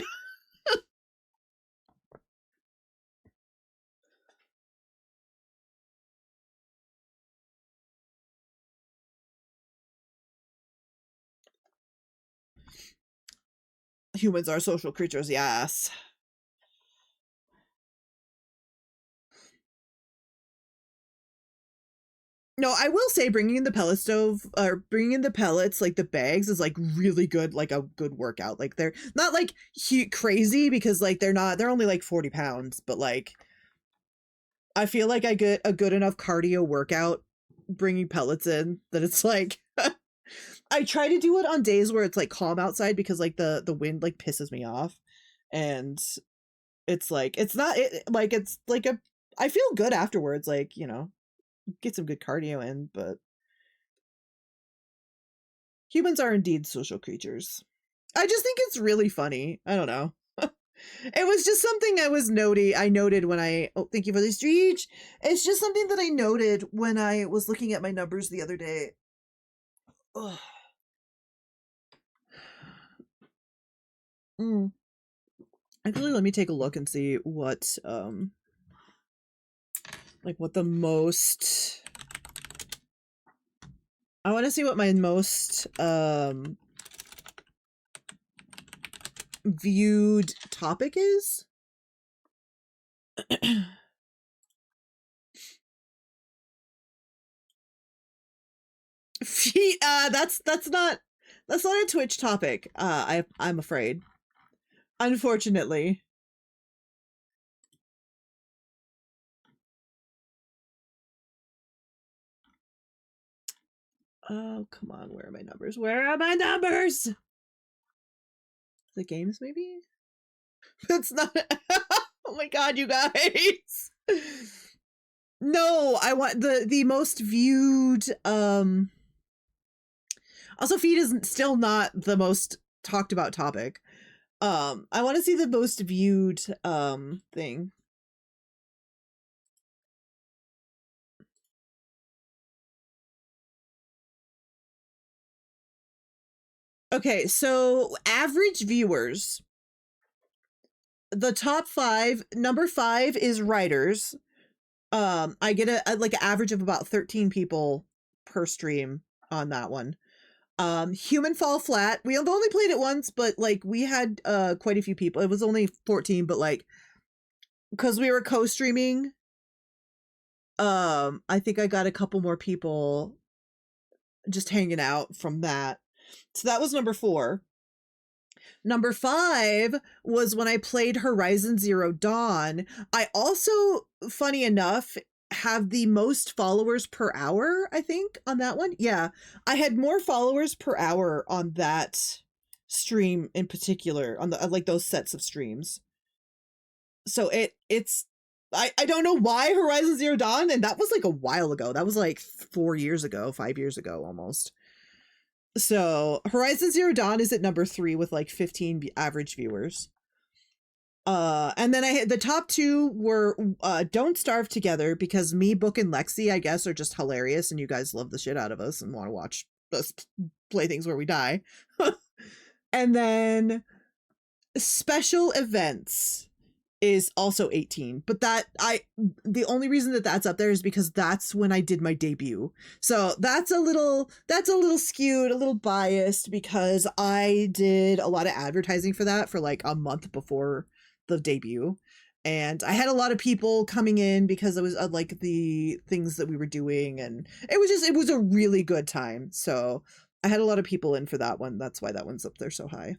Humans are social creatures, yes. No, I will say bringing in the pellet stove or bringing in the pellets, like the bags, is like really good, like a good workout. Like they're not like crazy because like they're only like 40 pounds, but like I feel like I get a good enough cardio workout bringing pellets in that it's like I try to do it on days where it's like calm outside because like the wind like pisses me off, and it's like it's not like it's like a I feel good afterwards, like get some good cardio in, but humans are indeed social creatures. I just think it's really funny. I don't know. It was just something I noted when thank you for this street. It's just something that I noted when I was looking at my numbers the other day. Ugh. Mm. Actually, let me take a look and see what like what the most I want to see what my most viewed topic is. That's not a Twitch topic. I'm afraid. Unfortunately. Oh, come on. Where are my numbers? Where are my numbers? The games, maybe? That's not. Oh my god, you guys. No, I want the most viewed. Also, feed is still not the most talked about topic. I want to see the most viewed thing. Okay, so average viewers. The top 5, number 5 is writers. I get a like an average of about 13 people per stream on that one. Human Fall Flat. We have only played it once, but like we had quite a few people. It was only 14, but like because we were co-streaming, I think I got a couple more people just hanging out from that. So that was number 4. Number 5 was when I played Horizon Zero Dawn. I also, funny enough, have the most followers per hour, I think, on that one. Yeah, I had more followers per hour on that stream in particular, on the like those sets of streams. So it's I don't know why Horizon Zero Dawn, and that was like a while ago. That was like 4 years ago, 5 years ago almost. So Horizon Zero Dawn is at number 3 with like 15 average viewers. And then I had the top 2 were Don't Starve Together, because me, Book, and Lexi, I guess, are just hilarious, and you guys love the shit out of us and want to watch us play things where we die. And then Special Events is also 18, but the only reason that that's up there is because that's when I did my debut. So that's a little skewed, a little biased, because I did a lot of advertising for that for like a month before the debut, and I had a lot of people coming in because it was like the things that we were doing, and it was a really good time. So I had a lot of people in for that one. That's why that one's up there so high.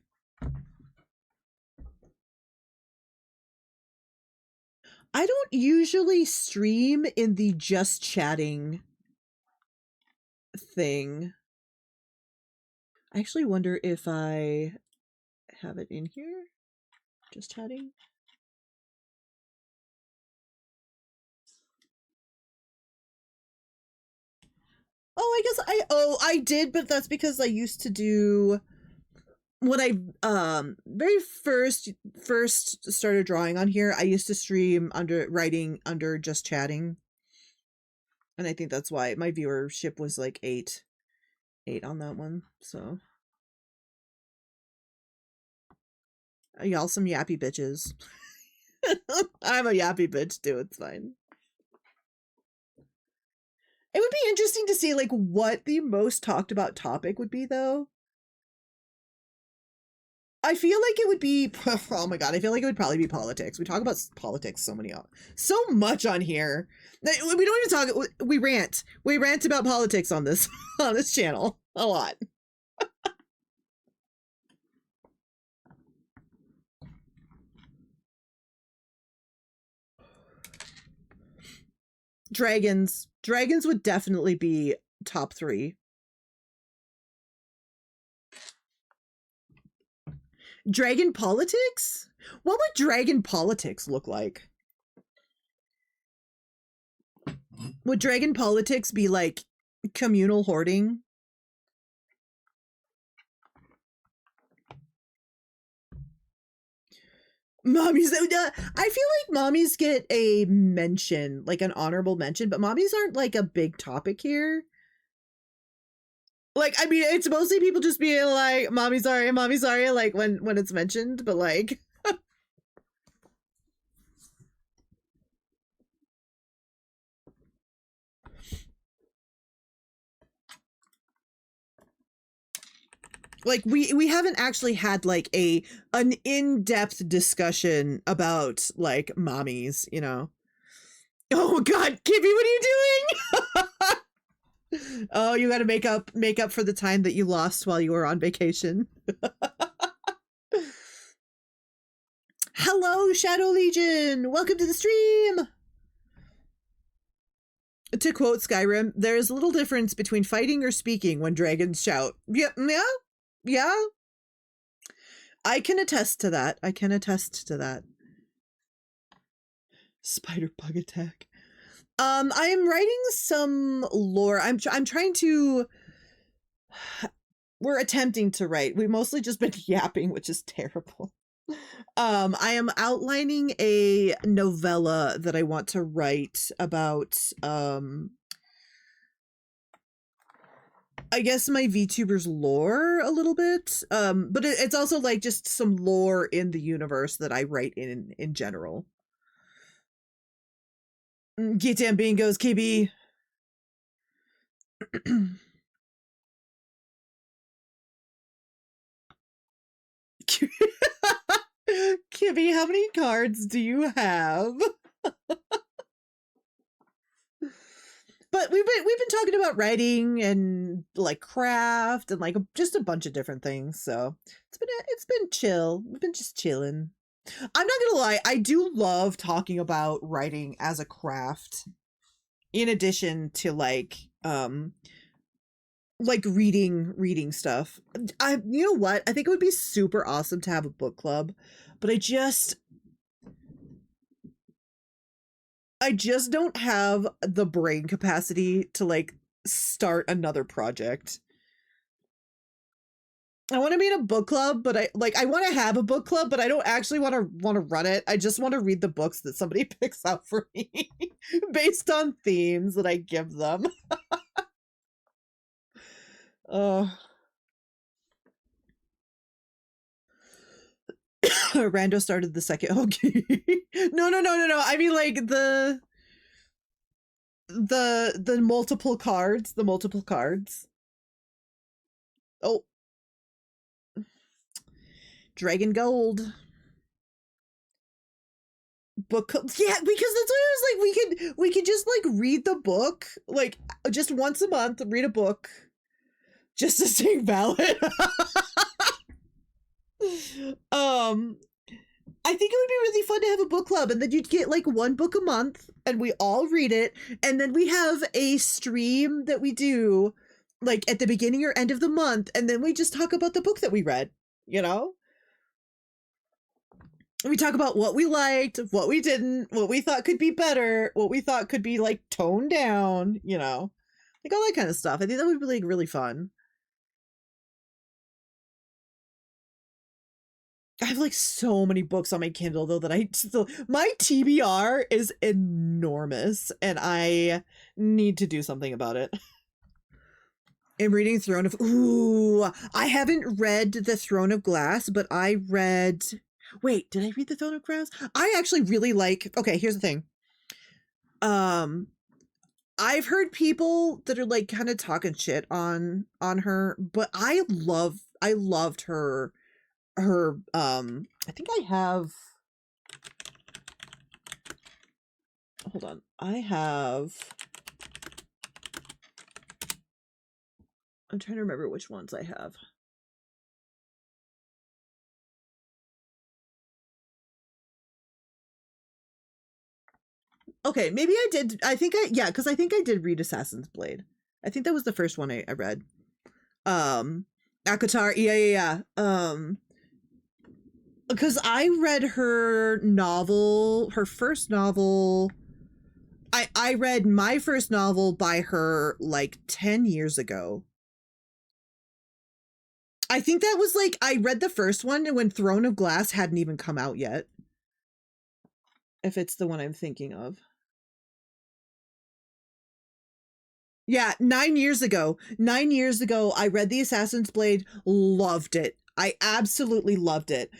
I don't usually stream in the just chatting thing. I actually wonder if I have it in here. Just chatting. Oh, I guess I did, but that's because I used to do when I very first started drawing on here, I used to stream under writing under just chatting. And I think that's why my viewership was like 8 on that one. So y'all some yappy bitches. I'm a yappy bitch too, it's fine. It would be interesting to see like what the most talked about topic would be though. I feel like it would be, oh my god, I feel like it would probably be politics. We talk about politics so much on here. We don't even talk, we rant about politics on this on this channel a lot. Dragons would definitely be top 3. Dragon politics? What would dragon politics look like? Would dragon politics be like communal hoarding? Mommies, I feel like mommies get a mention, like an honorable mention, but mommies aren't like a big topic here. Like, I mean, it's mostly people just being like, mommy sorry, like when it's mentioned, but like like we haven't actually had like an in-depth discussion about like mommies, you know. Oh god, Kibby, what are you doing? Oh, you gotta make up for the time that you lost while you were on vacation. Hello, Shadow Legion! Welcome to the stream! To quote Skyrim, there is little difference between fighting or speaking when dragons shout. Yeah. I can attest to that. Spider bug attack. I am writing some lore. I'm trying to. We're attempting to write. We've mostly just been yapping, which is terrible. I am outlining a novella that I want to write about. I guess my VTubers lore a little bit. But it's also like just some lore in the universe that I write in general. Get damn bingos, KB. Kibby, how many cards do you have? But we've been talking about writing and like craft and like just a bunch of different things. So it's been chill. We've been just chilling. I'm not gonna lie, I do love talking about writing as a craft. In addition to like reading stuff. You know what? I think it would be super awesome to have a book club, but I just don't have the brain capacity to like start another project. I want to be in a book club, but I want to have a book club, but I don't actually want to run it. I just want to read the books that somebody picks out for me based on themes that I give them. Rando started the second. Okay. No. I mean like the multiple cards. Oh. Dragon Gold. Book. Yeah, because that's what I was like, we could just like read the book like just once a month, read a book just to stay valid. I think it would be really fun to have a book club, and then you'd get like one book a month and we all read it. And then we have a stream that we do like at the beginning or end of the month. And then we just talk about the book that we read, you know? We talk about what we liked, what we didn't, what we thought could be better, what we thought could be like toned down, you know, like all that kind of stuff. I think that would be like really fun. I have like so many books on my Kindle though that I still, my TBR is enormous and I need to do something about it. I'm reading Throne of, ooh, I haven't read The Throne of Glass, but I read, wait, did I read The Throne of Glass? I actually really like, okay, here's the thing. I've heard people that are like kind of talking shit on her, but I loved her I think I have, hold on, I'm trying to remember which ones I have. Okay, maybe I did. Yeah, because I think I did read Assassin's Blade. I think that was the first one I read. Akatar, yeah. Because I read her novel, her first novel. I read my first novel by her like 10 years ago. I think that was like, I read the first one when Throne of Glass hadn't even come out yet. If it's the one I'm thinking of. Yeah, 9 years ago. 9 years ago, I read The Assassin's Blade, loved it. I absolutely loved it.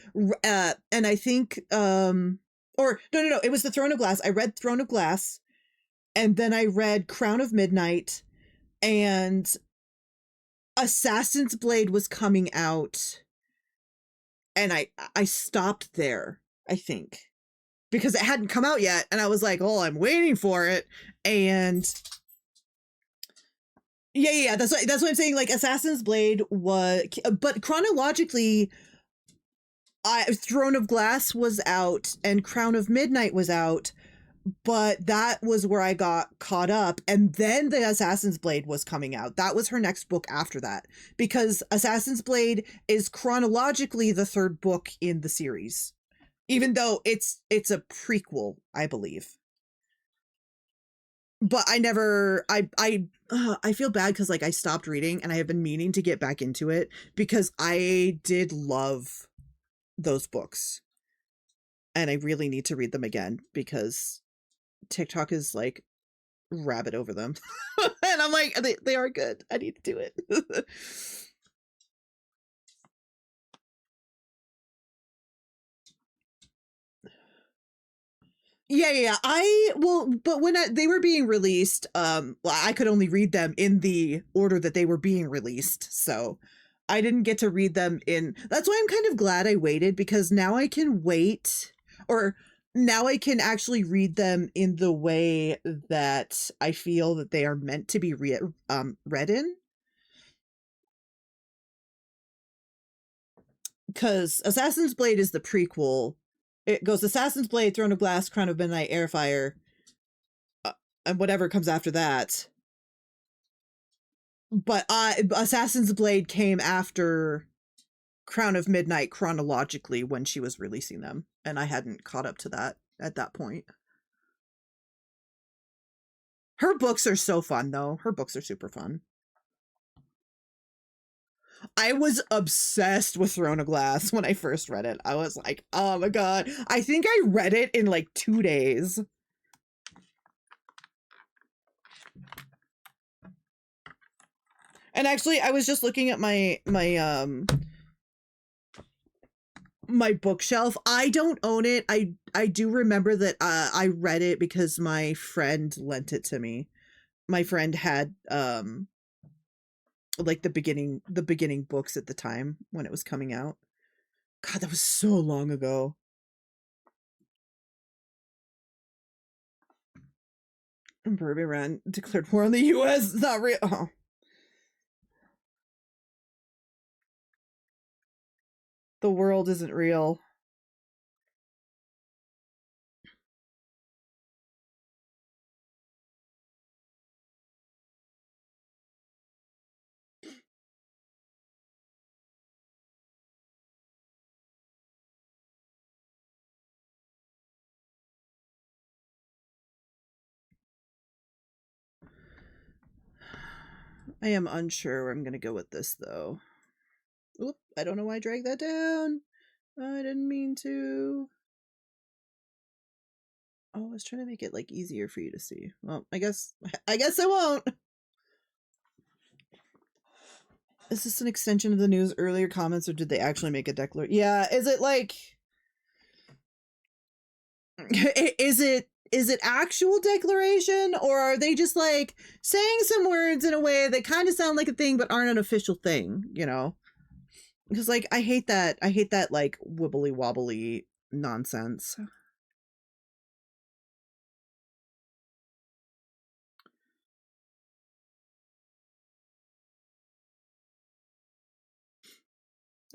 And I think, or no, it was The Throne of Glass. I read Throne of Glass, and then I read Crown of Midnight, and Assassin's Blade was coming out, and I stopped there, I think, because it hadn't come out yet, and I was like, oh, I'm waiting for it, and yeah, that's what I'm saying. Like Assassin's Blade was, but chronologically, Throne of Glass was out and Crown of Midnight was out, but that was where I got caught up, and then the Assassin's Blade was coming out. That was her next book after that, because Assassin's Blade is chronologically the third book in the series, even though it's a prequel, I believe. But I feel bad because like I stopped reading and I have been meaning to get back into it because I did love those books and I really need to read them again because TikTok is like rabid over them. And I'm like, they are good. I need to do it. Yeah. But when they were being released, well, I could only read them in the order that they were being released. So I didn't get to read them in. That's why I'm kind of glad I waited, because now I can wait, or now I can actually read them in the way that I feel that they are meant to be read in. Because Assassin's Blade is the prequel. It goes Assassin's Blade, Throne of Glass, Crown of Midnight, Airfire, and whatever comes after that. But Assassin's Blade came after Crown of Midnight chronologically when she was releasing them, and I hadn't caught up to that at that point. Her books are so fun, though. Her books are super fun. I was obsessed with Throne of Glass when I first read it. I was like, oh my god. I think I read it in like 2 days. And actually, I was just looking at my bookshelf. I don't own it. I do remember that I read it because my friend lent it to me. My friend had like the beginning books at the time when it was coming out. God, that was so long ago. Bourbon Run declared war on the U.S. It's not real. Oh. The world isn't real. I am unsure where I'm gonna go with this though. Oop, I don't know why I dragged that down. I didn't mean to. Oh, I was trying to make it like easier for you to see. Well, I guess I won't. Is this an extension of the news earlier comments, or did they actually make a declaration? Yeah, is it like is it actual declaration, or are they just like saying some words in a way that kind of sound like a thing but aren't an official thing, you know? Because like I hate that like wibbly wobbly nonsense.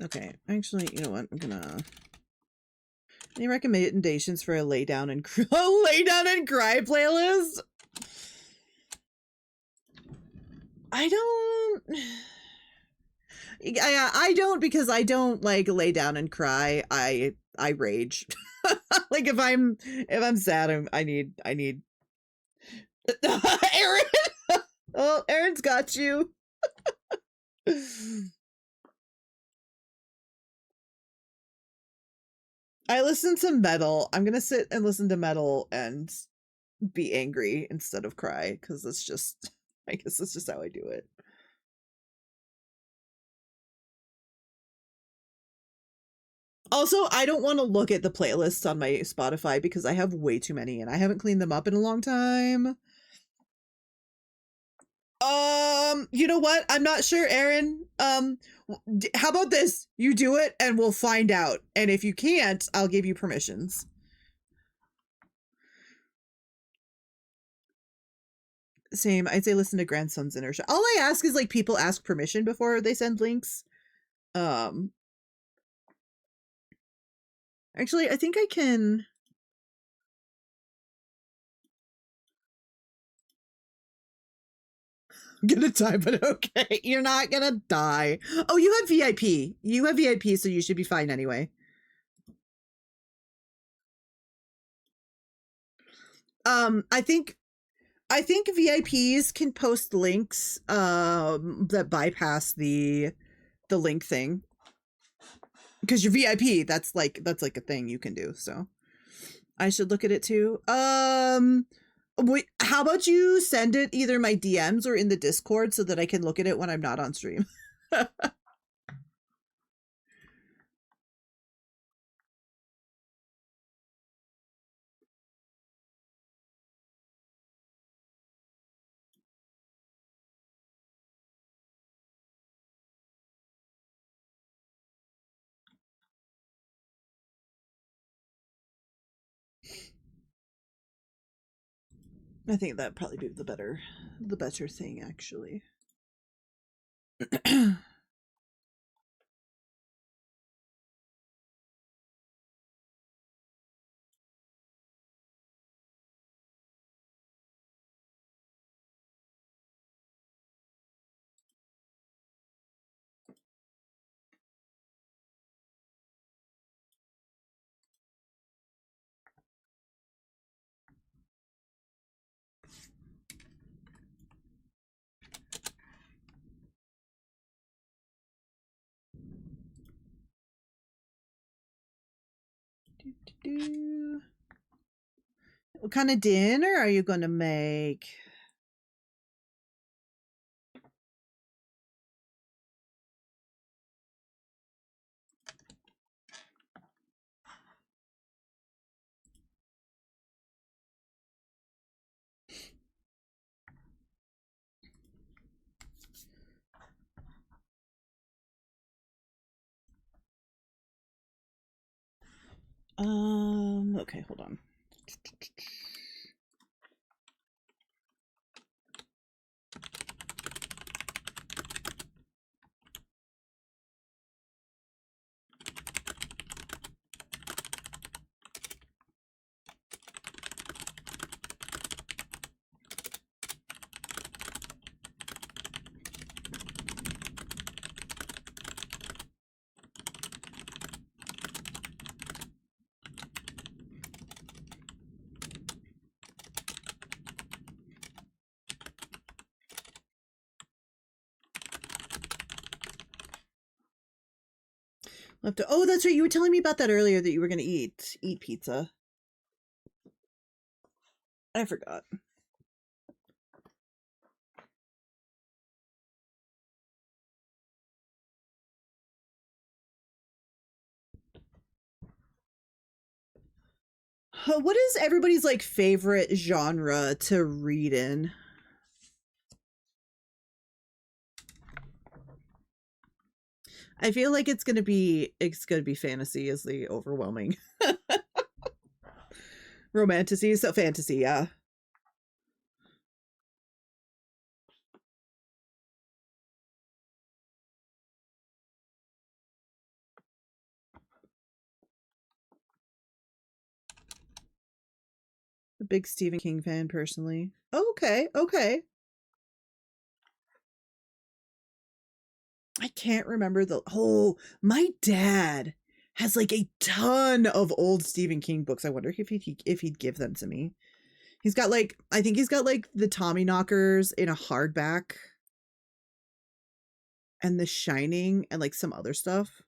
Okay, actually, you know what? I'm gonna. Any recommendations for a lay down and cry playlist? I don't. I don't, because I don't like lay down and cry. I rage. Like if I'm sad, I need Aaron. Oh, Aaron's got you. I listen to metal. I'm gonna sit and listen to metal and be angry instead of cry, because it's just, I guess that's just how I do it. Also, I don't want to look at the playlists on my Spotify because I have way too many and I haven't cleaned them up in a long time. You know what? I'm not sure, Aaron. How about this? You do it and we'll find out. And if you can't, I'll give you permissions. Same. I'd say listen to Grandson's Inner Shot. All I ask is like people ask permission before they send links. Actually, I think I can. I'm gonna die, but okay. You're not gonna die. Oh, you have VIP. You have VIP, so you should be fine anyway. I think VIPs can post links that bypass the link thing. Because you're VIP, that's like a thing you can do. So I should look at it too. Wait, how about you send it either my DMs or in the Discord so that I can look at it when I'm not on stream? I think that'd probably be the better thing, actually. What kind of dinner are you gonna make? Okay, hold on. Oh, that's right. You were telling me about that earlier, that you were going to eat pizza. I forgot. What is everybody's like favorite genre to read in? I feel like it's gonna be fantasy is the overwhelming romantasy. So fantasy, yeah. A big Stephen King fan personally. Okay, okay. I can't remember the my dad has like a ton of old Stephen King books. I wonder if he'd give them to me. He's got like, I think he's got like the Tommy Knockers in a hardback and The Shining and like some other stuff.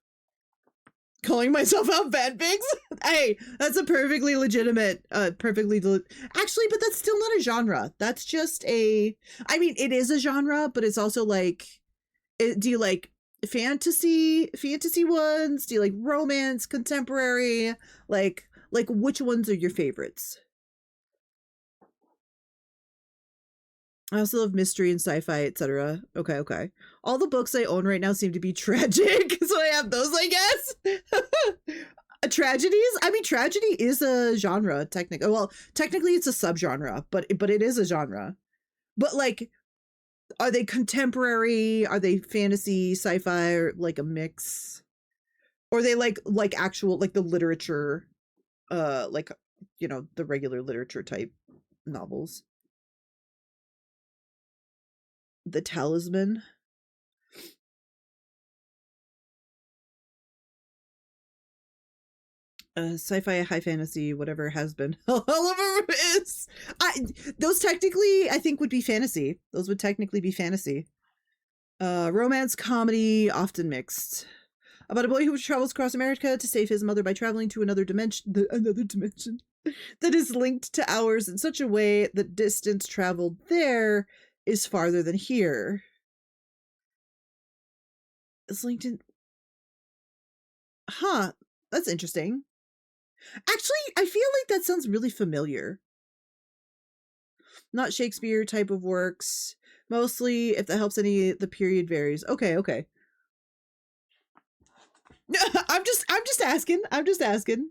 Calling myself out bad pigs? Hey, that's a perfectly legitimate, actually, but that's still not a genre. That's just I mean, it is a genre, but it's also like, do you like fantasy ones? Do you like romance, contemporary? Like which ones are your favorites? I also love mystery and sci-fi, etc. Okay, okay. All the books I own right now seem to be tragic, so I have those, I guess. Tragedies? I mean, tragedy is a genre, technically. Well, technically it's a subgenre, but it is a genre. But like, are they contemporary? Are they fantasy, sci-fi, or like a mix? Or are they like actual, like the literature, like, you know, the regular literature type novels? The Talisman. Sci-fi, high fantasy, whatever has been, all of them is. Those technically, I think, would be fantasy. Those would technically be fantasy. Romance, comedy, often mixed. About a boy who travels across America to save his mother by traveling to another dimension that is linked to ours in such a way that distance traveled there is farther than here. It's linked in. Huh. That's interesting. Actually, I feel like that sounds really familiar. Not Shakespeare type of works. Mostly, if that helps any, the period varies. Okay, okay. I'm just asking. I'm just asking.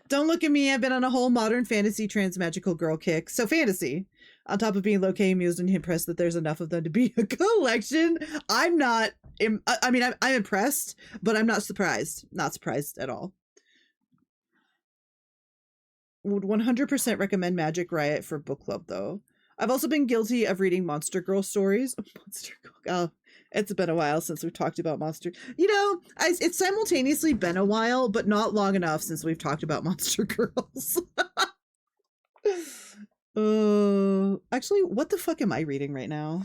Don't look at me. I've been on a whole modern fantasy trans magical girl kick. So fantasy. On top of being low-key amused and impressed that there's enough of them to be a collection. I'm not, I mean, I'm impressed, but I'm not surprised. Not surprised at all. Would 100% recommend Magic Riot for book club, though. I've also been guilty of reading Monster Girl stories. Monster Girl. Oh, it's been a while since we've talked about Monster. You know, it's simultaneously been a while, but not long enough since we've talked about Monster Girls. Actually, what the fuck am I reading right now?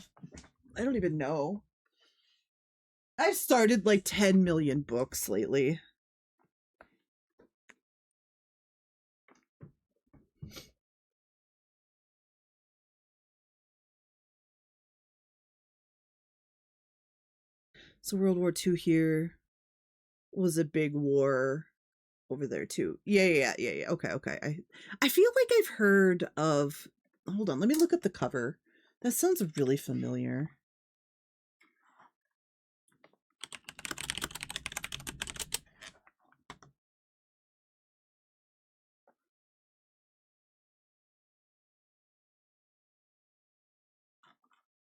I don't even know. I've started like 10 million books lately. So World War II here was a big war over there too. Yeah. Okay, okay. I feel like I've heard of. Hold on, let me look at the cover. That sounds really familiar.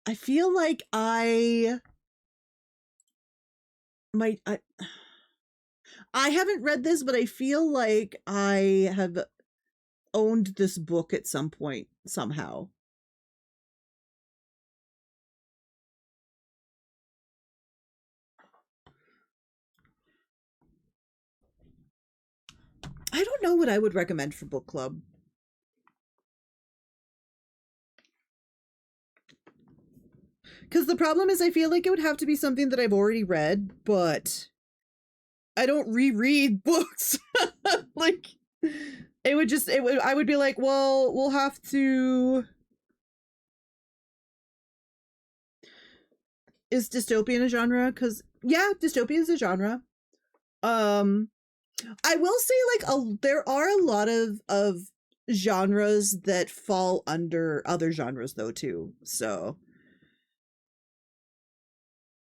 I feel like I might. I haven't read this, but I feel like I have owned this book at some point somehow. I don't know what I would recommend for book club. Because the problem is I feel like it would have to be something that I've already read, but I don't reread books. Like, I would be like, well, we'll have to... Is dystopian a genre? Because, yeah, dystopian is a genre. I will say, like, there are a lot of genres that fall under other genres, though, too. So...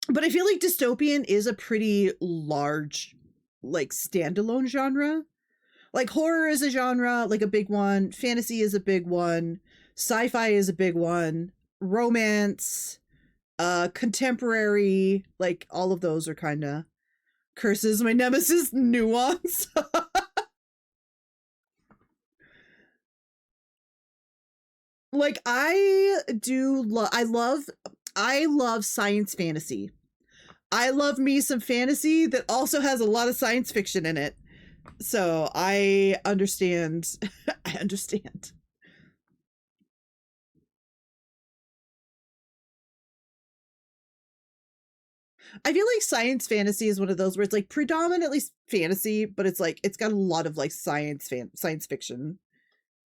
But I feel like dystopian is a pretty large, like, standalone genre. Like, horror is a genre, like, a big one. Fantasy is a big one. Sci-fi is a big one. Romance, contemporary, like, all of those are kind of... Curses, my nemesis, nuance. Like, I love science fantasy. I love me some fantasy that also has a lot of science fiction in it. So I understand. I understand. I feel like science fantasy is one of those where it's like predominantly fantasy, but it's like it's got a lot of like science fiction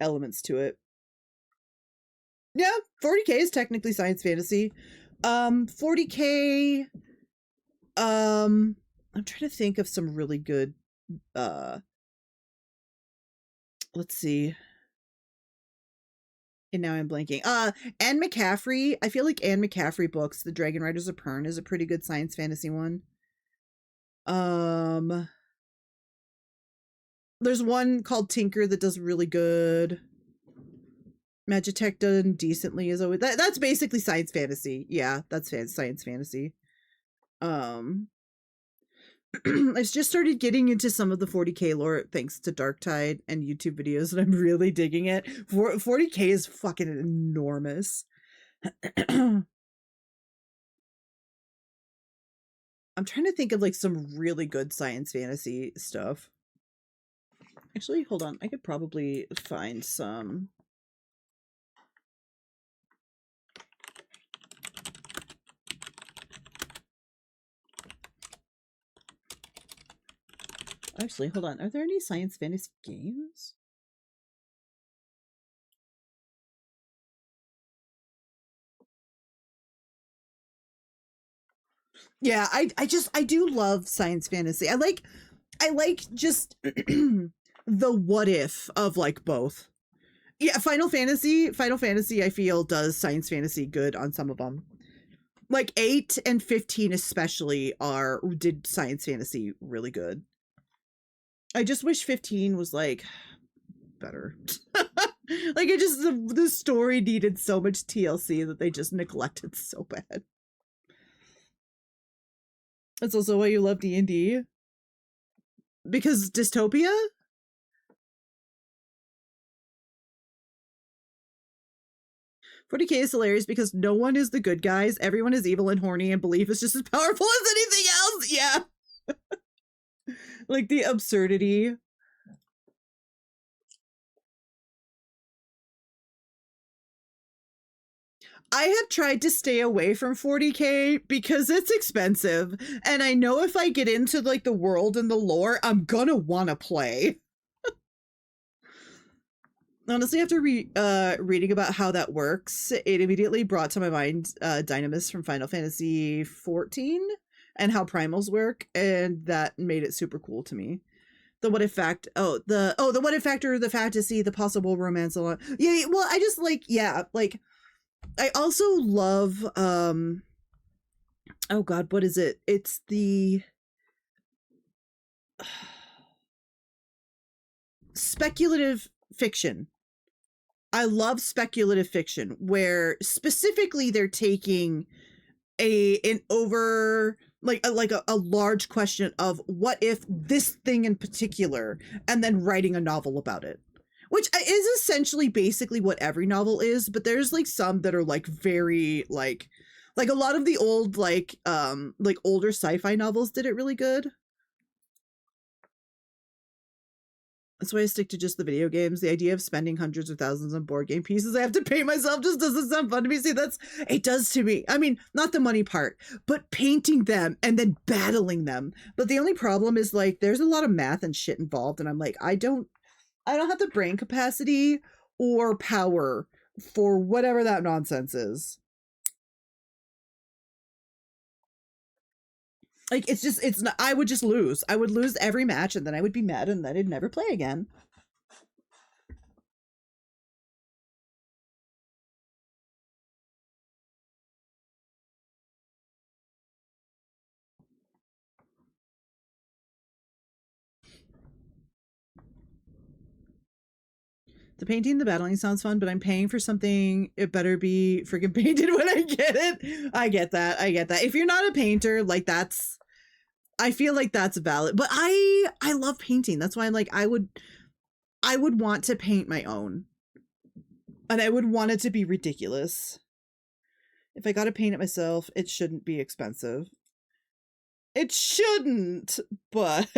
elements to it. Yeah, 40K is technically science fantasy. 40K, I'm trying to think of some really good, let's see. And now I'm blanking. Anne McCaffrey. I feel like Anne McCaffrey books, The Dragon Riders of Pern, is a pretty good science fantasy one. There's one called Tinker that does really good. Magitech done decently is always that's basically science fantasy. Yeah, that's science fantasy. I just started getting into some of the 40K lore thanks to Darktide and YouTube videos, and I'm really digging it. 40K is fucking enormous. I'm trying to think of like some really good science fantasy stuff. Actually, hold on. I could probably find some. Actually, hold on. Are there any science fantasy games? Yeah, I do love science fantasy. I like just the what if of like both. Yeah, Final Fantasy I feel does science fantasy good on some of them. Like 8 and 15 especially did science fantasy really good. I just wish 15 was like better. Like it just the story needed so much TLC that they just neglected so bad. That's also why you love D&D? Because dystopia? "40K is hilarious because no one is the good guys. Everyone is evil and horny, and belief is just as powerful as anything else." Yeah. Like the absurdity. I have tried to stay away from 40K because it's expensive, and I know if I get into like the world and the lore, I'm gonna want to play. Honestly, after reading about how that works, it immediately brought to my mind Dynamis from Final Fantasy 14 and how primals work, and that made it super cool to me. The what if fact, the what if factor, the fantasy, the possible romance, a lot. Yeah, well, I just like, yeah, like, I also love, oh god, what is it? It's the speculative fiction. I love speculative fiction where specifically they're taking an over like a large question of what if this thing in particular, and then writing a novel about it, which is essentially basically what every novel is. But there's like some that are like very like a lot of the old like older sci-fi novels did it really good. That's why I stick to just the video games. The idea of spending hundreds of thousands on board game pieces I have to paint myself just doesn't sound fun to me. See, it does to me. I mean, not the money part, but painting them and then battling them. But the only problem is like there's a lot of math and shit involved, and I'm like, I don't have the brain capacity or power for whatever that nonsense is. Like, it's not, I would just lose. I would lose every match, and then I would be mad, and then I'd never play again. The painting, the battling sounds fun, but I'm paying for something. It better be freaking painted when I get it. I get that. If you're not a painter, like I feel like that's valid. But I love painting. That's why I'm like, I would want to paint my own. And I would want it to be ridiculous. If I got to paint it myself, it shouldn't be expensive. It shouldn't, but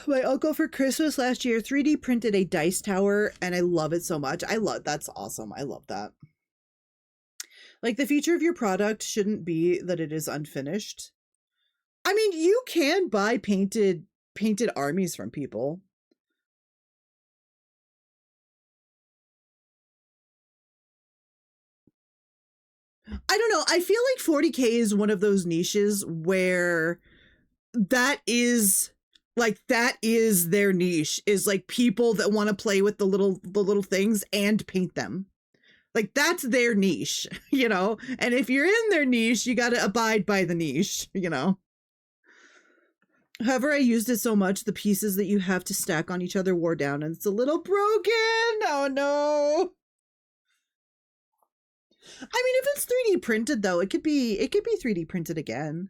my uncle for Christmas last year 3D printed a dice tower, and I love it so much. That's awesome. I love that. Like, the feature of your product shouldn't be that it is unfinished. I mean, you can buy painted armies from people. I don't know. I feel like 40K is one of those niches where that is their niche, is like people that want to play with the little things and paint them. Like, that's their niche, you know? And if you're in their niche, you got to abide by the niche, you know? However, I used it so much, the pieces that you have to stack on each other wore down, and it's a little broken. Oh, no. I mean, if it's 3D printed, though, it could be 3D printed again.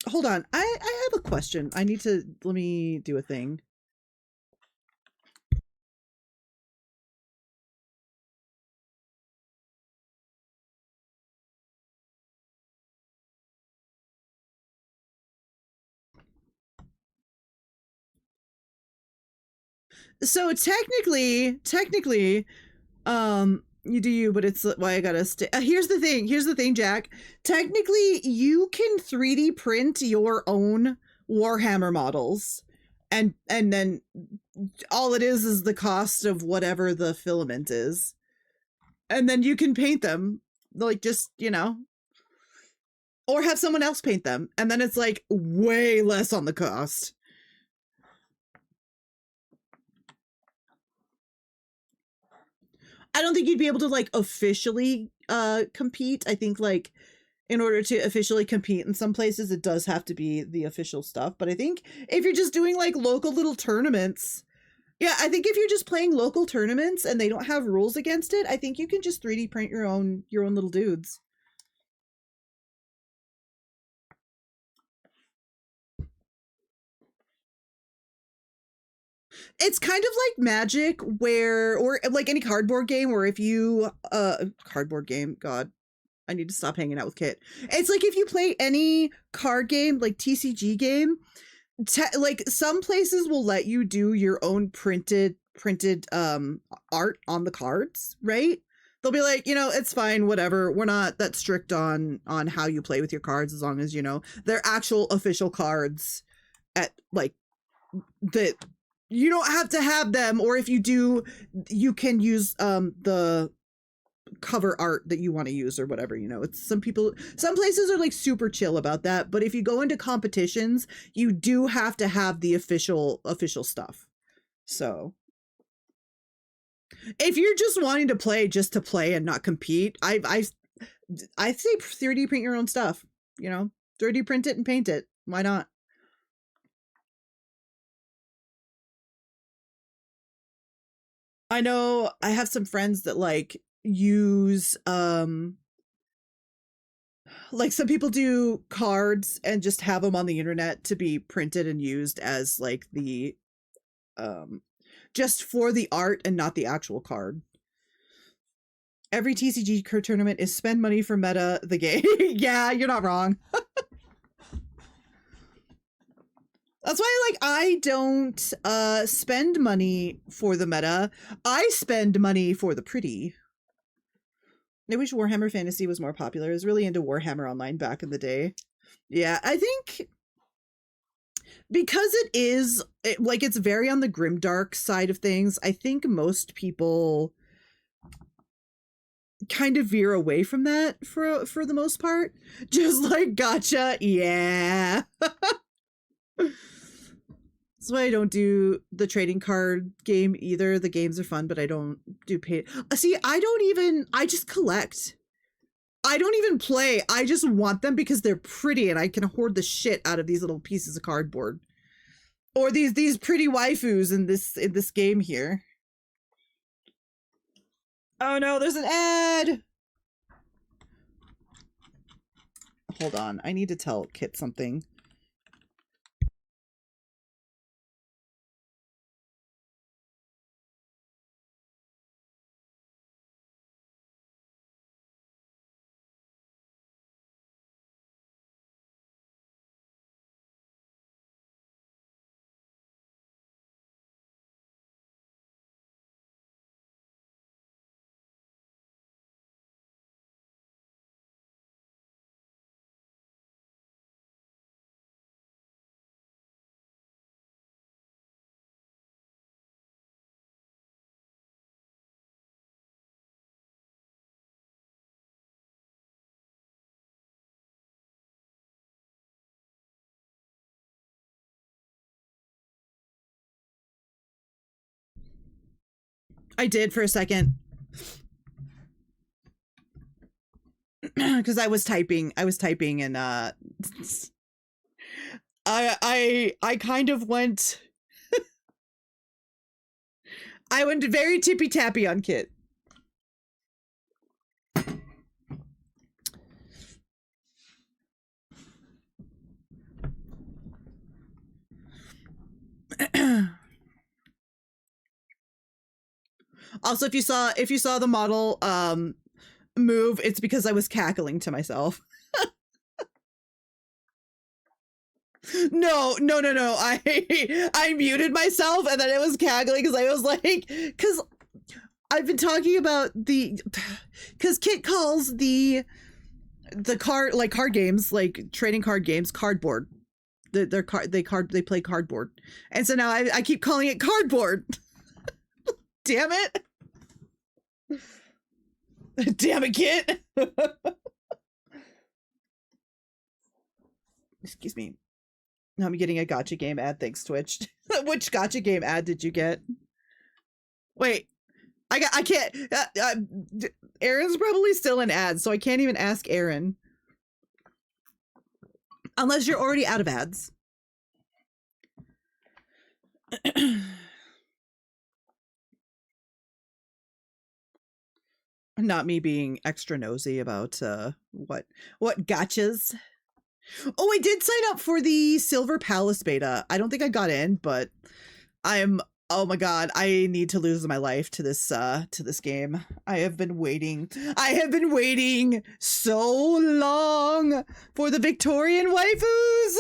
Hold on. I have a question. Let me do a thing. So technically, you do you, but it's why I gotta stay. Here's the thing, Jack. Technically, you can 3D print your own Warhammer models, and then all it is the cost of whatever the filament is, and then you can paint them, like, just, you know, or have someone else paint them, and then it's like way less on the cost. I don't think you'd be able to like officially compete. I think like in order to officially compete in some places it does have to be the official stuff, but I think if you're just doing like local little tournaments, yeah, I think if you're just playing local tournaments and they don't have rules against it, I think you can just 3D print your own little dudes. It's kind of like Magic, where, or like any cardboard game, where if you cardboard game, god, I need to stop hanging out with Kit. It's like if you play any card game, like TCG game, like some places will let you do your own printed art on the cards, right? They'll be like, you know, it's fine, whatever. We're not that strict on how you play with your cards, as long as, you know, they're actual official cards at like that. You don't have to have them, or if you do, you can use the cover art that you want to use or whatever, you know. It's some places are like super chill about that, but if you go into competitions, you do have to have the official stuff. So if you're just wanting to play just to play and not compete, I say 3D print your own stuff, you know. 3D print it and paint it. Why not? I know I have some friends that like use like some people do cards and just have them on the internet to be printed and used as like the um just for the art and not the actual card. Every TCG tournament is spend money for meta the game. Yeah, you're not wrong. That's why like I don't spend money for the meta. I spend money for the pretty. I wish Warhammer Fantasy was more popular. I was really into Warhammer Online back in the day. Yeah, I think because like it's very on the grimdark side of things, I think most people kind of veer away from that for the most part. Just like gotcha, yeah. That's why I don't do the trading card game either. The games are fun, but I don't do pay. See, I just collect. I don't even play. I just want them because they're pretty and I can hoard the shit out of these little pieces of cardboard. Or these pretty waifus in this game here. Oh no, there's an ad. Hold on. I need to tell Kit something. I did for a second. Because I was typing and I kind of went I went very tippy tappy on Kit. Also, if you saw the model move, it's because I was cackling to myself. No. I muted myself and then it was cackling because I was like, because I've been talking about because Kit calls the card games, like trading card games, cardboard. They play cardboard, and so now I keep calling it cardboard. Damn it! Damn it, Kit! Excuse me. Now I'm getting a gotcha game ad. Thanks, Twitch. Which gotcha game ad did you get? Wait, I can't. Aaron's probably still in ads, so I can't even ask Aaron. Unless you're already out of ads. Not me being extra nosy about what gotchas. Oh, I did sign up for the Silver Palace beta. I don't think I got in, but oh my god, I need to lose my life to this game. I have been waiting so long for the Victorian waifus.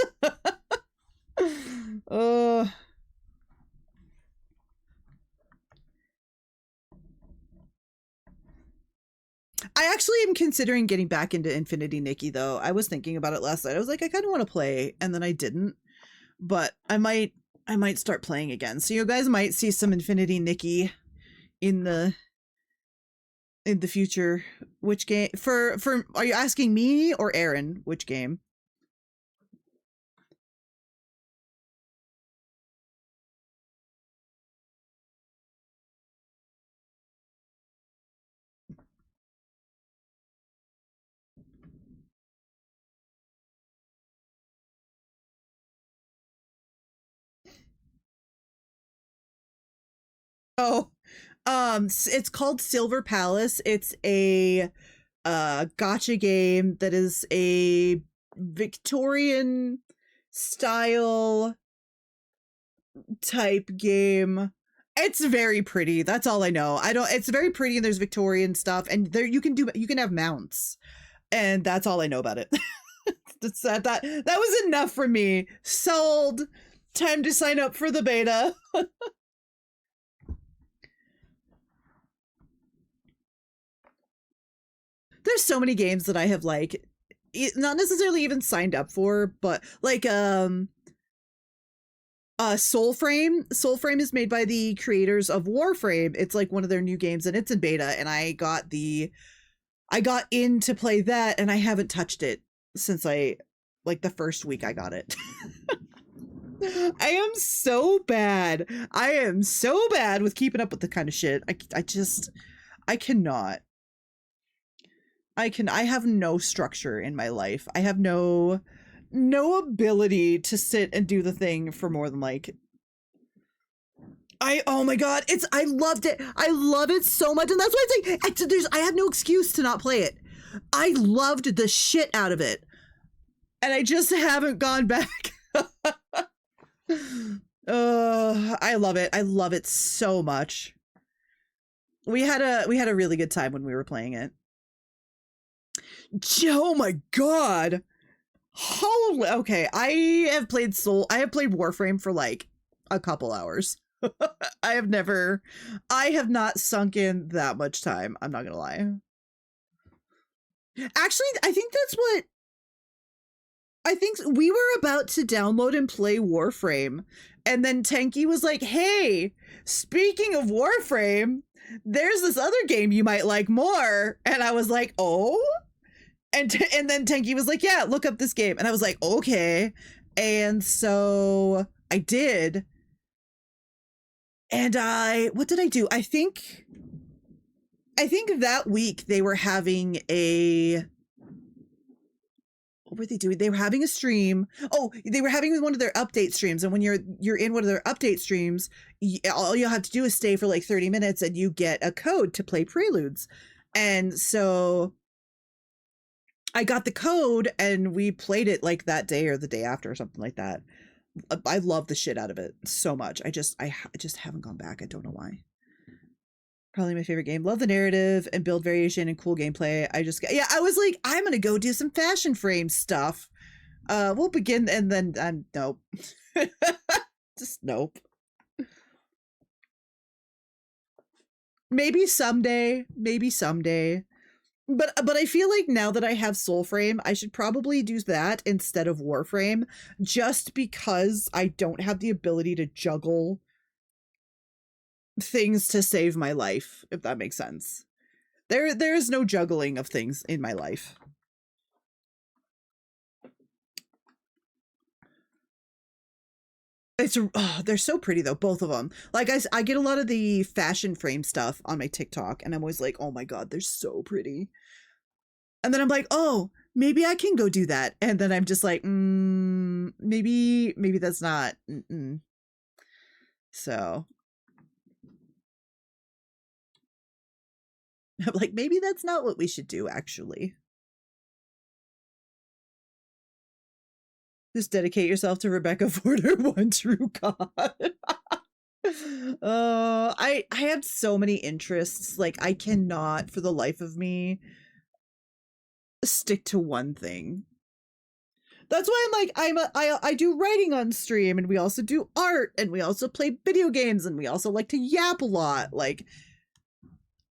I actually am considering getting back into Infinity Nikki though. I was thinking about it last night. I was like, I kind of want to play, and then I didn't. But I might start playing again. So you guys might see some Infinity Nikki in the future. Which game for are you asking me or Aaron? Which game? Oh, It's called Silver Palace. It's a gotcha game that is a Victorian style type game. It's very pretty. That's all I know. I don't It's very pretty and there's Victorian stuff and there you can have mounts. And that's all I know about it. That was enough for me. Sold. Time to sign up for the beta. There's so many games that I have like not necessarily even signed up for, but like Soulframe is made by the creators of Warframe. It's like one of their new games and it's in beta and I got in to play that and I haven't touched it since like the first week I got it. I am so bad. I am so bad with keeping up with the kind of shit. I cannot. I have no structure in my life. I have no ability to sit and do the thing for more than like oh my god, I loved it. I love it so much and that's why it's like I have no excuse to not play it. I loved the shit out of it. And I just haven't gone back. I love it. I love it so much. We had a really good time when we were playing it. Oh my god. Holy, okay. I have played Warframe for like a couple hours. I have not sunk in that much time. I'm not gonna lie. Actually, I think we were about to download and play Warframe. And then Tenki was like, hey, speaking of Warframe, there's this other game you might like more. And I was like, oh? And then Tenki was like, yeah, look up this game. And I was like, okay. And so I did. And what did I do? I think that week they were having what were they doing? They were having a stream. Oh, they were having one of their update streams. And when you're in one of their update streams, all you'll have to do is stay for like 30 minutes and you get a code to play Preludes. And so I got the code and we played it like that day or the day after or something like that. I love the shit out of it so much. I just haven't gone back. I don't know why. Probably my favorite game. Love the narrative and build variation and cool gameplay. I was like, I'm gonna go do some fashion frame stuff. We'll begin and then nope. Just nope. Maybe someday. But I feel like now that I have Soulframe, I should probably do that instead of Warframe, just because I don't have the ability to juggle things to save my life, if that makes sense. There is no juggling of things in my life. They're so pretty though, both of them. Like I get a lot of the fashion frame stuff on my TikTok and I'm always like, oh my god, they're so pretty. And then I'm like, oh, maybe I can go do that. And then I'm just like, maybe that's not. So I'm like, maybe that's not what we should do, actually. Just dedicate yourself to Rebecca Forder, one true god. I have so many interests. Like, I cannot, for the life of me, stick to one thing. That's why I'm like, I do writing on stream, and we also do art, and we also play video games, and we also like to yap a lot. Like,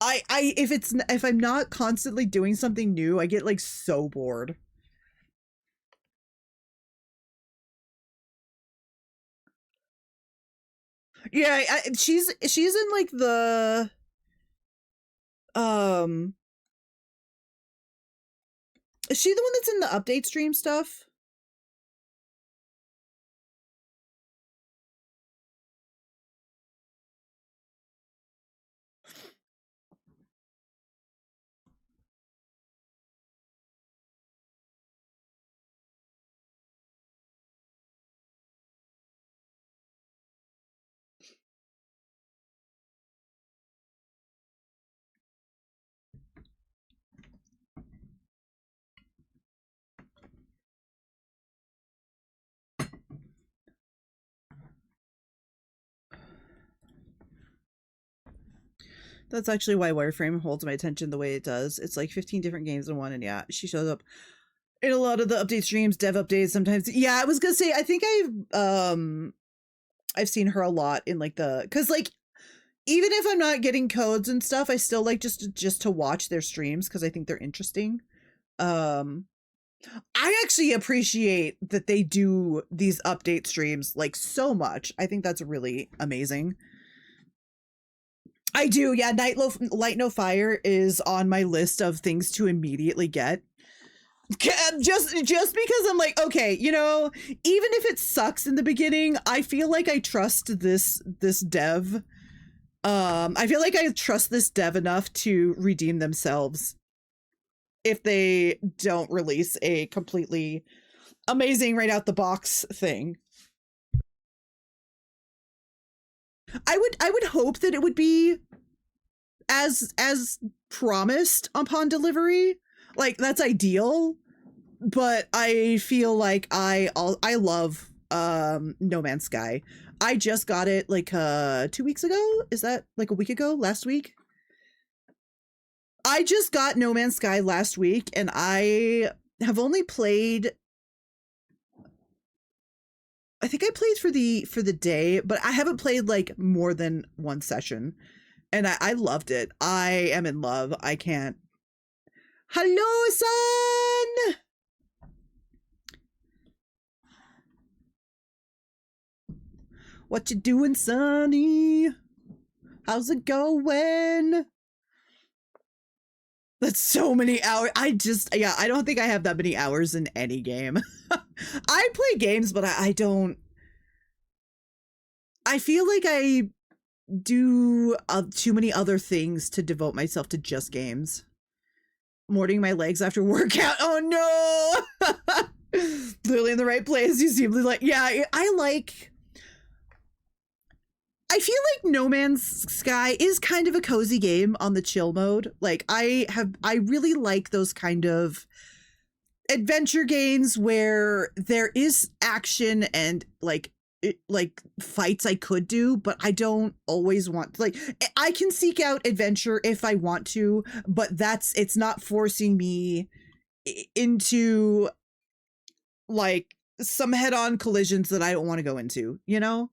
if I'm not constantly doing something new, I get like so bored. Yeah, she's in like the is she the one that's in the update stream stuff? That's actually why Wireframe holds my attention the way it does. It's like 15 different games in one, and yeah, she shows up in a lot of the update streams, dev updates sometimes. Yeah, I was gonna say, I think I've seen her a lot in like because like even if I'm not getting codes and stuff, I still like just to watch their streams because I think they're interesting. I actually appreciate that they do these update streams like so much. I think that's really amazing. I do, yeah. Light No Fire is on my list of things to immediately get. Just because I'm like, okay, you know, even if it sucks in the beginning, I feel like I trust this dev. I feel like I trust this dev enough to redeem themselves if they don't release a completely amazing right out the box thing. I would hope that it would be as promised upon delivery. Like that's ideal, but I feel like I love No Man's Sky. I just got it like 2 weeks ago. Is that like a week ago? Last week? I just got No Man's Sky last week, and I have only played. I think I played for the day, but I haven't played like more than one session, and I loved it. I am in love. I can't. Hello, son. What you doing, Sonny? How's it going? That's so many hours. I don't think I have that many hours in any game. I play games, but I don't. I feel like I do too many other things to devote myself to just games. Morning my legs after workout. Oh no! Literally in the right place. You seem like, yeah, I feel like No Man's Sky is kind of a cozy game on the chill mode. Like I really like those kind of adventure games where there is action and like fights I could do, but I don't always want, like, I can seek out adventure if I want to, but it's not forcing me into like some head-on collisions that I don't want to go into, you know?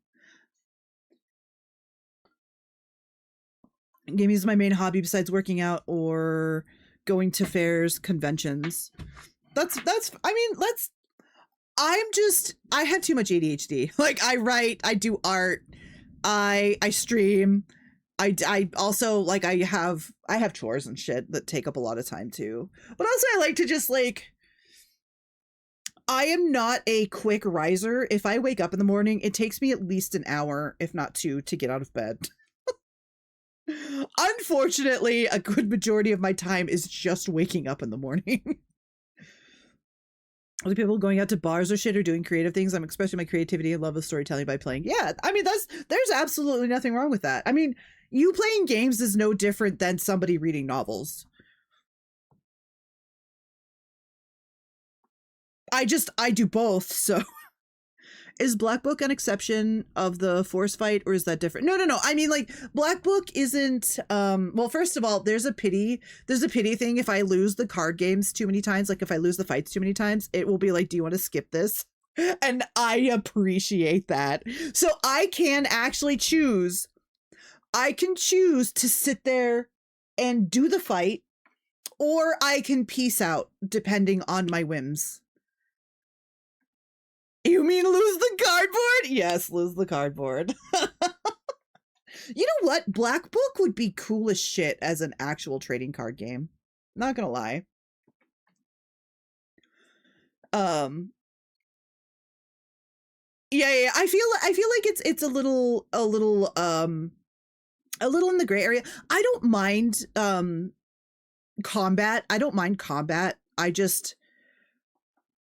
Gaming is my main hobby besides working out or going to fairs, conventions. I have too much ADHD. Like I write, I do art, I stream. I also like I have chores and shit that take up a lot of time too. But also I like to just like, I am not a quick riser. If I wake up in the morning, it takes me at least an hour, if not two, to get out of bed. Unfortunately, a good majority of my time is just waking up in the morning. Other people going out to bars or shit or doing creative things. I'm expressing my creativity and love of storytelling by playing. Yeah, I mean, there's absolutely nothing wrong with that. I mean, you playing games is no different than somebody reading novels. I do both, so. Is Black Book an exception of the force fight, or is that different? No. I mean, like, Black Book isn't, well, first of all, there's a pity thing. If I lose the card games too many times, like if I lose the fights too many times, it will be like, do you want to skip this? And I appreciate that. So I can actually choose. I can choose to sit there and do the fight, or I can peace out depending on my whims. You mean lose the cardboard? Yes, lose the cardboard. You know what? Black Book would be cool as shit as an actual trading card game. Not gonna lie. Yeah. I feel like it's a little in the gray area. I don't mind combat. I don't mind combat.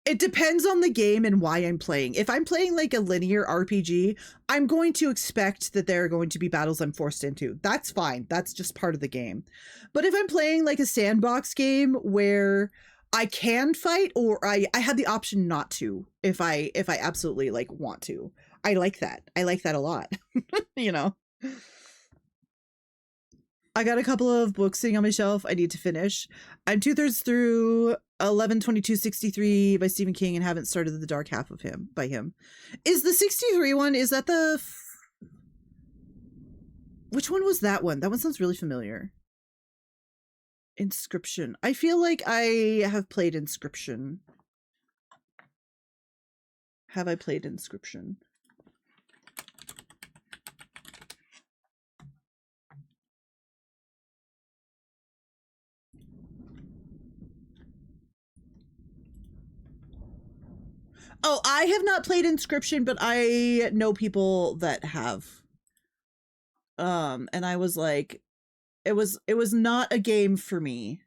It depends on the game and why I'm playing. If I'm playing like a linear RPG, I'm going to expect that there are going to be battles I'm forced into. That's fine. That's just part of the game. But if I'm playing like a sandbox game where I can fight, or I have the option not to, if I absolutely like want to, I like that. I like that a lot. You know? I got a couple of books sitting on my shelf I need to finish. I'm 2/3 through 11/22/63 by Stephen King and haven't started the dark half of him by him. Is the 63 one, is that the... Which one was that one? That one sounds really familiar. Inscription. I feel like I have played Inscription. Have I played Inscription? Oh, I have not played Inscription, but I know people that have. And I was like, it was not a game for me.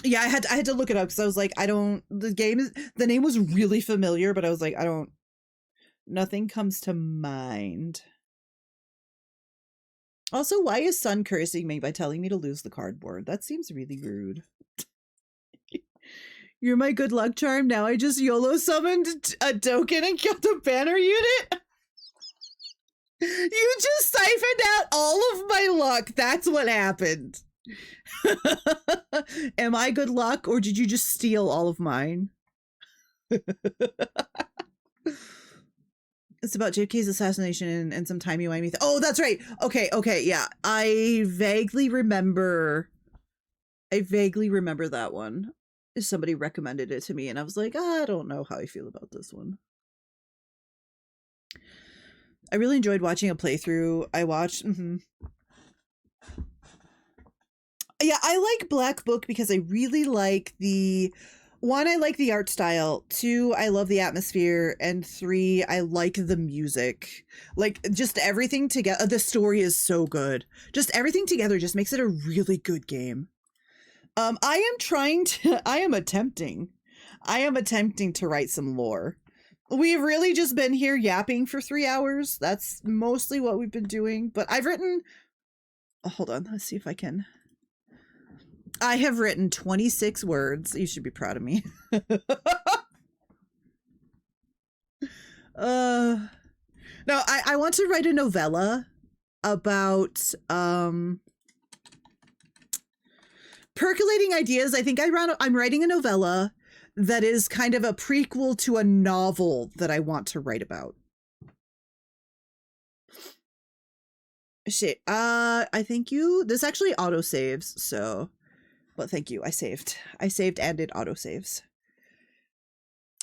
Yeah, I had to look it up because I was like, the name was really familiar, but I was like, nothing comes to mind. Also, why is Sun cursing me by telling me to lose the cardboard? That seems really rude. You're my good luck charm. Now I just YOLO summoned a token and killed a banner unit. You just siphoned out all of my luck. That's what happened. Am I good luck, or did you just steal all of mine? It's about JFK's assassination and some timey-wimey. Oh, that's right. Okay, yeah. I vaguely remember that one. Somebody recommended it to me, and I was like, I don't know how I feel about this one. I really enjoyed watching a playthrough. I watched... Yeah, I like Black Book because I really like the... 1, I like the art style. 2, I love the atmosphere. And 3, I like the music. Like, just everything together. The story is so good. Just everything together just makes it a really good game. I am attempting to write some lore. We've really just been here yapping for 3 hours. That's mostly what we've been doing. But I've written... Oh, hold on. Let's see if I can... I have written 26 words. You should be proud of me. No, I want to write a novella about percolating ideas. I think I'm writing a novella that is kind of a prequel to a novel that I want to write about. Shit. I thank you. This actually auto saves, so... But thank you. I saved and it auto saves.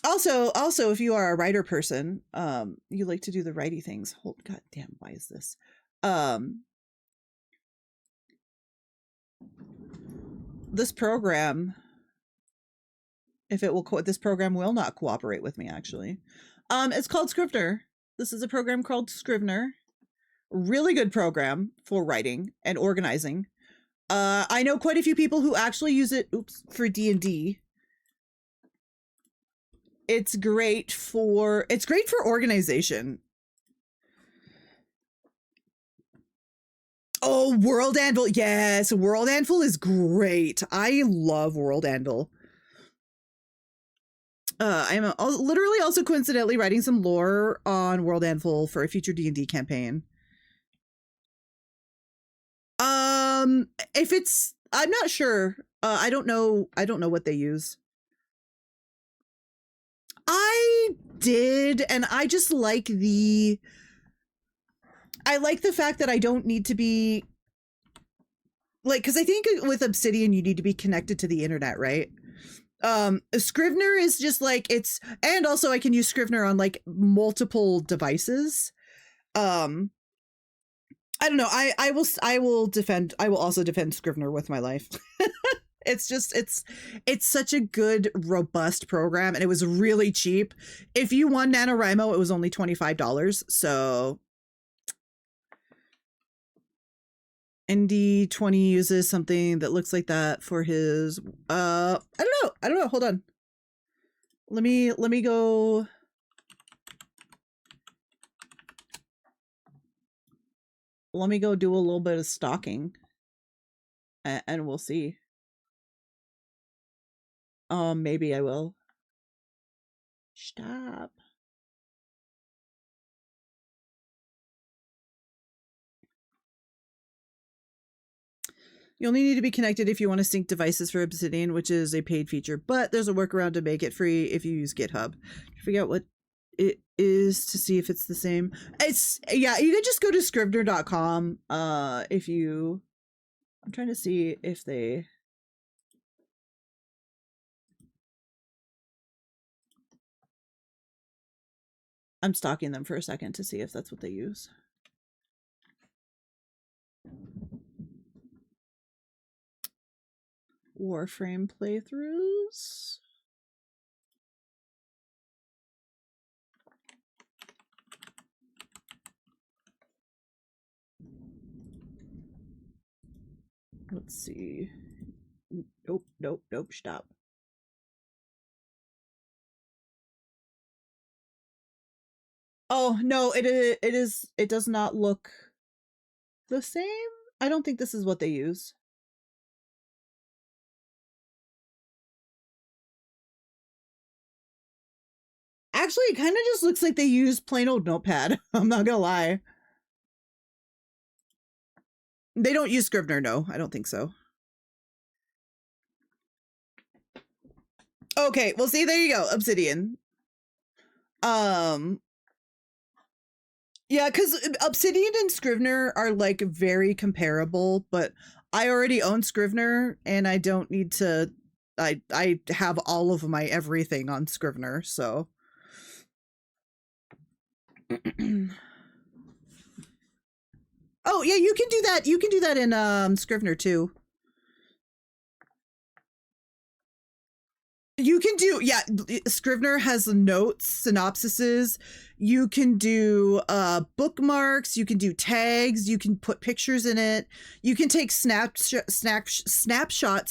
Also, if you are a writer person, you like to do the writey things. Hold, god damn, why is this? This program, this program will not cooperate with me, actually. It's called Scrivener. This is a program called Scrivener. Really good program for writing and organizing. I know quite a few people who actually use it, for D&D. It's great for organization. Oh, World Anvil. Yes, World Anvil is great. I love World Anvil. I'm literally also coincidentally writing some lore on World Anvil for a future D&D campaign. If it's, I'm not sure. I don't know what they use. I did, and I just like the fact that I don't need to be like, because I think with Obsidian you need to be connected to the internet, right? Scrivener is just like, and also I can use Scrivener on like multiple devices. I don't know. I will also defend Scrivener with my life. It's such a good, robust program, and it was really cheap. If you won NaNoWriMo, it was only $25. So ND20 uses something that looks like that for his I don't know. Hold on. Let me go. Let me go do a little bit of stalking, and we'll see. Maybe I will. Stop. You only need to be connected if you want to sync devices for Obsidian, which is a paid feature, but there's a workaround to make it free if you use GitHub. I forget what it is to see if it's the same. It's, yeah, you can just go to scrivener.com if you, I'm trying to see if they, I'm stalking them for a second to see if that's what they use. Warframe playthroughs. Let's see. Nope, stop. Oh, no, it does not look the same. I don't think this is what they use. Actually, it kind of just looks like they use plain old Notepad. I'm not gonna lie. They don't use Scrivener, no. I don't think so. Okay, well, see, there you go. Obsidian. Yeah, because Obsidian and Scrivener are, like, very comparable, but I already own Scrivener, and I don't need to... I have all of my everything on Scrivener, so... Oh, yeah, you can do that. You can do that in Scrivener, too. You can do, yeah, Scrivener has notes, synopsises. You can do bookmarks. You can do tags. You can put pictures in it. You can take snapshots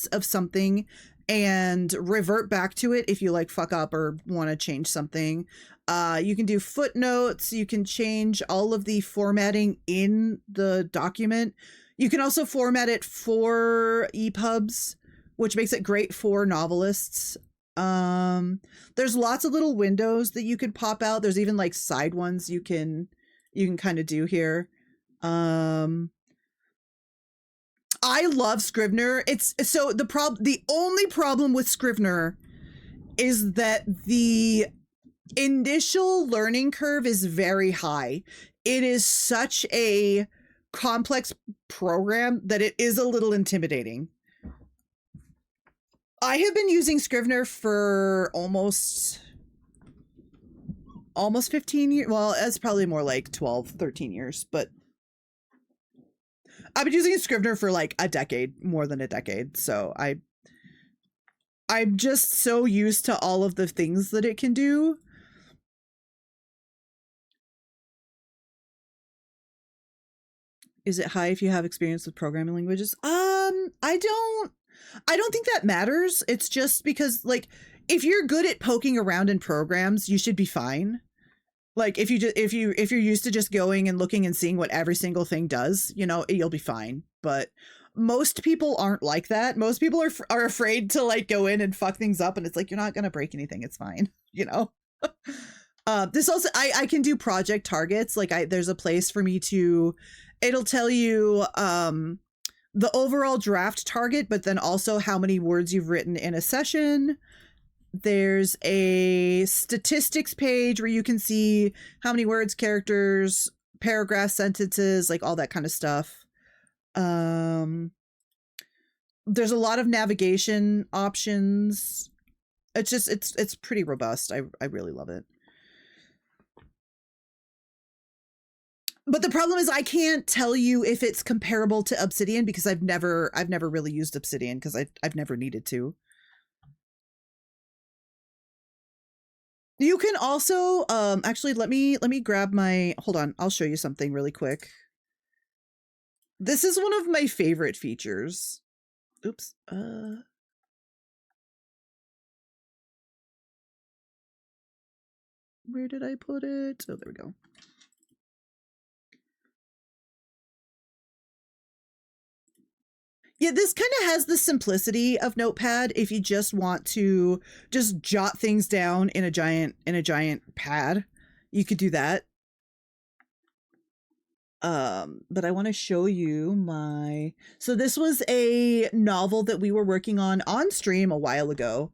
of something and revert back to it if you like fuck up or want to change something. You can do footnotes. You can change all of the formatting in the document. You can also format it for EPUBs, which makes it great for novelists. There's lots of little windows that you could pop out. There's even like side ones you can kind of do here. I love Scrivener. It's so the only problem with Scrivener is that the initial learning curve is very high. It is such a complex program that it is a little intimidating. I have been using Scrivener for almost 15 years. Well, it's probably more like 12, 13 years, but I've been using Scrivener for like a decade, more than a decade. So I'm just so used to all of the things that it can do. Is it high if you have experience with programming languages? I don't think that matters. It's just because, like, if you're good at poking around in programs, you should be fine. Like, if you're used to just going and looking and seeing what every single thing does, you know, you'll be fine. But most people aren't like that. Most people are afraid to like go in and fuck things up, and it's like, you're not gonna break anything. It's fine, you know. This also, I can do project targets. Like, there's a place for me to. It'll tell you the overall draft target, but then also how many words you've written in a session. There's a statistics page where you can see how many words, characters, paragraphs, sentences, like all that kind of stuff. There's a lot of navigation options. It's just, it's pretty robust. I really love it. But the problem is I can't tell you if it's comparable to Obsidian because I've never really used Obsidian because I've never needed to. You can also actually let me grab my, hold on, I'll show you something really quick. This is one of my favorite features. Oops. Where did I put it? Oh, there we go. Yeah, this kind of has the simplicity of Notepad if you just want to just jot things down in a giant pad. You could do that. But I want to show you so this was a novel that we were working on stream a while ago.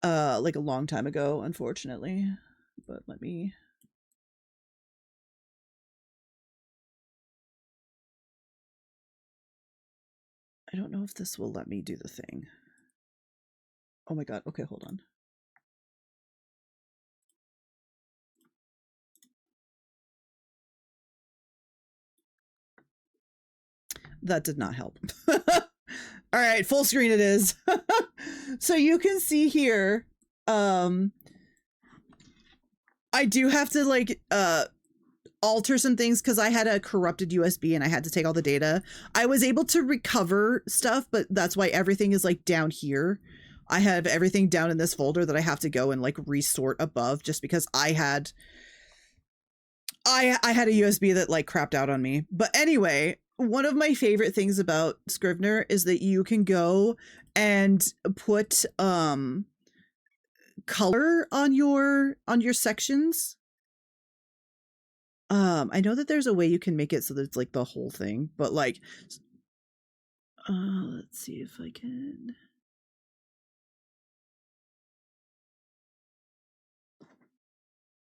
Like a long time ago, unfortunately. But let me... I don't know if this will let me do the thing. Oh my god, okay, hold on. That did not help. All right, full screen it is. So you can see here, I do have to like alter some things because I had a corrupted USB and I had to take all the data. I was able to recover stuff, but that's why everything is like down here. I have everything down in this folder that I have to go and like resort above just because I had a USB that like crapped out on me. But anyway, one of my favorite things about Scrivener is that you can go and put color on your sections. I know that there's a way you can make it so that it's like the whole thing, but like let's see if I can.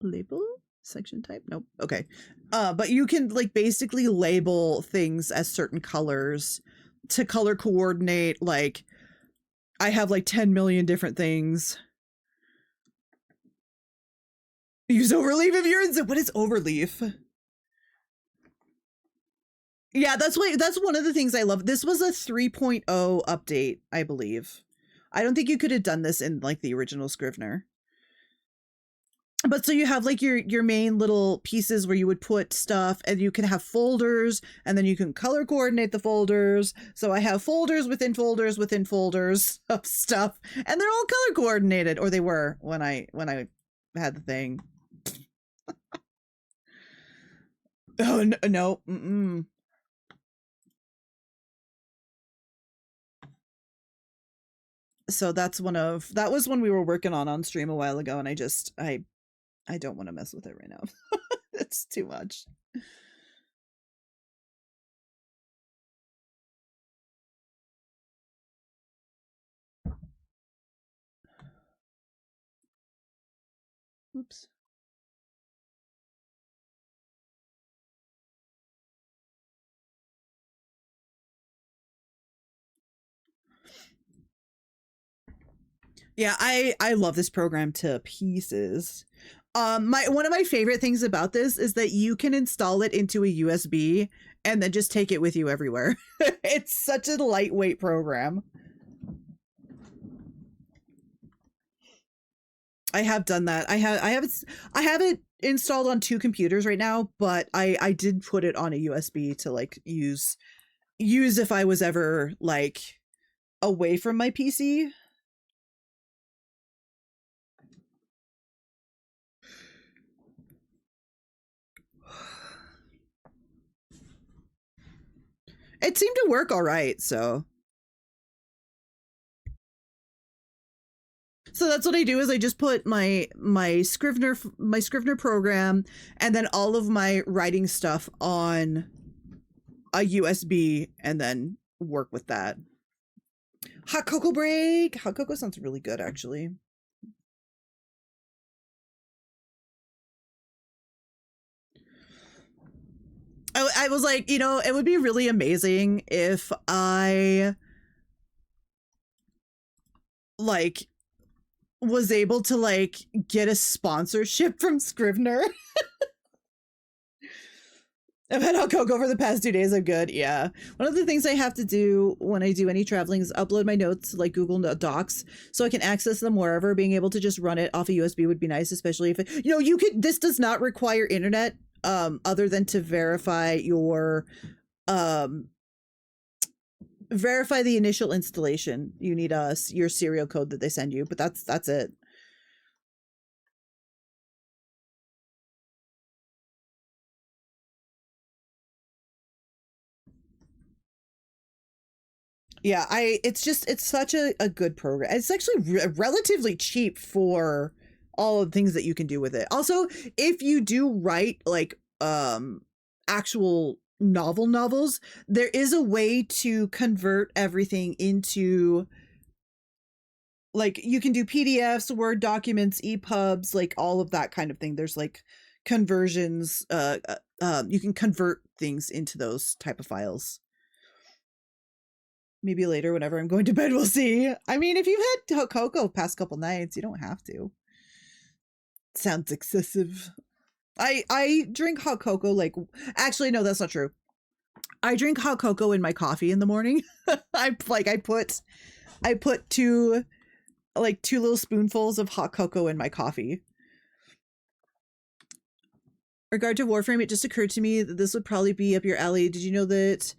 Label? Section type? Nope. Okay. But you can like basically label things as certain colors to color coordinate. Like I have like 10 million different things. Use overleaf if you're in. What is overleaf? Yeah, that's one of the things I love. This was a 3.0 update, I believe. I don't think you could have done this in like the original Scrivener. But so you have like your main little pieces where you would put stuff, and you can have folders, and then you can color coordinate the folders. So I have folders within folders within folders of stuff, and they're all color coordinated, or they were when I had the thing. Oh no. Mm-mm. So that was one we were working on stream a while ago, and I don't want to mess with it right now. It's too much. Oops. Yeah, I love this program to pieces. One of my favorite things about this is that you can install it into a USB and then just take it with you everywhere. It's such a lightweight program. I have done that. I have it installed on 2 computers right now, but I did put it on a USB to like use if I was ever like away from my PC. It seemed to work all right, so that's what I do is I just put my Scrivener program and then all of my writing stuff on a USB and then work with that. Hot cocoa break. Hot cocoa sounds really good, actually. I was like, you know, it would be really amazing if I like was able to like get a sponsorship from Scrivener. I've had hot cocoa for the past 2 days. I'm good. Yeah. One of the things I have to do when I do any traveling is upload my notes to like Google Docs so I can access them wherever. Being able to just run it off a USB would be nice, especially if it, you know, this does not require internet other than to verify your verify the initial installation. You need your serial code that they send you, but that's it. Yeah, it's such a good program. It's actually relatively cheap for all of the things that you can do with it. Also, if you do write like actual novels, there is a way to convert everything into, like, you can do PDFs, Word documents, EPUBs, like all of that kind of thing. There's like conversions. You can convert things into those type of files. Maybe later, whenever I'm going to bed, we'll see. I mean, if you've had cocoa past couple nights, you don't have to. Sounds excessive. I drink hot cocoa, like, actually, no, that's not true. I drink hot cocoa in my coffee in the morning. I put two little spoonfuls of hot cocoa in my coffee. Regard to Warframe, it just occurred to me that this would probably be up your alley. Did you know that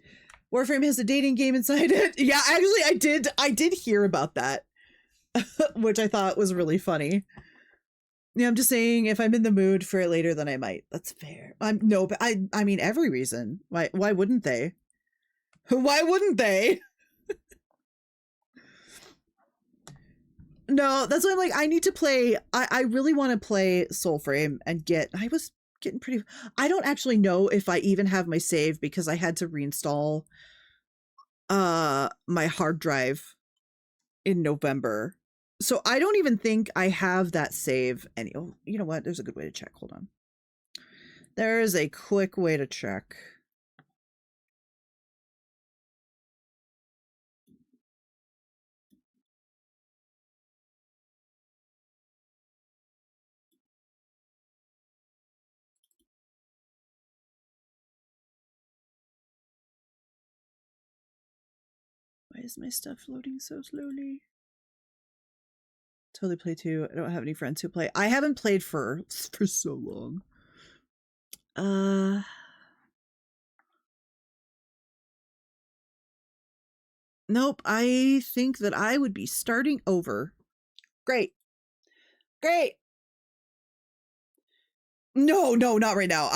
Warframe has a dating game inside it? Yeah, actually, I did hear about that, which I thought was really funny. Yeah, I'm just saying, if I'm in the mood for it later, then I might. That's fair. No, but I mean, every reason. Why wouldn't they? Why wouldn't they? No, that's why I'm like, I need to play. I really want to play Soulframe and I was getting pretty. I don't actually know if I even have my save because I had to reinstall my hard drive in November. So I don't even think I have that save. Oh, you know what? There's a good way to check. Hold on. There is a quick way to check. Why is my stuff loading so slowly? Totally play too. I don't have any friends who play. I haven't played for so long. Nope. I think that I would be starting over. Great. No, not right now.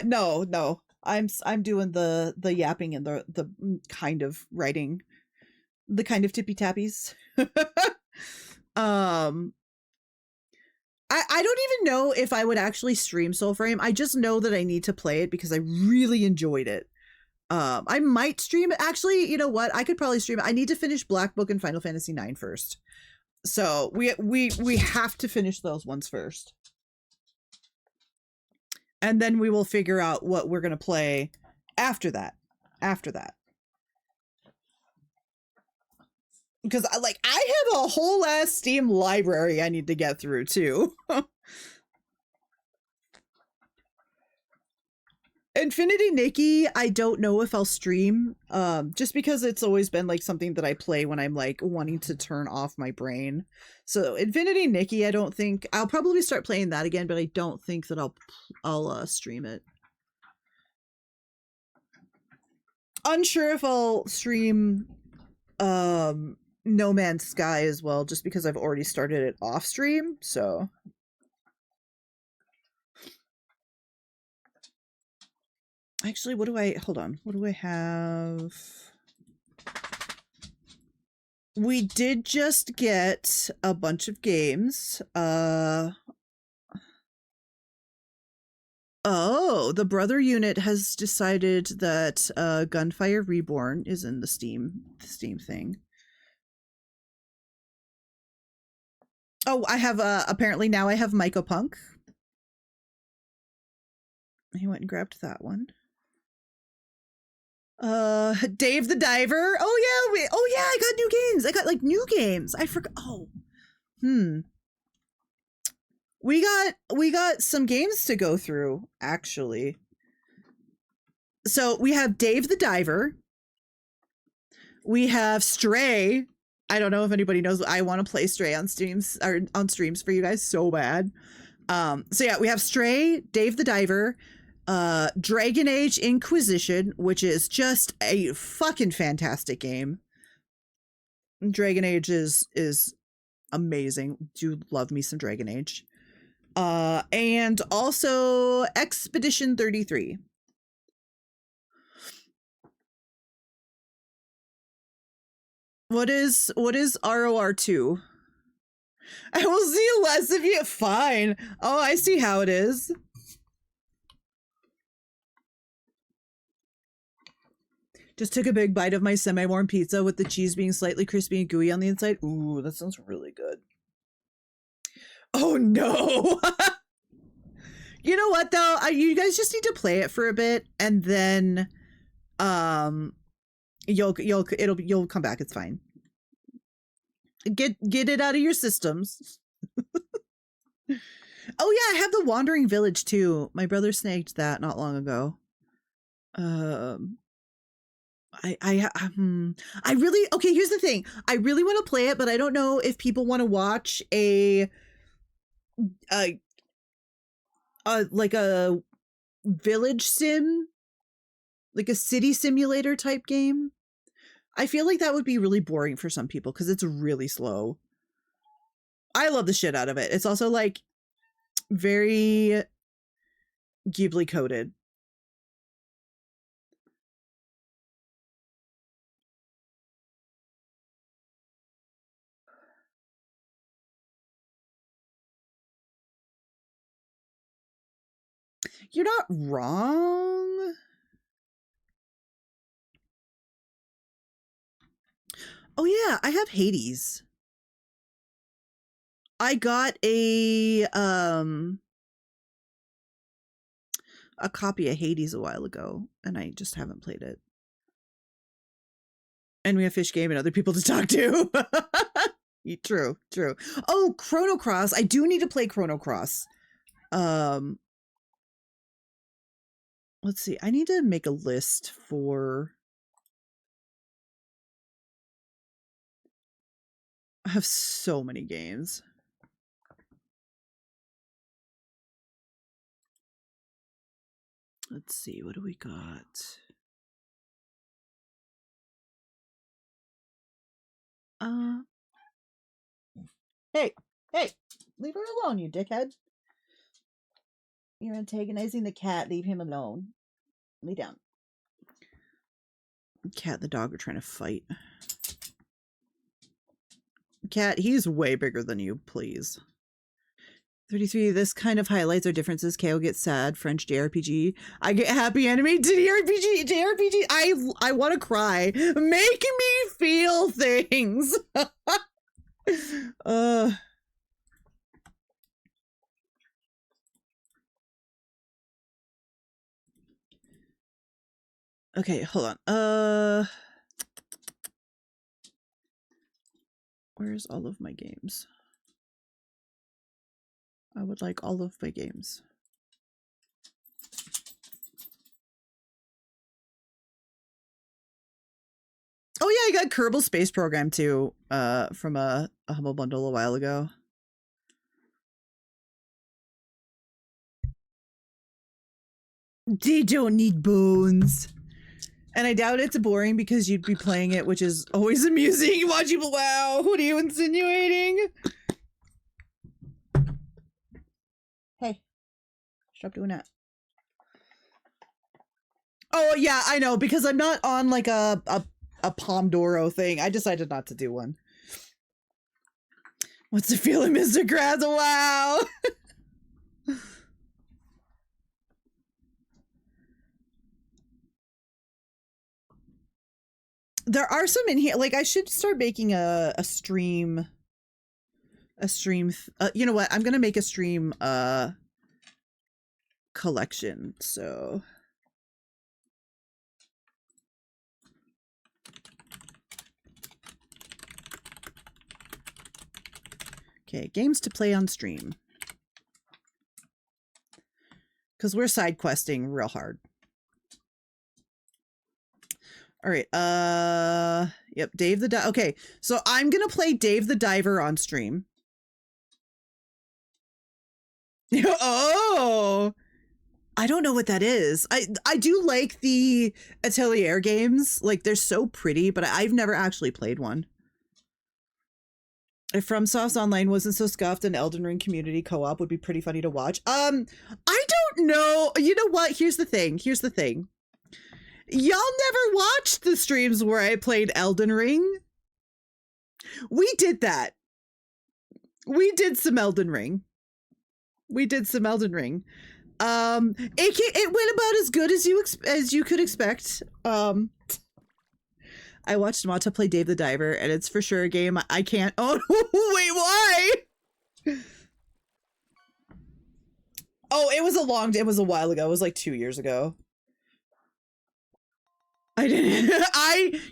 No. I'm doing the yapping and the kind of writing, the kind of tippy tappies. I don't even know if I would actually stream Soulframe. I just know that I need to play it because I really enjoyed it. I might stream it. Actually, you know what? I could probably stream it. I need to finish Black Book and Final Fantasy IX first. So we have to finish those ones first. And then we will figure out what we're going to play after that. Because I have a whole ass Steam library I need to get through too. Infinity Nikki, I don't know if I'll stream, just because it's always been like something that I play when I'm like wanting to turn off my brain. So Infinity Nikki, I don't think I'll probably start playing that again, but I don't think that I'll stream it. Unsure if I'll stream No Man's Sky as well, just because I've already started it off stream, so. Actually, hold on, what do I have? We did just get a bunch of games. Oh, the Brother Unit has decided that Gunfire Reborn is in the Steam thing. Oh, I have apparently now I have Myco Punk. He went and grabbed that one. Dave the Diver. Oh yeah, I got new games. I got like new games. I forgot. Oh. We got some games to go through, actually. So we have Dave the Diver. We have Stray. I don't know if anybody knows. I want to play Stray on streams for you guys so bad. So yeah, we have Stray, Dave the Diver, Dragon Age Inquisition, which is just a fucking fantastic game. Dragon Age is amazing. Do love me some Dragon Age. And also Expedition 33. What is ROR2? I will see less of you. Fine. Oh, I see how it is. Just took a big bite of my semi-warm pizza with the cheese being slightly crispy and gooey on the inside. Ooh, that sounds really good. Oh no! You know what though? You guys just need to play it for a bit, and then, you'll come back. It's fine. Get it out of your systems. Oh yeah, I have the Wandering Village too. My brother snagged that not long ago. I really, okay, here's the thing. I really want to play it, but I don't know if people want to watch like a village sim, like a city simulator type game. I feel like that would be really boring for some people because it's really slow. I love the shit out of it. It's also like very Ghibli coded. You're not wrong. Oh yeah, I have Hades. I got a copy of Hades a while ago, and I just haven't played it. And we have Fish Game and other people to talk to. True. Oh, Chrono Cross. I do need to play Chrono Cross. Let's see. I need to make a list for... I have so many games. Let's see. What do we got? Hey, leave her alone, you dickhead. You're antagonizing the cat. Leave him alone. Lay down. The cat and the dog are trying to fight. Cat, he's way bigger than you, please. 33, this kind of highlights our differences. KO gets sad. French JRPG. I get happy anime. JRPG. I want to cry. Make me feel things. Okay, hold on. Where's all of my games? I would like all of my games. Oh yeah, I got Kerbal Space Program too, from a Humble Bundle a while ago. They don't need bones. And I doubt it's boring because you'd be playing it, which is always amusing. Watch people, wow, what are you insinuating? Hey, stop doing that. Oh yeah, I know, because I'm not on like a Pomodoro thing. I decided not to do one. What's the feeling, Mr. Kraz? Wow. There are some in here. Like, I should start making a stream. You know what? I'm gonna make a stream collection. So. Okay, games to play on stream. Because we're side questing real hard. All right. Yep. Dave the Diver. Okay. So I'm going to play Dave the Diver on stream. Oh, I don't know what that is. I do like the Atelier games. Like, they're so pretty, but I've never actually played one. If FromSoft's online wasn't so scuffed, an Elden Ring community co-op would be pretty funny to watch. I don't know. You know what? Here's the thing. Y'all never watched the streams where I played Elden Ring. We did that. We did some Elden Ring. It went about as good as you could expect. I watched Mata play Dave the Diver, and it's for sure a game I can't. Oh, wait, why? Oh, it was a while ago. It was like 2 years ago. I didn't.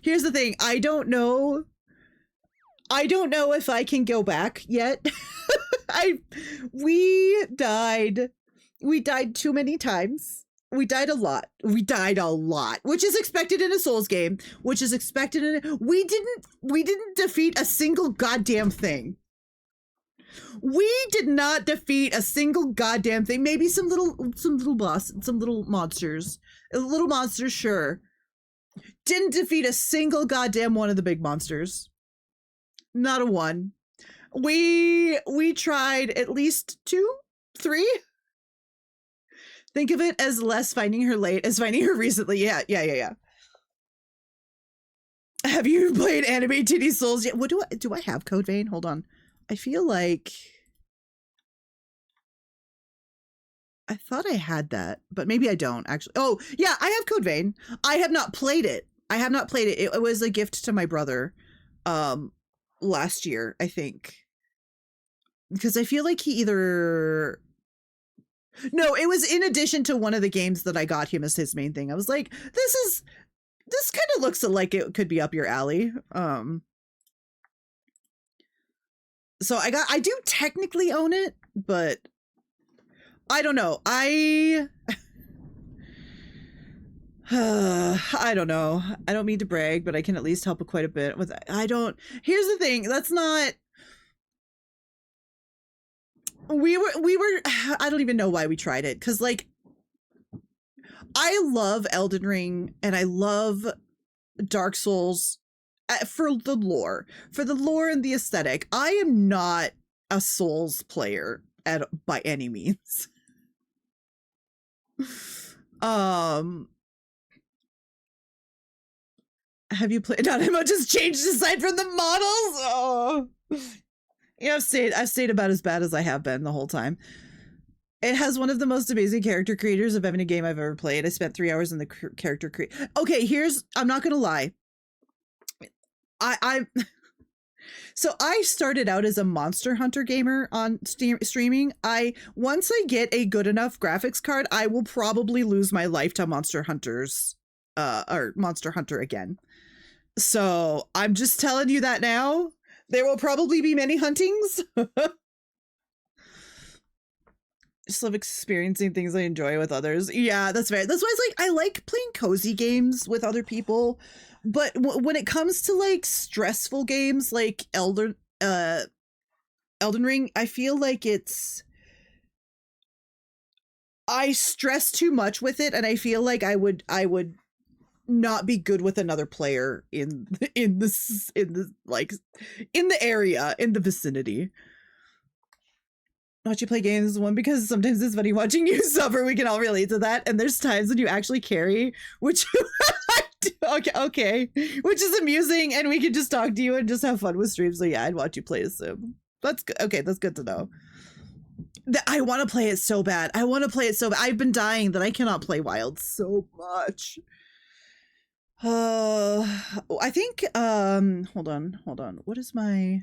Here's the thing. I don't know if I can go back yet. We died too many times. We died a lot, which is expected in a Souls game, we didn't defeat a single goddamn thing. We did not defeat a single goddamn thing. Maybe some little monsters, sure. Didn't defeat a single goddamn one of the big monsters. Not a one. We tried at least 2, 3. Think of it as less finding her late as finding her recently. Yeah. Have you played Anime Titty Souls yet? What do I have Code Vein? Hold on. I feel like I thought I had that, but maybe I don't actually. Oh, yeah, I have Code Vein. I have not played it. It was a gift to my brother last year, I think. Because I feel like he either... No, it was in addition to one of the games that I got him as his main thing. I was like, this kind of looks like it could be up your alley. So I do technically own it, but I don't know. I don't know. I don't mean to brag, but I can at least help quite a bit with that. Here's the thing. That's not... We were I don't even know why we tried it, because like I love Elden Ring and I love Dark Souls for the lore and the aesthetic. I am not a Souls player by any means. Have you played? Not much has changed aside from the models. Oh. Yeah, I've stayed about as bad as I have been the whole time. It has one of the most amazing character creators of any game I've ever played. I spent 3 hours in the character create. Okay, I'm not gonna lie. So I started out as a Monster Hunter gamer on streaming. Once I get a good enough graphics card, I will probably lose my life to Monster Hunters, or Monster Hunter again. So I'm just telling you that now. There will probably be many huntings. Just love experiencing things I enjoy with others. Yeah, that's fair. That's why it's like, I like playing cozy games with other people. But when it comes to like stressful games like Elden Ring, I feel like I stress too much with it, and I feel like I would not be good with another player in the area, in the vicinity. Watch you play games one, because sometimes it's funny watching you suffer. We can all relate to that. And there's times when you actually carry, which okay, which is amusing, and we can just talk to you and just have fun with streams. So yeah, I'd watch you play a sim. That's good. Okay, that's good to know. I want to play it so bad. I've been dying that I cannot play Wild so much. I think hold on. What is my...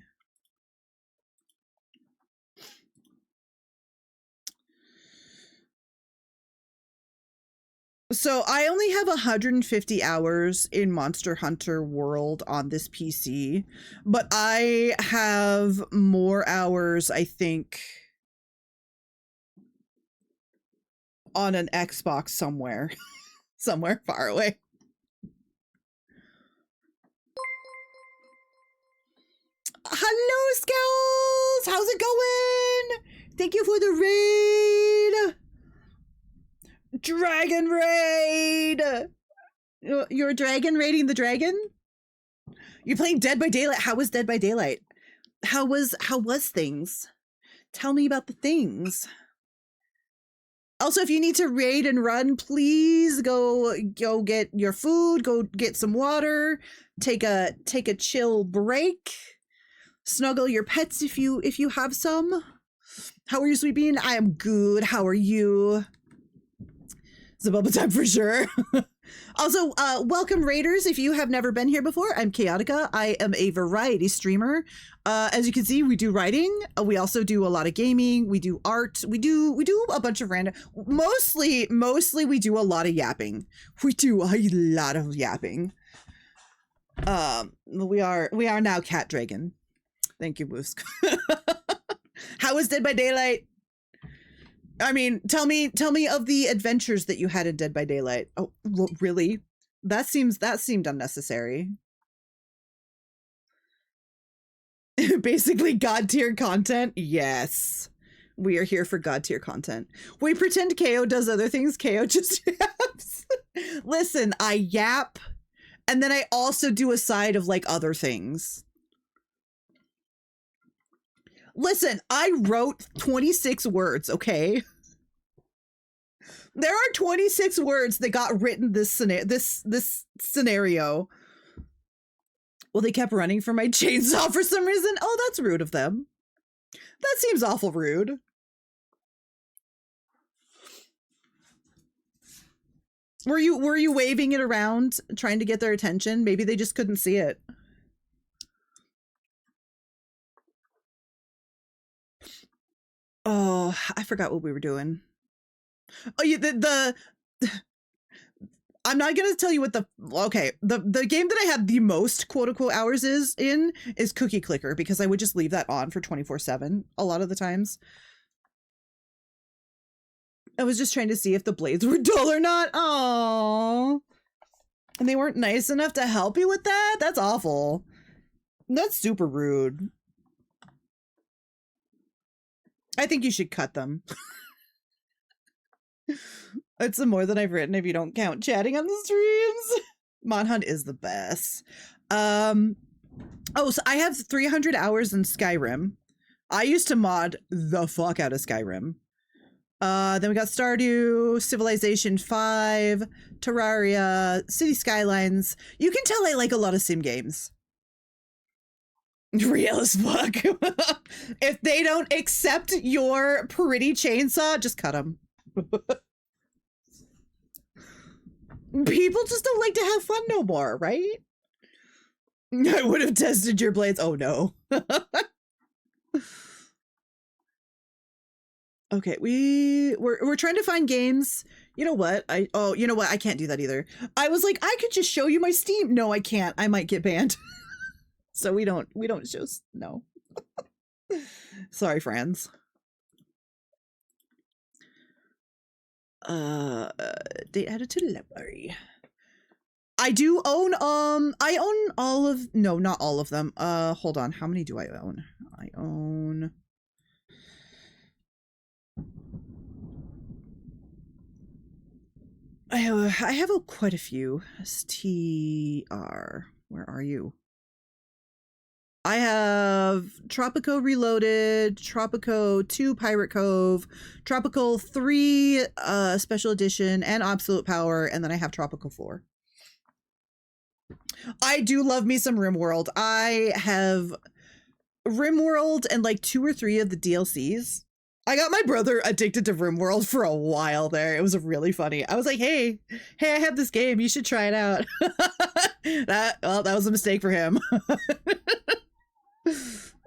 So I only have 150 hours in Monster Hunter World on this PC, but I have more hours, I think, on an Xbox somewhere, somewhere far away. Hello, Skulls! How's it going? Thank you for the raid! Dragon raid! You're a dragon raiding the dragon? You're playing Dead by Daylight. How was Dead by Daylight? How was things? Tell me about the things. Also, if you need to raid and run, please go get your food, go get some water, take a chill break. Snuggle your pets if you have some. How are you, Sweet Bean? I am good. How are you? It's a bubble time for sure. Also, welcome raiders. If you have never been here before, I'm Chaotica. I am a variety streamer. As you can see, we do writing. We also do a lot of gaming. We do art. We do a bunch of random. Mostly we do a lot of yapping. We do a lot of yapping. We are now Cat Dragon. Thank you, Moose. How was Dead by Daylight? I mean, tell me of the adventures that you had in Dead by Daylight. Oh, really? That seemed unnecessary. Basically God tier content. Yes. We are here for God tier content. We pretend KO does other things. KO just yaps. Listen, I yap and then I also do a side of like other things. Listen, I wrote 26 words, okay? There are 26 words that got written this scenario. Well, they kept running for my chainsaw for some reason. Oh, that's rude of them. That seems awful rude. Were you waving it around, trying to get their attention? Maybe they just couldn't see it. Oh, I forgot what we were doing. Oh, yeah, I'm not gonna tell you what the game that I had the most quote-unquote hours is Cookie Clicker, because I would just leave that on for 24/7 a lot of the times. I was just trying to see if the blades were dull or not. Oh, and they weren't nice enough to help you with that? That's awful. That's super rude. I think you should cut them. It's more than I've written if you don't count chatting on the streams. Monhunt is the best. Oh, so I have 300 hours in Skyrim. I used to mod the fuck out of Skyrim. Then we got Stardew, Civilization 5, Terraria, City Skylines. You can tell I like a lot of sim games. Real as fuck. If they don't accept your pretty chainsaw, just cut them. People just don't like to have fun no more, right? I would have tested your blades. Oh no. Okay, we're trying to find games. You know what? You know what? I can't do that either. I was like, I could just show you my Steam. No, I can't. I might get banned. So we don't show. No. Sorry, friends. Date added to the library. I do own I own all of, no, not all of them. Hold on, how many do I own? I have quite a few. STR, where are you? I have Tropico Reloaded, Tropico 2 Pirate Cove, Tropical 3 Special Edition, and Absolute Power, and then I have Tropical 4. I do love me some RimWorld. I have RimWorld and like 2 or 3 of the DLCs. I got my brother addicted to RimWorld for a while there. It was really funny. I was like, hey, I have this game. You should try it out. That was a mistake for him.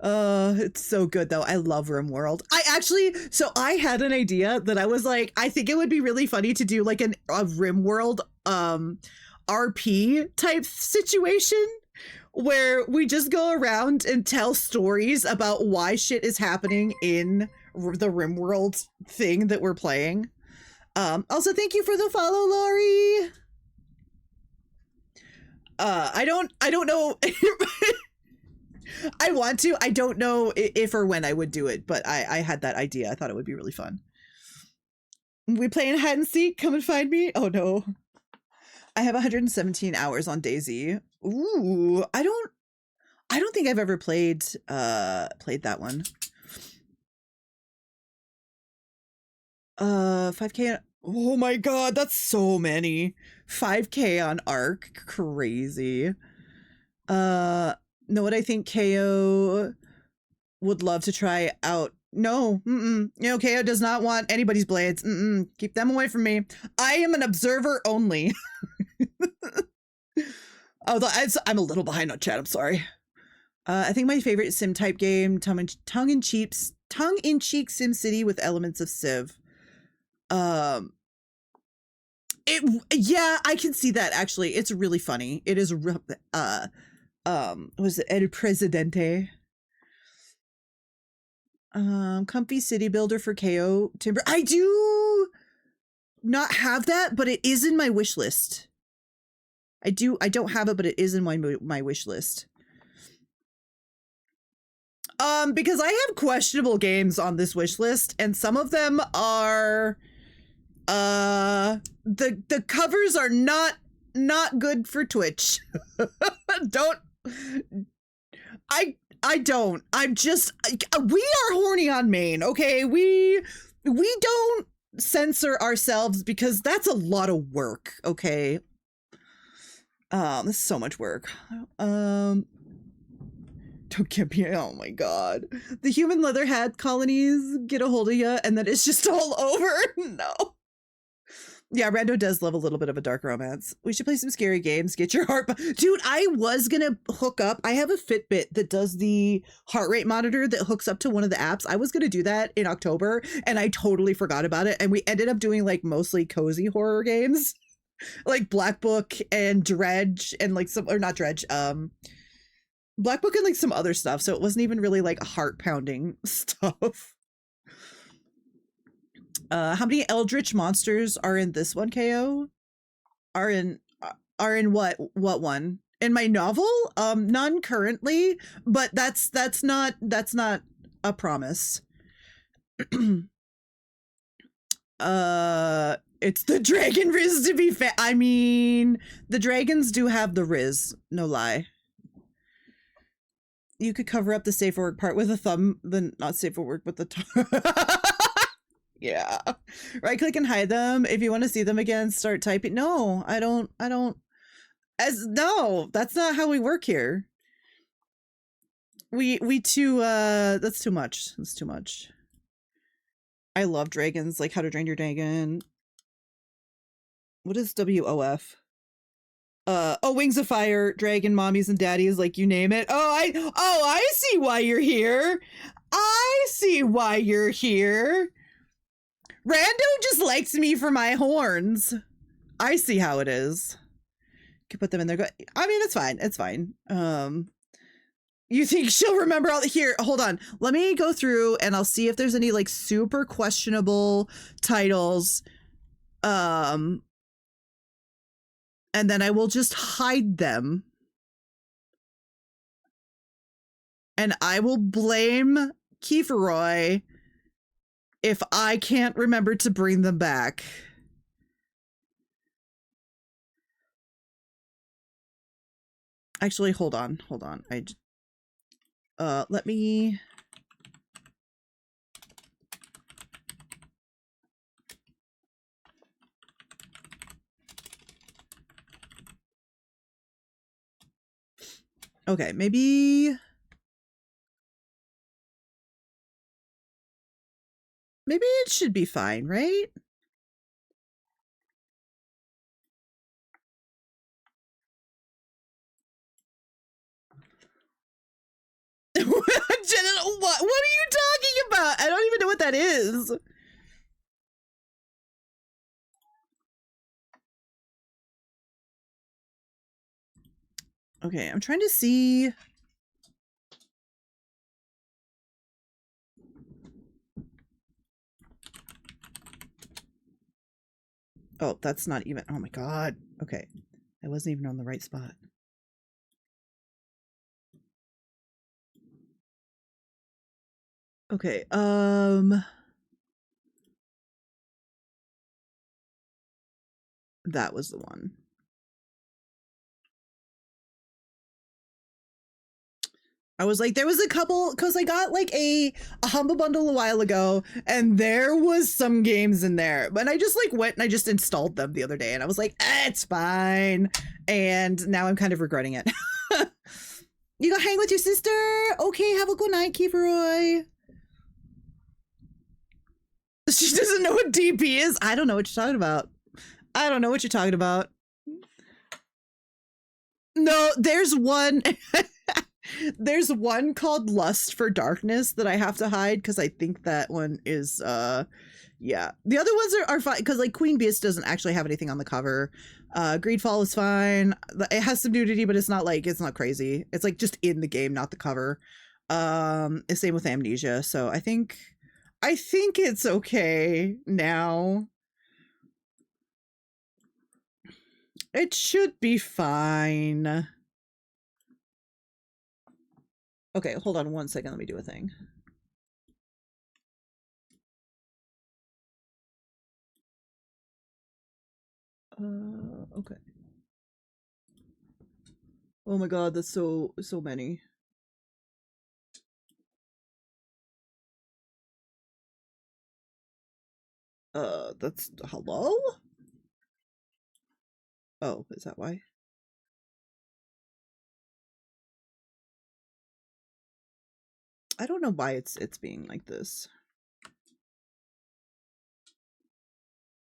It's so good though. I love RimWorld. I had an idea that I was like, I think it would be really funny to do like a RimWorld RP type situation where we just go around and tell stories about why shit is happening in the RimWorld thing that we're playing. Also, thank you for the follow, Lori. I don't know. I want to. I don't know if or when I would do it, but I had that idea. I thought it would be really fun. We playing hide and seek? Come and find me? Oh no. I have 117 hours on DayZ. Ooh, I don't think I've ever played that one. 5K. Oh my god, that's so many. 5K on Arc. Crazy. Know what I think KO would love to try out? No, you know, KO does not want anybody's blades. Keep them away from me. I am an observer only. Although I'm a little behind on chat. I'm sorry. I think my favorite sim type game, tongue-in-cheek SimCity with elements of Civ. Yeah, I can see that actually. It's really funny. It is was it El Presidente? Comfy city builder for KO Timber. I do not have that, but it is in my wish list. I don't have it, but it is in my wish list. Because I have questionable games on this wish list, and some of them are the covers are not good for Twitch. I'm just, we are horny on main, okay? We don't censor ourselves because that's a lot of work, okay? This is so much work. Don't get me, oh my god. The human leather hat colonies get a hold of you and then it's just all over. No. Yeah, Rando does love a little bit of a dark romance. We should play some scary games. Get your heart... Dude, I was gonna hook up... I have a Fitbit that does the heart rate monitor that hooks up to one of the apps. I was gonna do that in October, and I totally forgot about it. And we ended up doing, like, mostly cozy horror games. Like Black Book and Dredge and, like, some... Or not Dredge, Black Book and, like, some other stuff. So it wasn't even really, like, heart-pounding stuff. How many eldritch monsters are in this one, KO? Are in what one? In my novel? None currently, but that's not a promise. It's the dragon riz to be fair. I mean, the dragons do have the riz, no lie. You could cover up the safe for work part with a thumb, the not safe for work, but the yeah. Right click and hide them. If you want to see them again, start typing. No, I don't. No, that's not how we work here. We too, that's too much. That's too much. I love dragons, like How to Drain Your Dragon. What is WOF? Oh, Wings of Fire, Dragon Mommies and Daddies, like you name it. I see why you're here. I see why you're here. Rando just likes me for my horns. I see how it is. Can put them in there. I mean, it's fine. It's fine. You think she'll remember all the... Here, hold on. Let me go through and I'll see if there's any, like, super questionable titles. And then I will just hide them. And I will blame Kieferoy if I can't remember to bring them back. Actually, hold on. Let me... Okay, maybe it should be fine, right? What are you talking about? I don't even know what that is. Okay, I'm trying to see. Oh, that's not even, oh my god. Okay, I wasn't even on the right spot. Okay, that was the one. I was like, there was a couple, because I got like a Humble Bundle a while ago, and there was some games in there. But I just like went and I just installed them the other day, and I was like, it's fine. And now I'm kind of regretting it. You go hang with your sister? Okay, have a good night, Kieferoy. She doesn't know what DP is. I don't know what you're talking about. I don't know what you're talking about. No, there's one. There's one called Lust for Darkness that I have to hide because I think that one is yeah. The other ones are fine because like Queen Beast doesn't actually have anything on the cover. Greedfall is fine. It has some nudity, but it's not crazy. It's like just in the game, not the cover. Same with Amnesia. So I think it's okay now. It should be fine. Okay, hold on one second. Let me do a thing. Okay. Oh my god, that's so many. That's hello? Oh, is that why? I don't know why it's being like this.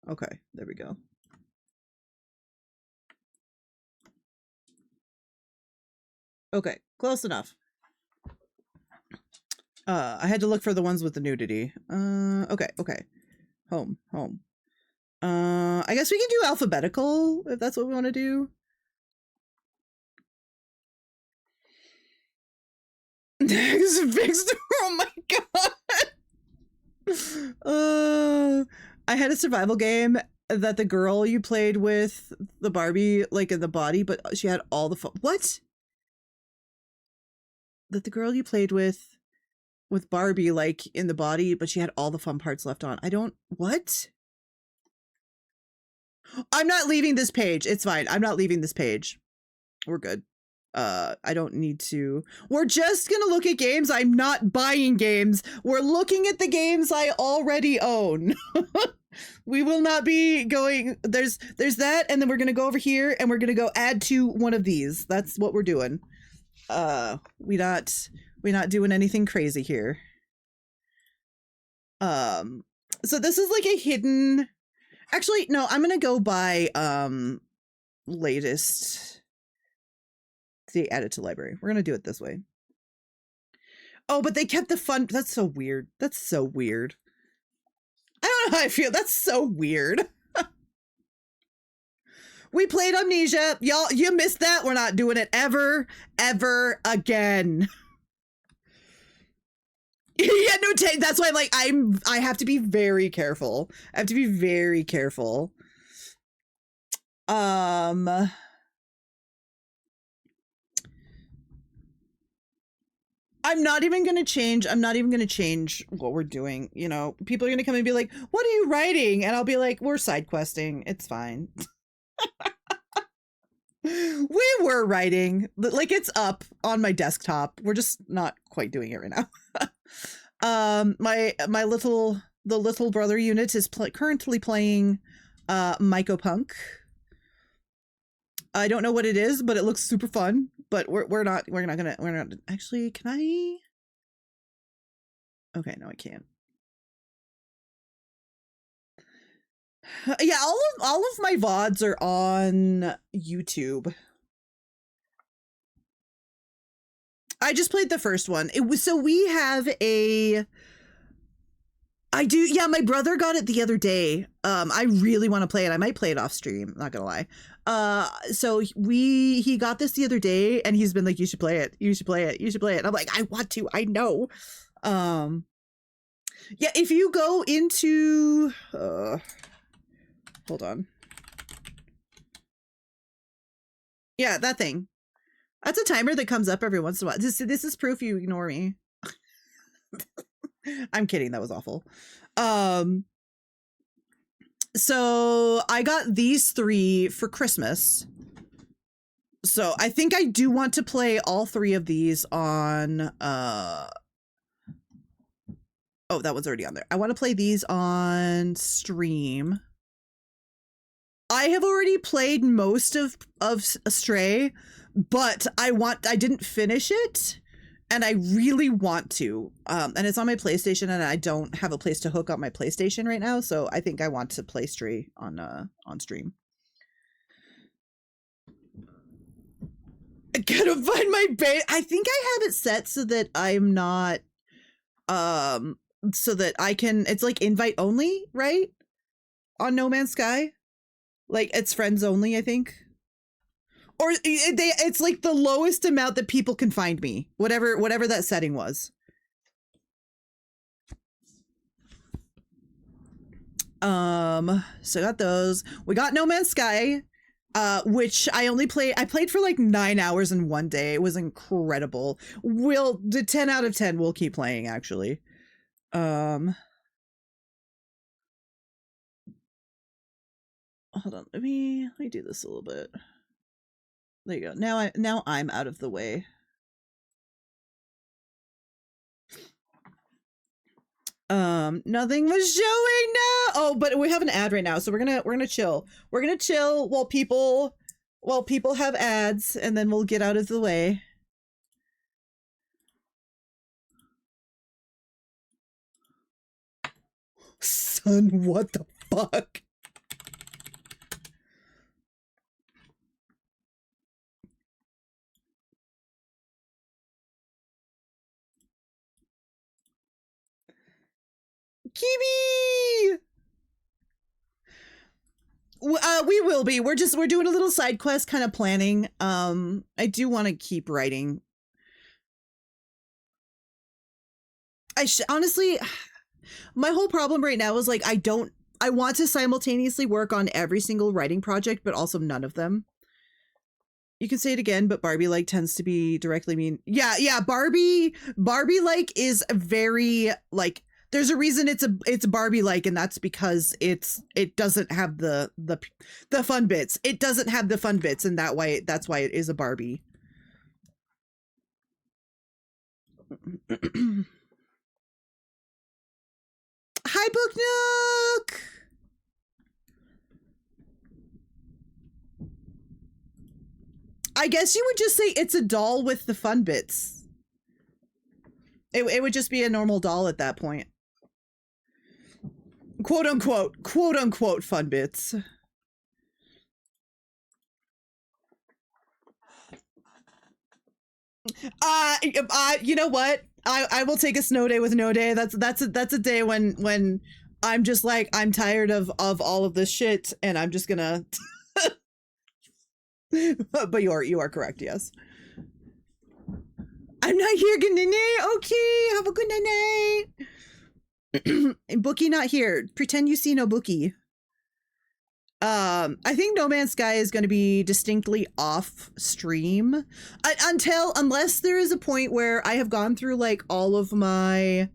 Okay, there we go. Okay, close enough. I had to look for the ones with the nudity. Okay. Home. I guess we can do alphabetical if that's what we want to do. Fixed. Oh my god. I had a survival game that the girl you played with the Barbie like in the body, but she had all the what? That the girl you played with Barbie like in the body, but she had all the fun parts left on. I don't what? I'm not leaving this page. It's fine. I'm not leaving this page. We're good. I don't need to. We're just gonna look at games. I'm not buying games. We're looking at the games I already own. We will not be going. There's that, and then we're gonna go over here, and we're gonna go add to one of these. That's what we're doing. We're not doing anything crazy here. So this is like a hidden. Actually, no. I'm gonna go by latest. See, add it to library. We're gonna do it this way. Oh, but they kept the fun. That's so weird. That's so weird. I don't know how I feel. That's so weird. We played Amnesia. Y'all, you missed that. We're not doing it ever again. Yeah, no, that's why I'm like, I have to be very careful. I have to be very careful. I'm not even going to change what we're doing. You know, people are going to come and be like, what are you writing? And I'll be like, we're side questing. It's fine. We were writing, like it's up on my desktop. We're just not quite doing it right now. The little brother unit is currently playing Mycopunk. I don't know what it is, but it looks super fun. But we're not actually. Can I? Okay, no, I can't. Yeah, all of my VODs are on YouTube. I just played the first one. It was so we have a. I do, yeah. My brother got it the other day. I really want to play it. I might play it off stream. Not gonna lie. So he got this the other day, and he's been like, "You should play it. You should play it. You should play it." And I'm like, "I want to. I know." Yeah. If you go into, hold on. Yeah, that thing. That's a timer that comes up every once in a while. This is proof you ignore me. I'm kidding. That was awful. So I got these 3 for Christmas. So I think I do want to play all 3 of these on, oh, that one's already on there. I want to play these on stream. I have already played most of Stray, but I didn't finish it, and I really want to. And it's on my PlayStation, and I don't have a place to hook up my PlayStation right now, so I think I want to play Stray on stream. I gotta find my base. I think I have it set so that I'm not, so that I can, it's like invite only, right? On No Man's Sky. Like it's friends only, I think. Or it's like the lowest amount that people can find me. Whatever that setting was. So I got those. We got No Man's Sky. Which I played for like 9 hours in one day. It was incredible. The 10 out of 10 we'll keep playing actually. Hold on, let me do this a little bit. There you go. Now I'm out of the way. Nothing was showing now. Oh, but we have an ad right now, so we're gonna chill. We're gonna chill while people have ads, and then we'll get out of the way. Son, what the fuck? Kiwi! We will be. We're doing a little side quest kind of planning. I do want to keep writing. Honestly, my whole problem right now is like, I want to simultaneously work on every single writing project, but also none of them. You can say it again, but Barbie-like tends to be directly mean. Yeah, Barbie-like is very, like, there's a reason it's Barbie-like, and that's because it doesn't have the fun bits. It doesn't have the fun bits, and that's why it is a Barbie. Hi, Book Nook! I guess you would just say it's a doll with the fun bits. It would just be a normal doll at that point. Quote unquote fun bits. You know what? I will take a snow day with no day. That's a day when I'm just like, I'm tired of all of this shit, and I'm just gonna but you are correct, yes. I'm not here, good night. Okay, have a good night. Bookie not here. Pretend you see no Bookie. I think No Man's Sky is going to be distinctly off stream unless there is a point where I have gone through like all of my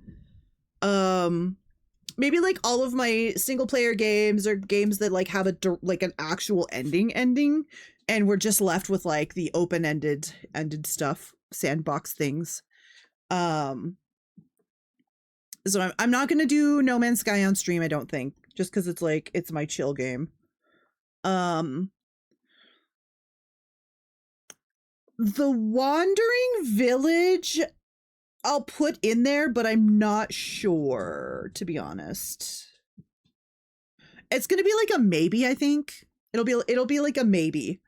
maybe like all of my single player games or games that like have like an actual ending, and we're just left with like the open-ended stuff, sandbox things. So I'm not gonna do No Man's Sky on stream, I don't think, just because it's like it's my chill game. The Wandering Village I'll put in there, but I'm not sure, to be honest. It's gonna be like a maybe, I think. It'll be like a maybe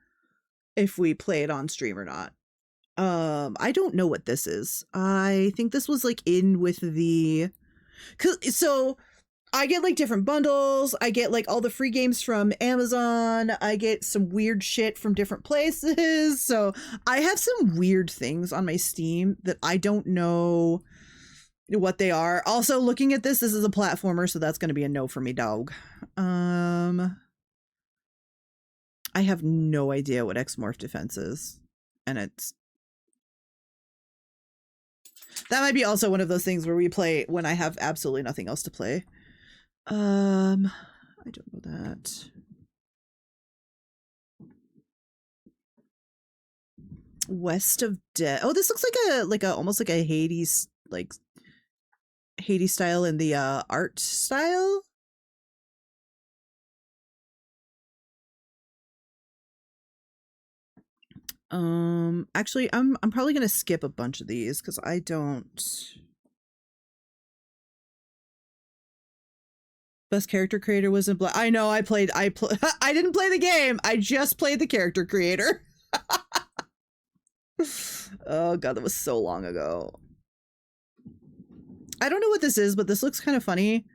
if we play it on stream or not. I don't know what this is. I think this was like in with the, so I get like different bundles. I get like all the free games from Amazon. I get some weird shit from different places. So I have some weird things on my Steam that I don't know what they are. Also, looking at this is a platformer, so that's going to be a no for me, dog. I have no idea what X-Morph Defense is, and that might be also one of those things where we play when I have absolutely nothing else to play. I don't know that. West of Death. Oh, this looks like a almost like a Hades style in the art style. Actually, I'm probably gonna skip a bunch of these because I don't. Best character creator was in Black. I know I didn't play the game. I just played the character creator. Oh god, that was so long ago. I don't know what this is, but this looks kind of funny.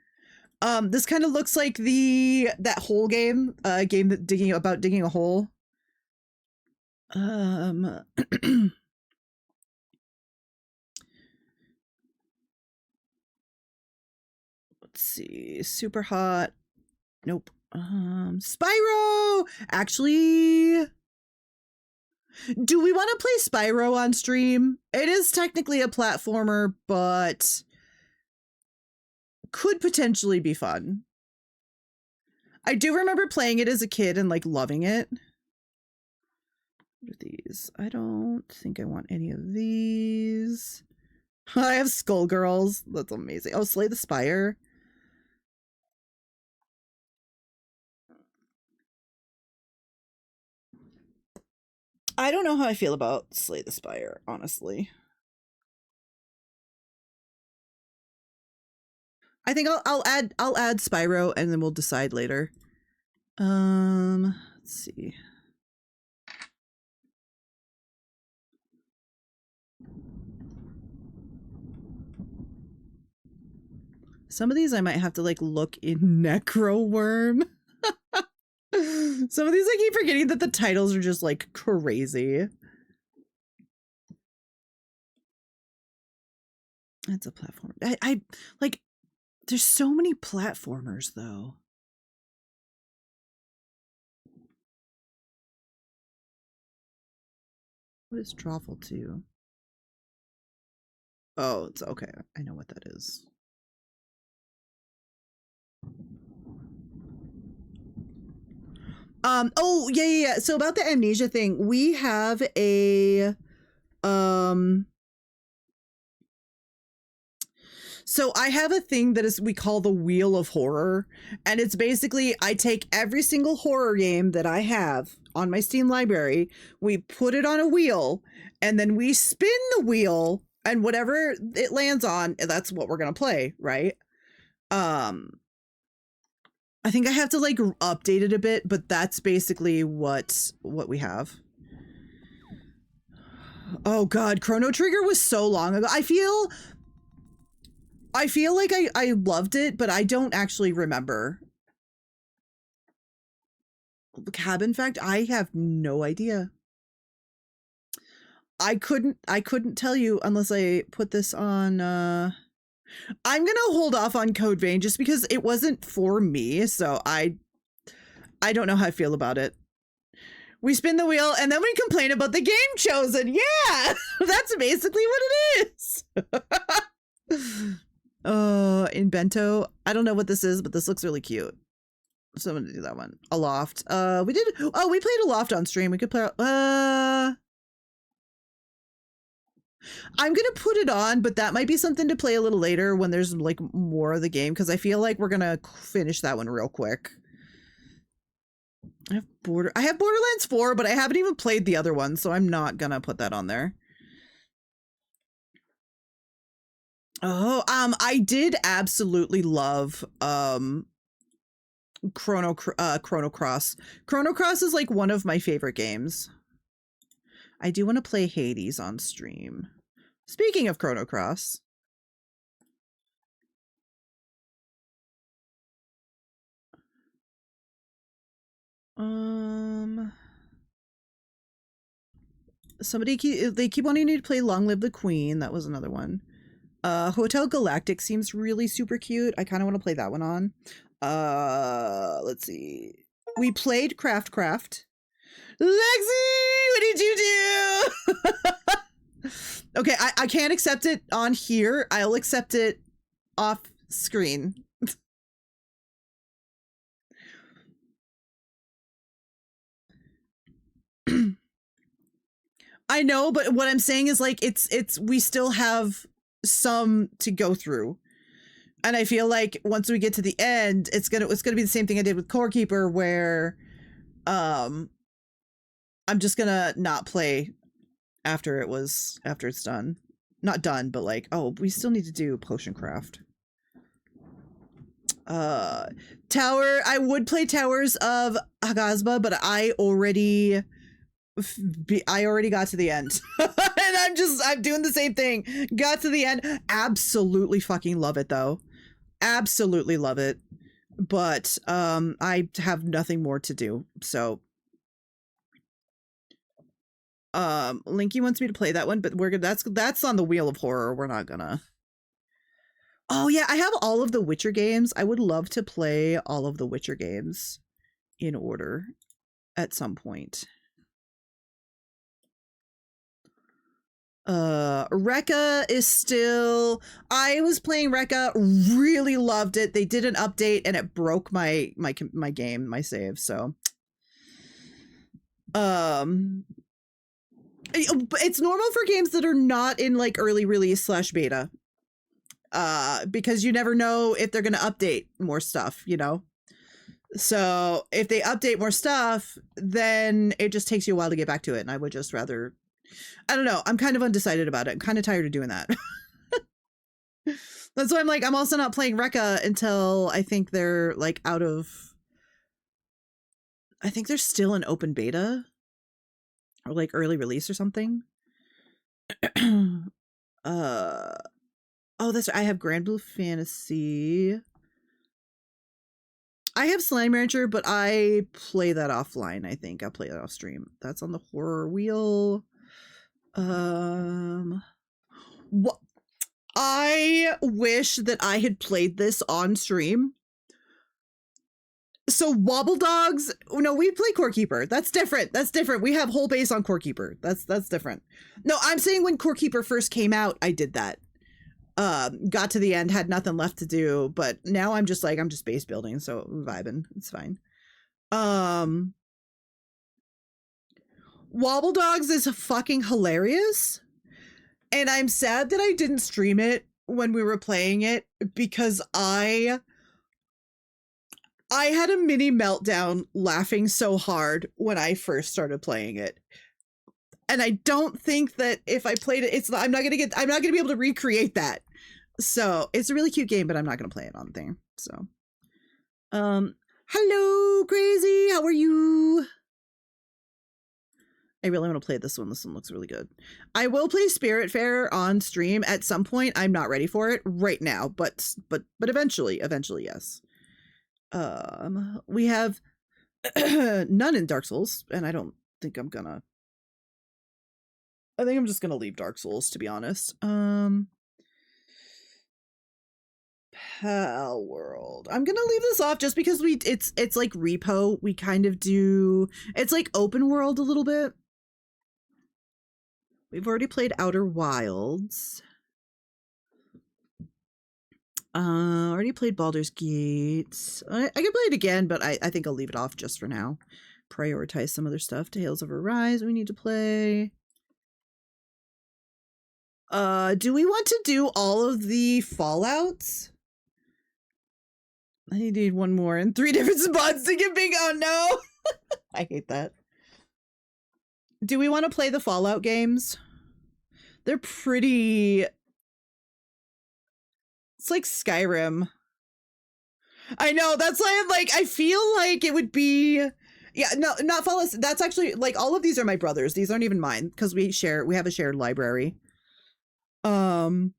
This kind of looks like that hole game, game that digging a hole. Let's see, super hot. Nope. Spyro! Actually, do we want to play Spyro on stream? It is technically a platformer, but could potentially be fun. I do remember playing it as a kid and like loving it. What are these? I don't think I want any of these. I have Skullgirls. That's amazing. Oh, Slay the Spire. I don't know how I feel about Slay the Spire, honestly. I think I'll add Spyro and then we'll decide later. Let's see. Some of these I might have to like look in Necro Worm. Some of these I keep forgetting that the titles are just like crazy. That's a platform. I like, there's so many platformers though. What is Drawful 2? Oh, it's okay. I know what that is. Oh, yeah. So about the amnesia thing, we have a, so I have a thing that we call the Wheel of Horror. And it's basically, I take every single horror game that I have on my Steam library, we put it on a wheel, and then we spin the wheel, and whatever it lands on, that's what we're going to play, right? I think I have to like update it a bit, but that's basically what we have. Oh god, Chrono Trigger was so long ago. I feel like I loved it, but I don't actually remember. Cabin Fact, I have no idea. I couldn't tell you unless I put this on I'm gonna hold off on Code Vein just because it wasn't for me, so I don't know how I feel about it. We spin the wheel and then we complain about the game chosen. Yeah, that's basically what it is. In Bento, I don't know what this is, but this looks really cute. So I'm gonna do that one. Aloft. We played Aloft on stream. We could play. I'm gonna put it on, but that might be something to play a little later when there's like more of the game, because I feel like we're gonna finish that one real quick. I have Borderlands 4, but I haven't even played the other one, so I'm not gonna put that on there. Oh, I did absolutely love Chrono Cross. Chrono Cross is like one of my favorite games. I do want to play Hades on stream. Speaking of Chrono Cross. They keep wanting me to play Long Live the Queen. That was another one. Hotel Galactic seems really super cute. I kind of want to play that one on. Let's see. We played Craft. Lexi, what did you do? Okay, I can't accept it on here. I'll accept it off screen. I know, but what I'm saying is like we still have some to go through. And I feel like once we get to the end, it's gonna be the same thing I did with Core Keeper, where I'm just gonna not play after it's done. Not done, but like, oh, we still need to do Potion Craft. Tower, I would play Towers of Hagasba, but I already I already got to the end. And I'm doing the same thing. Got to the end. Absolutely fucking love it though. Absolutely love it. But I have nothing more to do. So Linky wants me to play that one, but we're gonna that's on the Wheel of Horror. We're not gonna. Oh yeah, I have all of the Witcher games. I would love to play all of the Witcher games in order at some point. Rekka is still, I was playing Rekka, really loved it. They did an update and it broke my game, my save, so it's normal for games that are not in like early release / beta. Because you never know if they're going to update more stuff, you know? So if they update more stuff, then it just takes you a while to get back to it. And I would just rather, I don't know. I'm kind of undecided about it. I'm kind of tired of doing that. That's why I'm like, I'm also not playing Rekka until I think they're like out of, I think they're still in open beta or like early release or something. Oh, that's, I have Grand Blue Fantasy. I have Slime Rancher, but I play that offline, I think. I'll play that off stream. That's on the horror wheel. What? I wish that I had played this on stream. So Wobble Dogs, no, we play Core Keeper. That's different. That's different. We have whole base on Core Keeper. That's different. No, I'm saying when Core Keeper first came out, I did that. Got to the end, had nothing left to do, but now I'm just like, I'm just base building, so I'm vibing. It's fine. Wobble Dogs is fucking hilarious. And I'm sad that I didn't stream it when we were playing it because I had a mini meltdown laughing so hard when I first started playing it. And I don't think that if I played it, I'm not gonna be able to recreate that. So it's a really cute game, but I'm not gonna play it on there. So, hello, Crazy. How are you? I really want to play this one. This one looks really good. I will play Spiritfarer on stream at some point. I'm not ready for it right now, but eventually, yes. We have none in Dark Souls, and I don't think I'm gonna. I think I'm just gonna leave Dark Souls, to be honest. Pal World. I'm gonna leave this off just because it's like repo. We kind of do. It's like open world a little bit. We've already played Outer Wilds. Already played Baldur's Gate. I can play it again, but I think I'll leave it off just for now. Prioritize some other stuff. Tales of Arise we need to play. Do we want to do all of the Fallouts? I need one more in 3 different spots to get big. Oh no! I hate that. Do we want to play the Fallout games? They're pretty... It's like Skyrim. I know, that's why I'm like, I feel like it would be... Yeah, no, not Fallout. That's actually, like, all of these are my brothers. These aren't even mine, because we have a shared library. But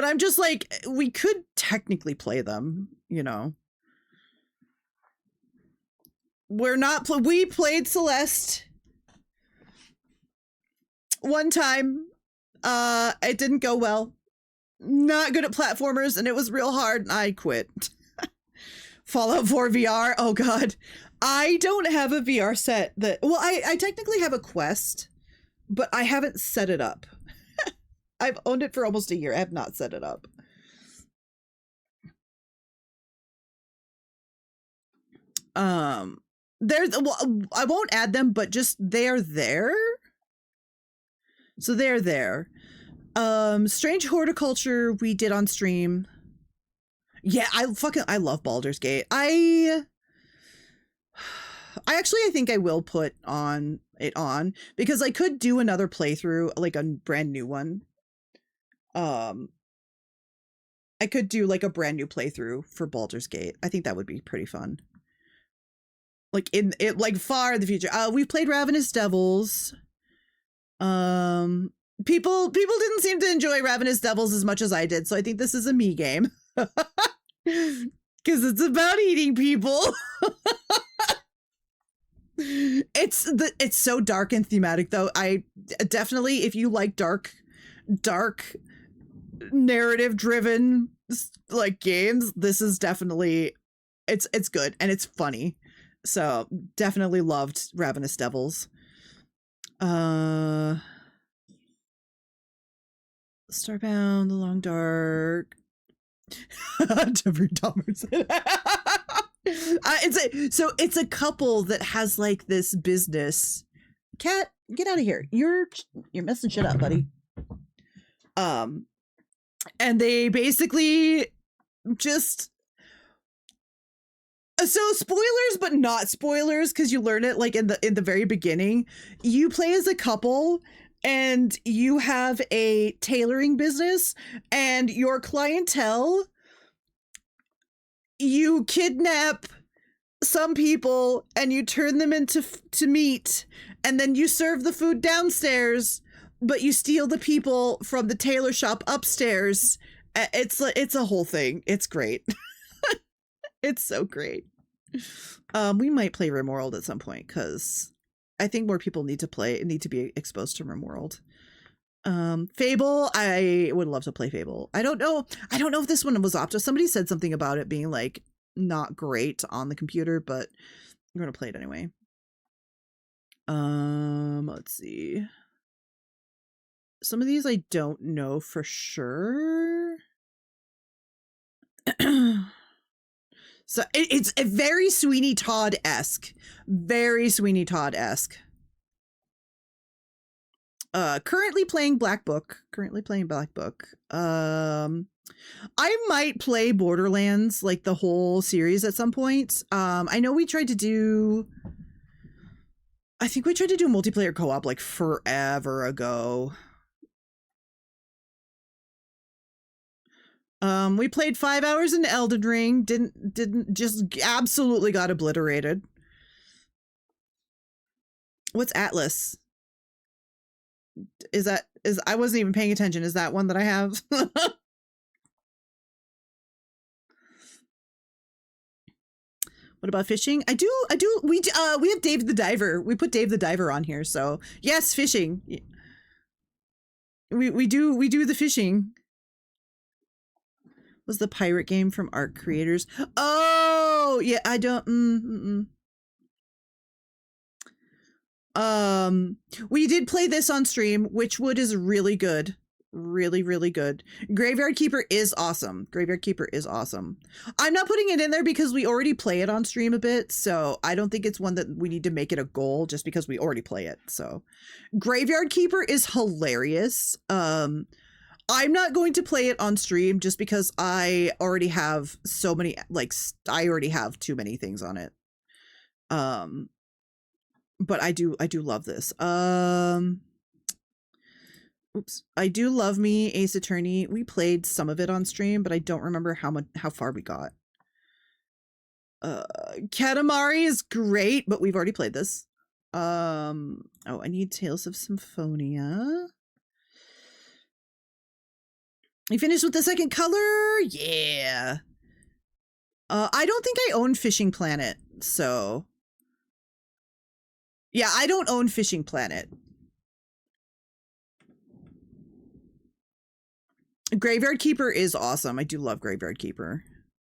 I'm just like, we could technically play them, you know. We played Celeste one time. It didn't go well. Not good at platformers, and it was real hard, and I quit. Fallout 4 VR, oh god. I don't have a VR set that, well, I technically have a Quest, but I haven't set it up. I've owned it for almost a year. I have not set it up. Well, I won't add them, but just they're there. So they're there. Strange Horticulture we did on stream. Yeah, I love Baldur's Gate. I think I will put it on because I could do another playthrough, like a brand new one. I could do like a brand new playthrough for Baldur's Gate. I think that would be pretty fun. like in it, like far in the future. We've played Ravenous Devils. People didn't seem to enjoy Ravenous Devils as much as I did, so I think this is a me game. Because it's about eating people. It's so dark and thematic though. I definitely, if you like dark narrative driven like games, this is definitely it's good and it's funny. So definitely loved Ravenous Devils. Starbound, The Long Dark. Jeffrey Dahmer's. It's a couple that has like this business. Cat, get out of here. You're messing shit up, buddy. And they basically just, so spoilers but not spoilers, because you learn it like in the very beginning. You play as a couple and you have a tailoring business, and your clientele, you kidnap some people and you turn them into meat, and then you serve the food downstairs, but you steal the people from the tailor shop upstairs. It's a whole thing. It's great. It's so great. We might play RimWorld at some point, because I think more people need to be exposed to RimWorld. Fable, I would love to play Fable. I don't know if this one was Opto. Somebody said something about it being like not great on the computer, but I'm gonna play it anyway. Let's see. Some of these I don't know for sure. So it's a very Sweeney Todd-esque. Very Sweeney Todd-esque. Currently playing Black Book. I might play Borderlands, like the whole series at some point. I know we tried to do... I think we tried to do multiplayer co-op like forever ago. We played 5 hours in Elden Ring. Didn't just absolutely got obliterated. What's Atlas? Is I wasn't even paying attention. Is that one that I have? What about fishing? I do. We have Dave the Diver. We put Dave the Diver on here, so yes, fishing. We do the fishing. Was the pirate game from Arc Creators? Oh yeah, I don't. We did play this on stream. Witchwood is really good. Really good. Graveyard Keeper is awesome. I'm not putting it in there because we already play it on stream a bit, so I don't think it's one that we need to make it a goal just because we already play it. So Graveyard Keeper is hilarious. I'm not going to play it on stream just because I already have so many, like, I already have too many things on it. But I do love this. Oops. I do love me Ace Attorney. We played some of it on stream, but I don't remember how far we got. Katamari is great, but we've already played this. Oh, I need Tales of Symphonia. You finished with the second color? Yeah. I don't think I own Fishing Planet, so... Yeah, I don't own Fishing Planet. Graveyard Keeper is awesome. I do love Graveyard Keeper.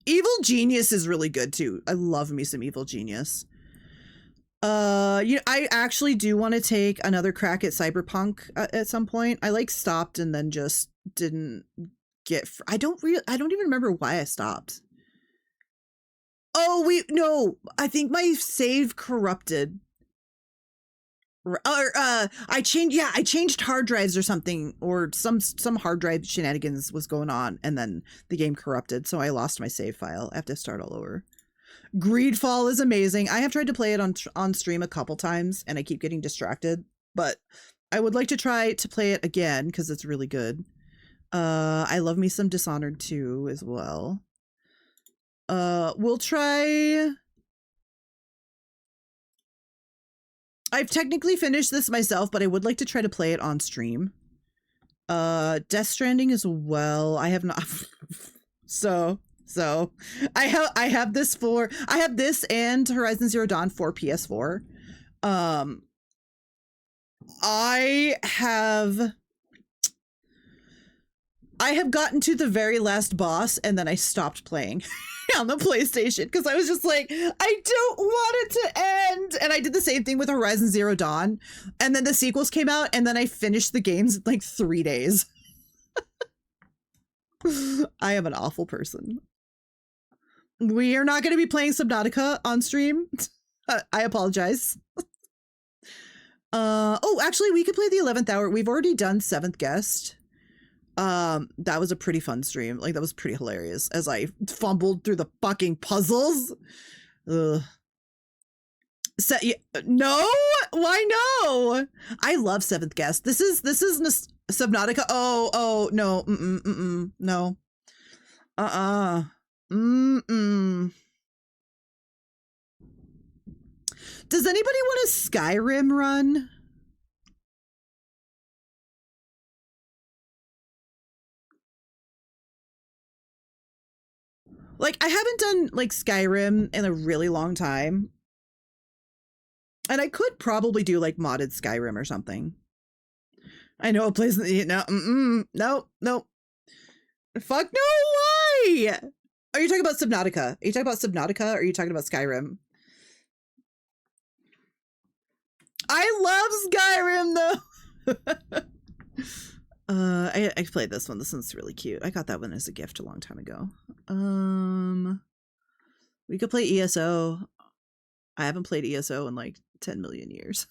Evil Genius is really good too. I love me some Evil Genius. I actually do want to take another crack at Cyberpunk at some point. I like stopped and then just didn't get. I don't even remember why I stopped. Oh no, I think my save corrupted. Or I changed hard drives or something, or some hard drive shenanigans was going on, and then the game corrupted, so I lost my save file. I have to start all over. Greedfall is amazing. I have tried to play it on stream a couple times, and I keep getting distracted, but I would like to try to play it again because it's really good. I love me some Dishonored 2 as well. We'll try I've technically finished this myself, but I would like to try to play it on stream. Death Stranding as well. I have not. so I have this and Horizon Zero Dawn for PS4. I have gotten to the very last boss and then I stopped playing on the PlayStation because I was just like, I don't want it to end. And I did the same thing with Horizon Zero Dawn. And then the sequels came out and then I finished the games in like 3 days. I am an awful person. We are not going to be playing Subnautica on stream. I apologize. Oh, actually, we could play the 11th hour. We've already done 7th Guest. That was a pretty fun stream. Like, that was pretty hilarious as I fumbled through the fucking puzzles. Ugh. No? Why no? I love 7th Guest. This is Subnautica. Oh, no. No. Does anybody want a Skyrim run? Like, I haven't done, like, Skyrim in a really long time. And I could probably do, like, modded Skyrim or something. I know a place that, no. Fuck no, why? Are you talking about Subnautica? Are you talking about Subnautica or are you talking about Skyrim? I love Skyrim, though. I played this one. This one's really cute. I got that one as a gift a long time ago. We could play ESO. I haven't played ESO in like 10 million years.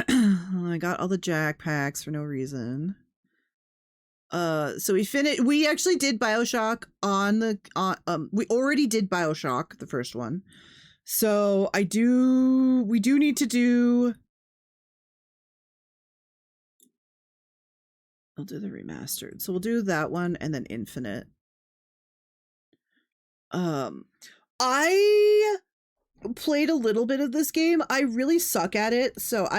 I got all the jack packs for no reason. So we actually did BioShock we already did BioShock, the first one. So we do need to do, I'll do the remastered. So we'll do that one and then Infinite. I played a little bit of this game. I really suck at it, so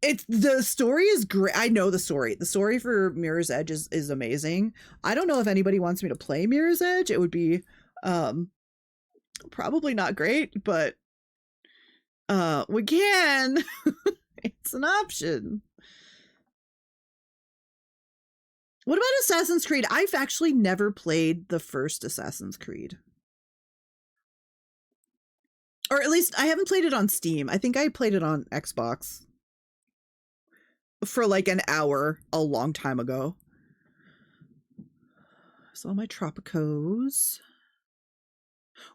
the story is great. I know the story. The story for Mirror's Edge is amazing. I don't know if anybody wants me to play Mirror's Edge. It would be probably not great, but we can. It's an option. What about Assassin's Creed? I've actually never played the first Assassin's Creed. Or at least I haven't played it on Steam. I think I played it on Xbox for like an hour a long time ago. So all my Tropicos.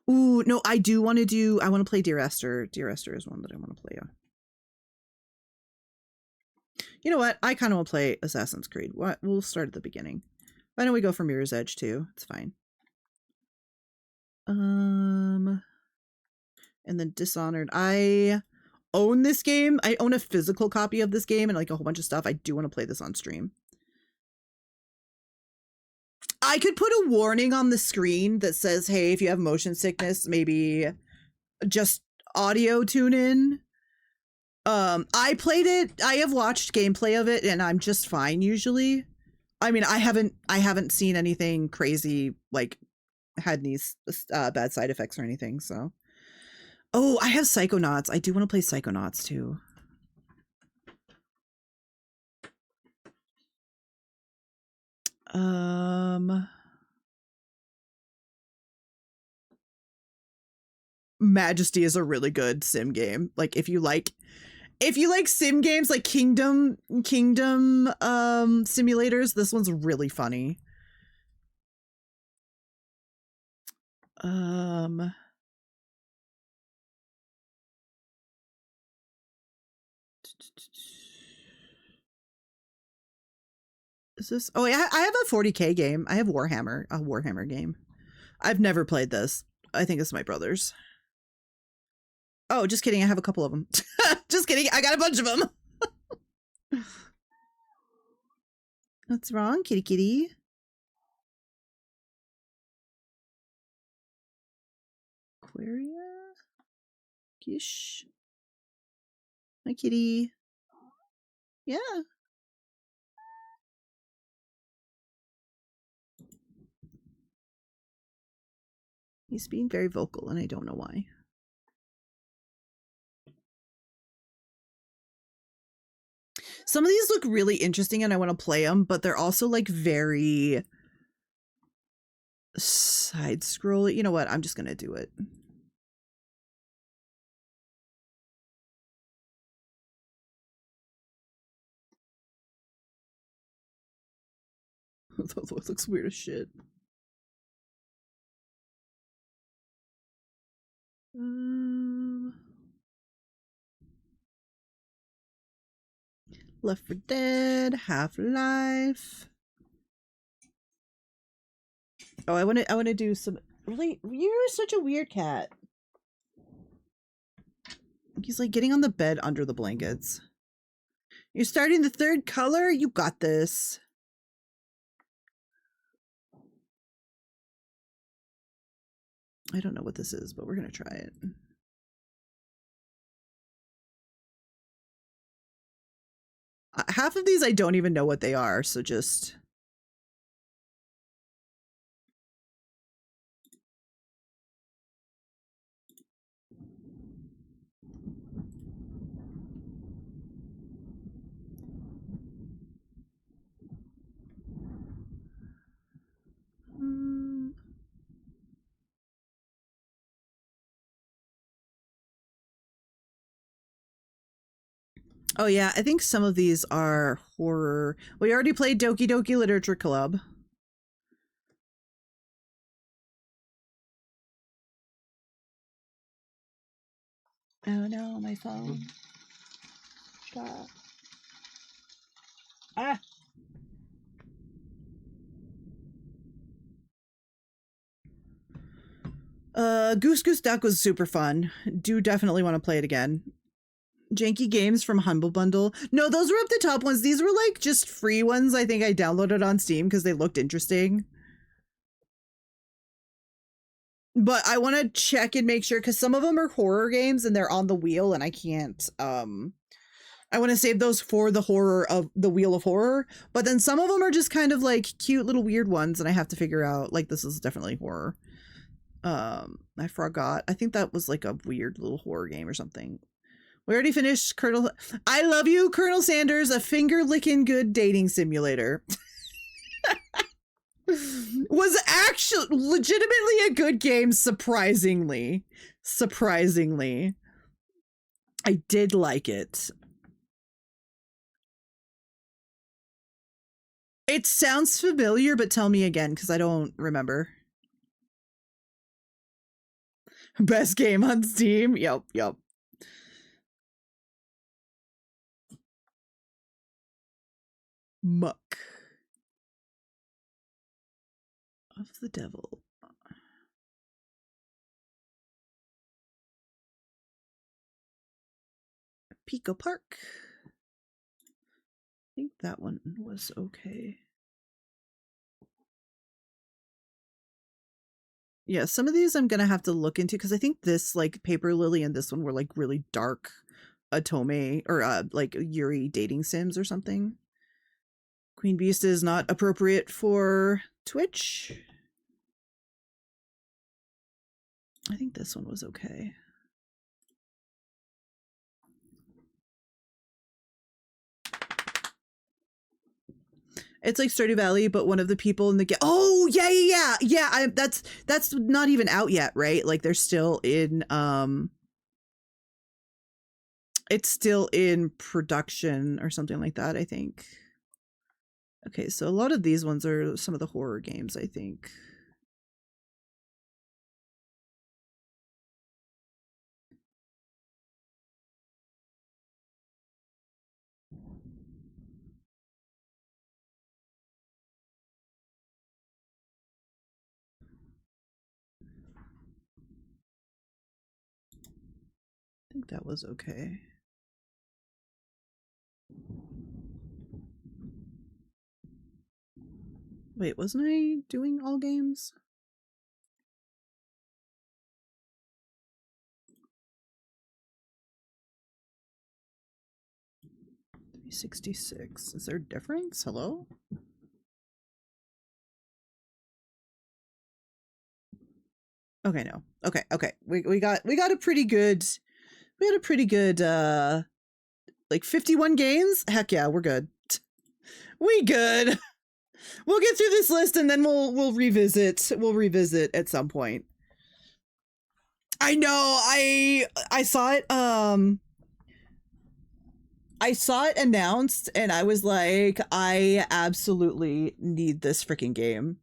Ooh, no, I want to play Dear Esther. Dear Esther is one that I want to play on. You know what? I kind of want to play Assassin's Creed. We'll start at the beginning. Why don't we go for Mirror's Edge too? It's fine. And then Dishonored. I own this game. I own a physical copy of this game and like a whole bunch of stuff. I do want to play this on stream. I could put a warning on the screen that says, hey, if you have motion sickness, maybe just audio tune in. I played it. I have watched gameplay of it and I'm just fine usually. I mean, I haven't seen anything crazy, like had any bad side effects or anything, so. Oh, I have Psychonauts. I do want to play Psychonauts too. Majesty is a really good sim game. Like if you like sim games like Kingdom simulators, this one's really funny. Is this? Oh, yeah, I have a 40K game. I have a Warhammer game. I've never played this. I think it's my brother's. Oh, just kidding. I have a couple of them. Just kidding. I got a bunch of them. What's wrong, kitty kitty? Aquaria? Kish. Hi, kitty. Yeah. He's being very vocal, and I don't know why. Some of these look really interesting, and I want to play them, but they're also like very side scroll. You know what? I'm just gonna do it. That looks weird as shit. Left 4 Dead, Half-Life. Oh, I want to do some. Really, you're such a weird cat. He's like getting on the bed under the blankets. You're starting the 3rd color? You got this. I don't know what this is, but we're going to try it. Half of these I don't even know what they are, so just... Oh yeah, I think some of these are horror. We already played Doki Doki Literature Club. Oh no, my phone. Stop. Ah! Goose Goose Duck was super fun. Do definitely want to play it again. Janky games from Humble Bundle. No, those were up the top ones. These were like just free ones. I think I downloaded on Steam because they looked interesting. But I want to check and make sure because some of them are horror games and they're on the wheel and I can't. I want to save those for the horror of the Wheel of Horror. But then some of them are just kind of like cute little weird ones and I have to figure out like this is definitely horror. I forgot. I think that was like a weird little horror game or something. We already finished Colonel. I love you, Colonel Sanders, a finger licking good dating simulator. Was actually legitimately a good game, surprisingly. Surprisingly. I did like it. It sounds familiar, but tell me again, because I don't remember. Best game on Steam? Yep. Muck. Of the Devil. Pico Park. I think that one was okay. Yeah, some of these I'm gonna have to look into because I think this like Paper Lily and this one were like really dark Otome or like Yuri dating sims or something. Queen Beast is not appropriate for Twitch. I think this one was okay. It's like Stardew Valley, but one of the people in the game. Oh yeah. That's not even out yet, right? Like they're still in it's still in production or something like that, I think. Okay, so a lot of these ones are some of the horror games, I think. I think that was okay. Wait, wasn't I doing all games? 366. Is there a difference? Hello? Okay, no. Okay, okay. We got a pretty good like 51 games. Heck yeah, we're good. We good. We'll get through this list and then we'll revisit. We'll revisit at some point. I know. I saw it I saw it announced and I was like, I absolutely need this freaking game.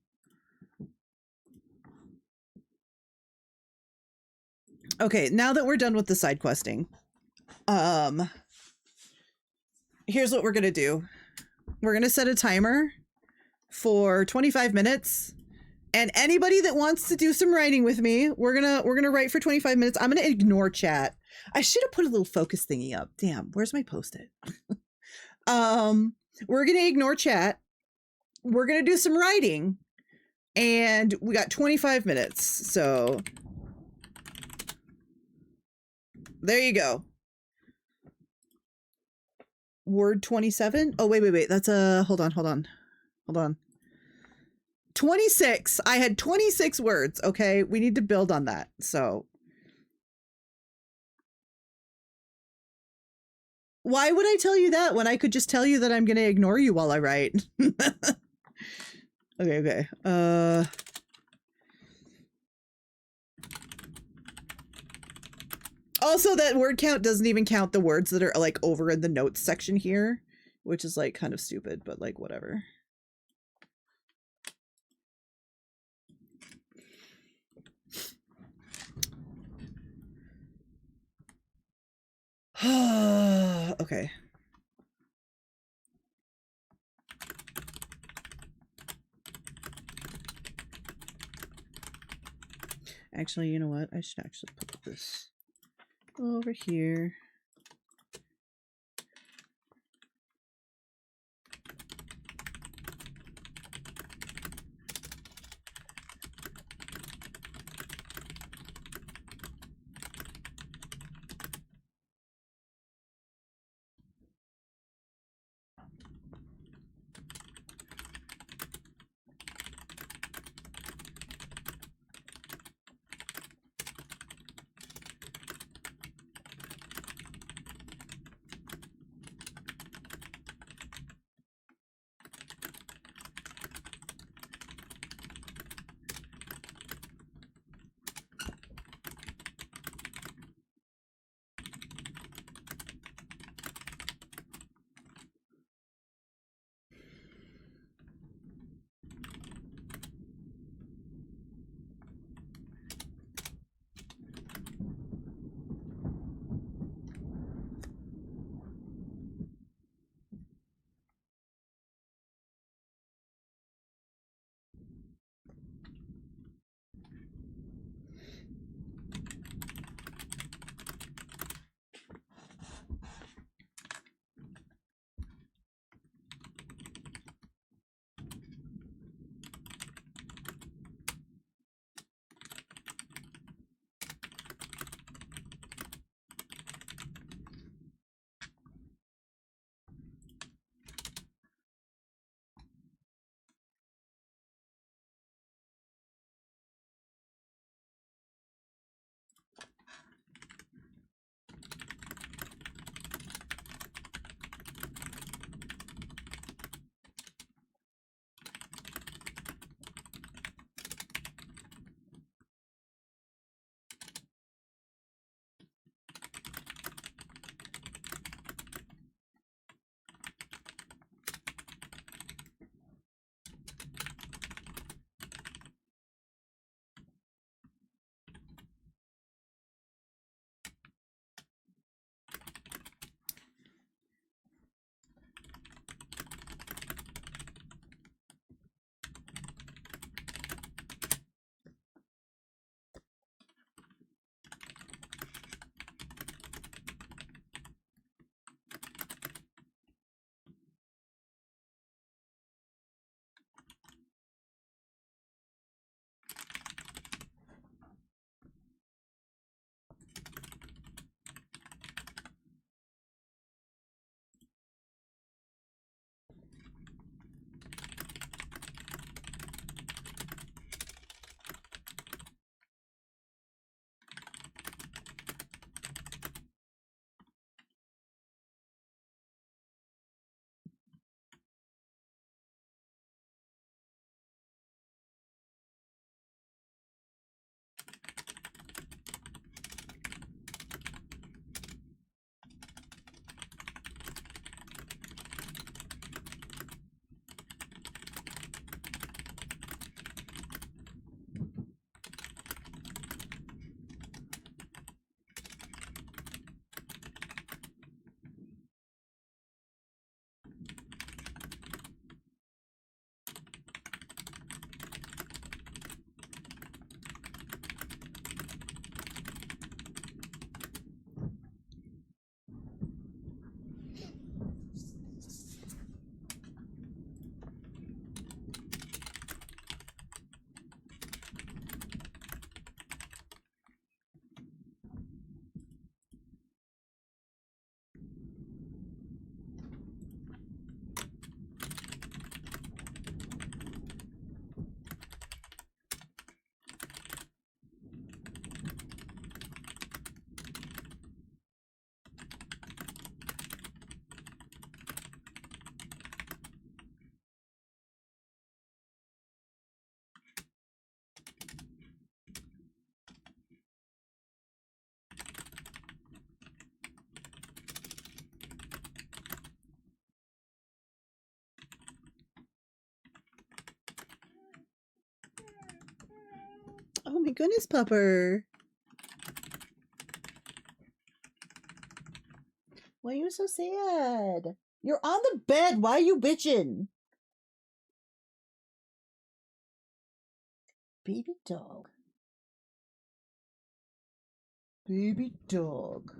Okay, now that we're done with the side questing, here's what we're gonna do. We're gonna set a timer for 25 minutes, and anybody that wants to do some writing with me, we're gonna write for 25 minutes. I'm gonna ignore chat. I should have put a little focus thingy up. Damn, where's my post-it? We're gonna ignore chat. We're gonna do some writing, and we got 25 minutes. So there you go. Word 27. Oh, wait. That's hold on. 26. I had 26 words. Okay. We need to build on that. So why would I tell you that when I could just tell you that I'm going to ignore you while I write? Okay. Also, that word count doesn't even count the words that are like over in the notes section here, which is like kind of stupid, but like whatever. Okay. Actually, you know what? I should actually put this over here. goodness, pupper. Why are you so sad? You're on the bed. Why are you bitching? Baby dog. Baby dog.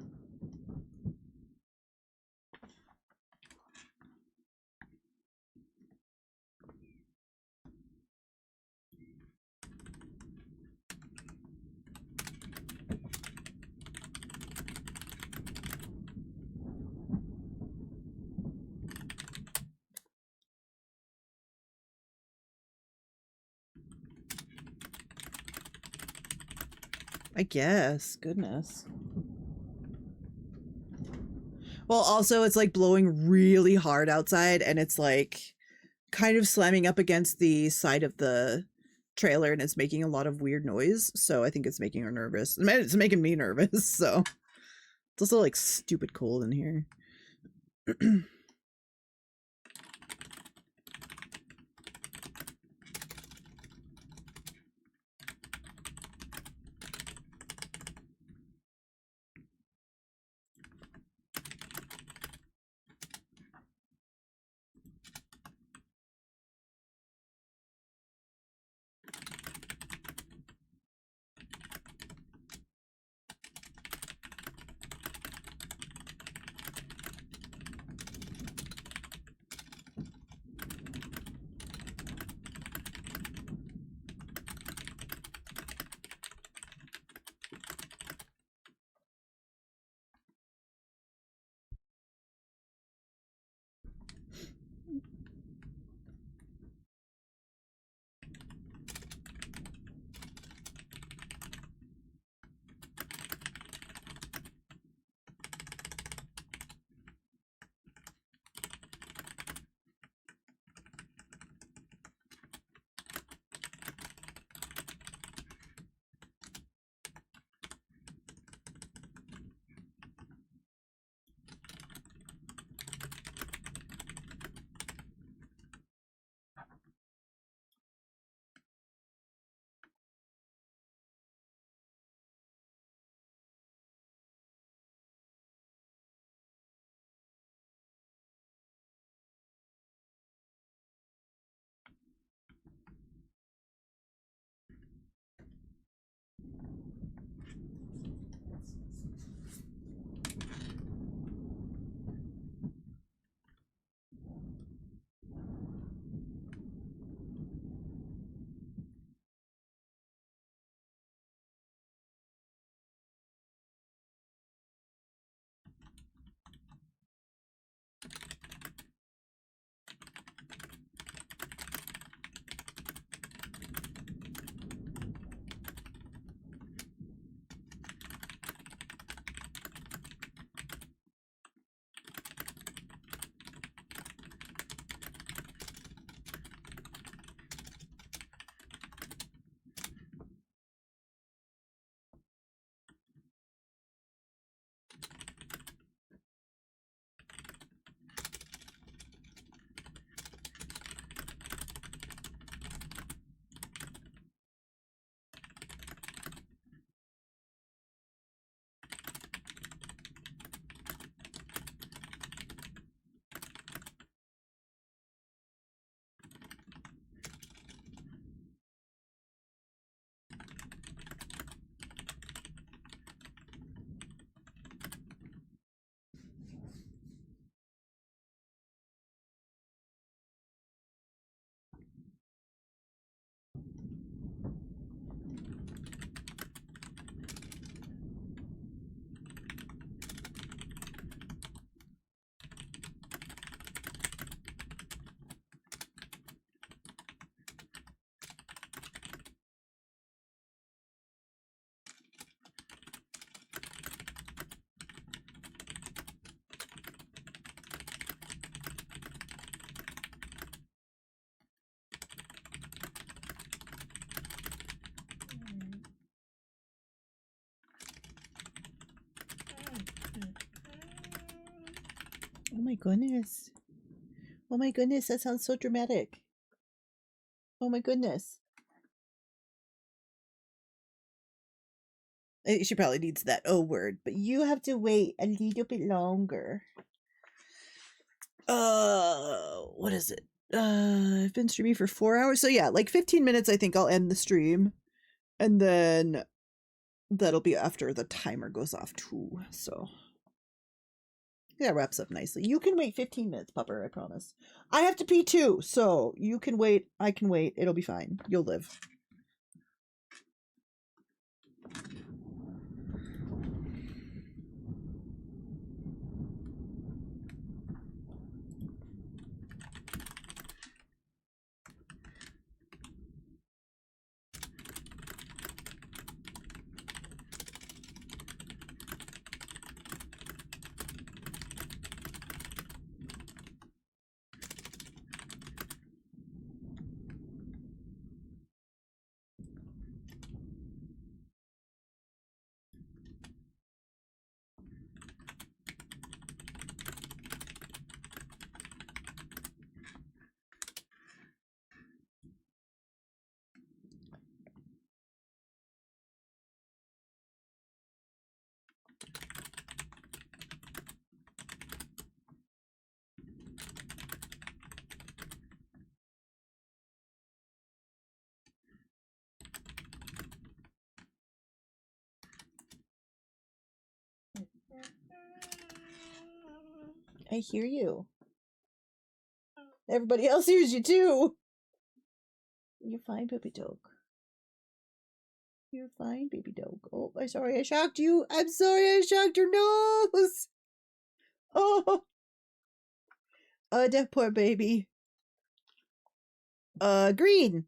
I guess. Goodness. Well, also, it's like blowing really hard outside, and it's like kind of slamming up against the side of the trailer, and it's making a lot of weird noise. So I think it's making her nervous. It's making me nervous. So it's also like stupid cold in here. Oh my goodness. Oh my goodness, that sounds so dramatic. Oh my goodness. She probably needs that O word, but you have to wait a little bit longer. What is it? I've been streaming for 4 hours. So yeah, like 15 minutes, I think I'll end the stream. And then that'll be after the timer goes off too. So that wraps up nicely. You can wait 15 minutes, Pupper, I promise. I have to pee too, so you can wait. I can wait. It'll be fine. You'll live. I hear you. Everybody else hears you too. You're fine, baby dog. You're fine, baby dog. Oh, I'm sorry I shocked you. I'm sorry I shocked your nose. Oh. That poor baby. Green.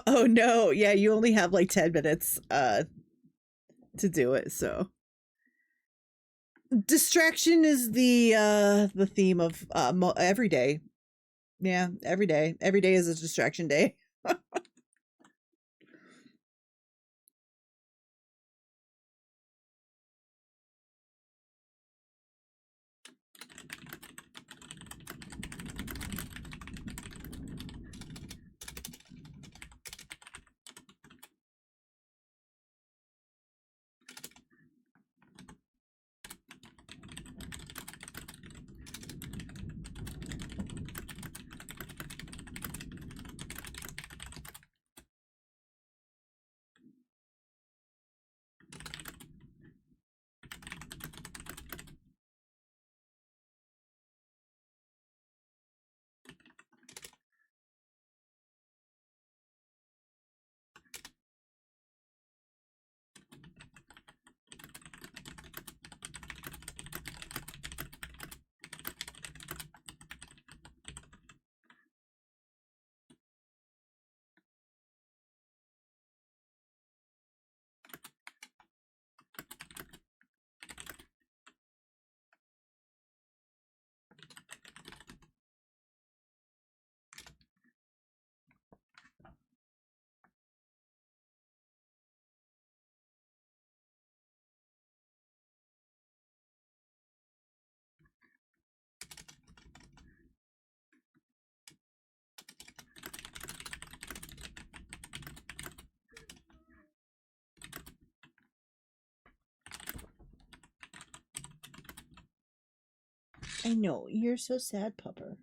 Oh no. Yeah, you only have like 10 minutes to do it, so distraction is the theme of every day. Yeah, every day. Every day is a distraction day. I know, you're so sad, pupper.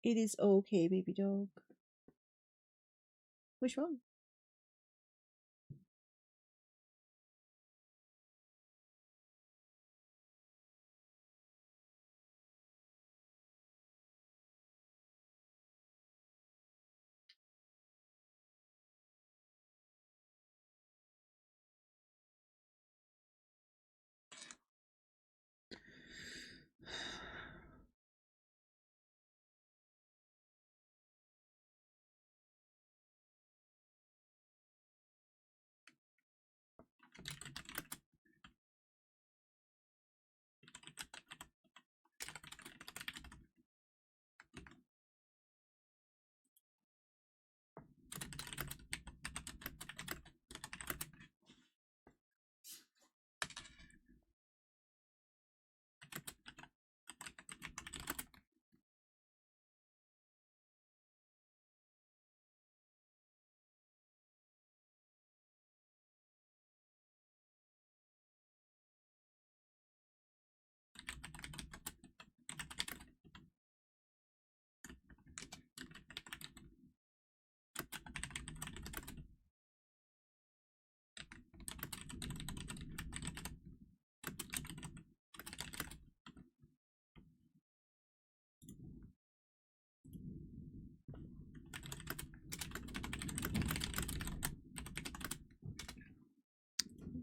It is okay, baby dog. What's wrong?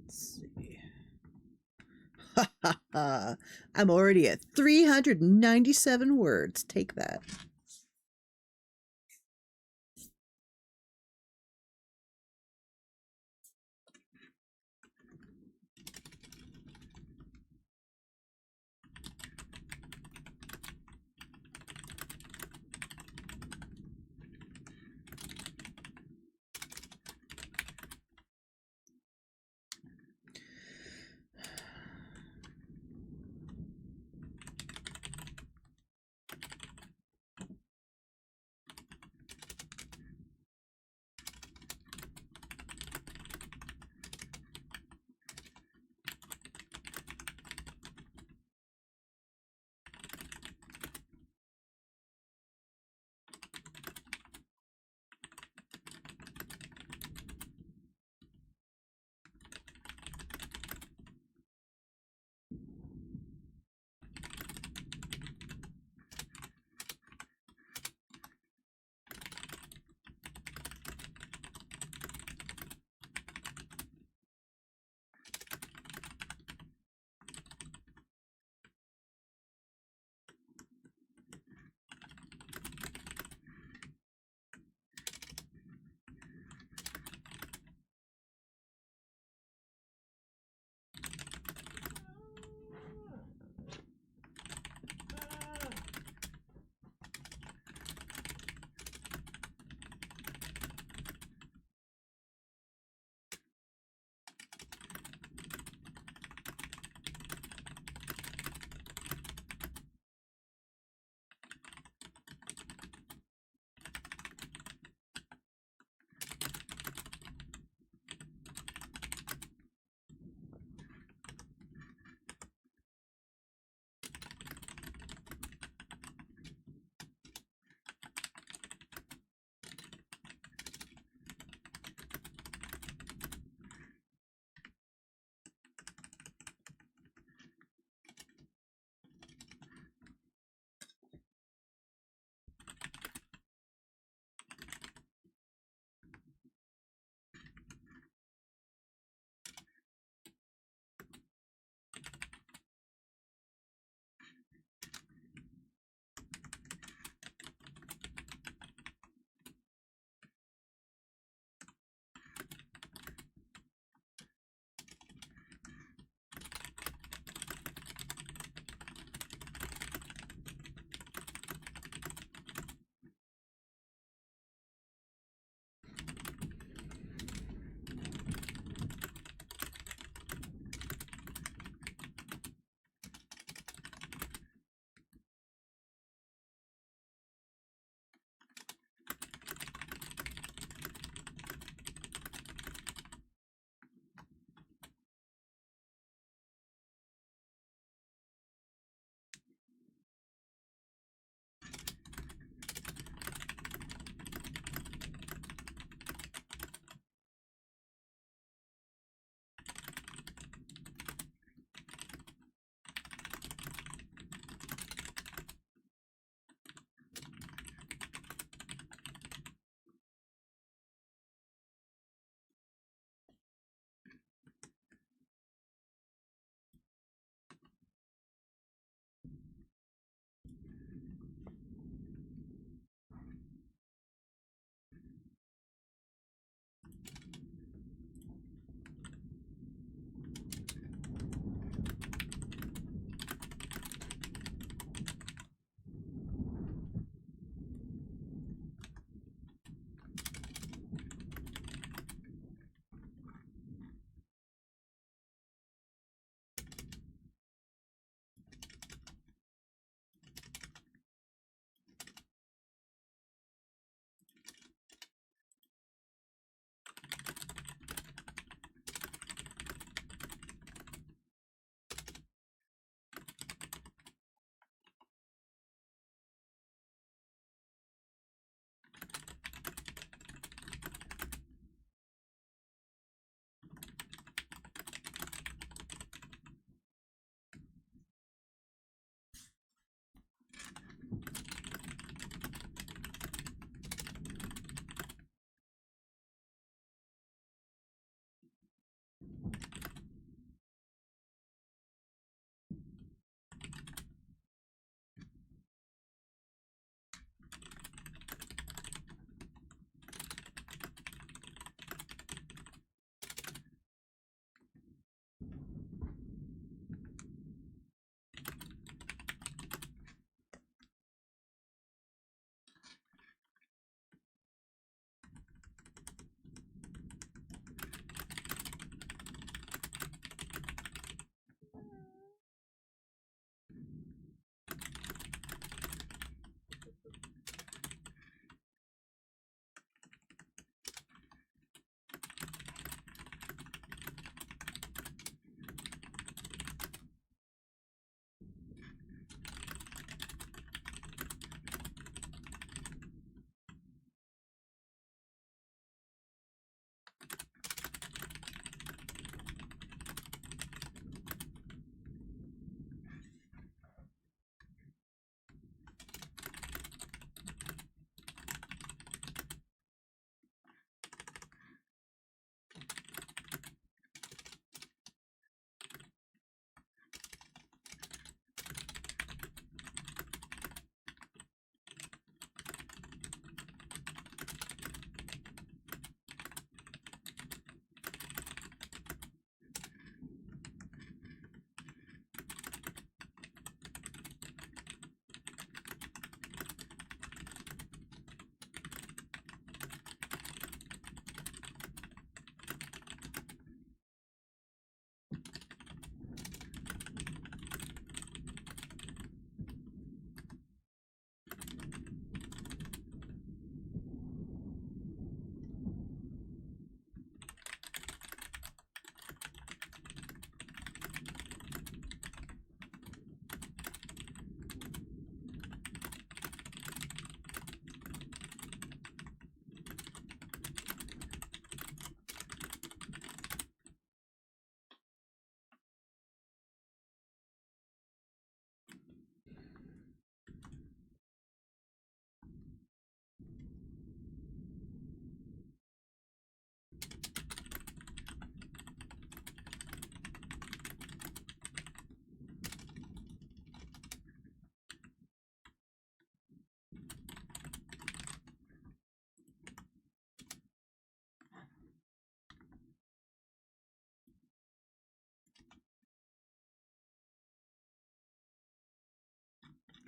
Let's see. I'm already at 397 words. Take that.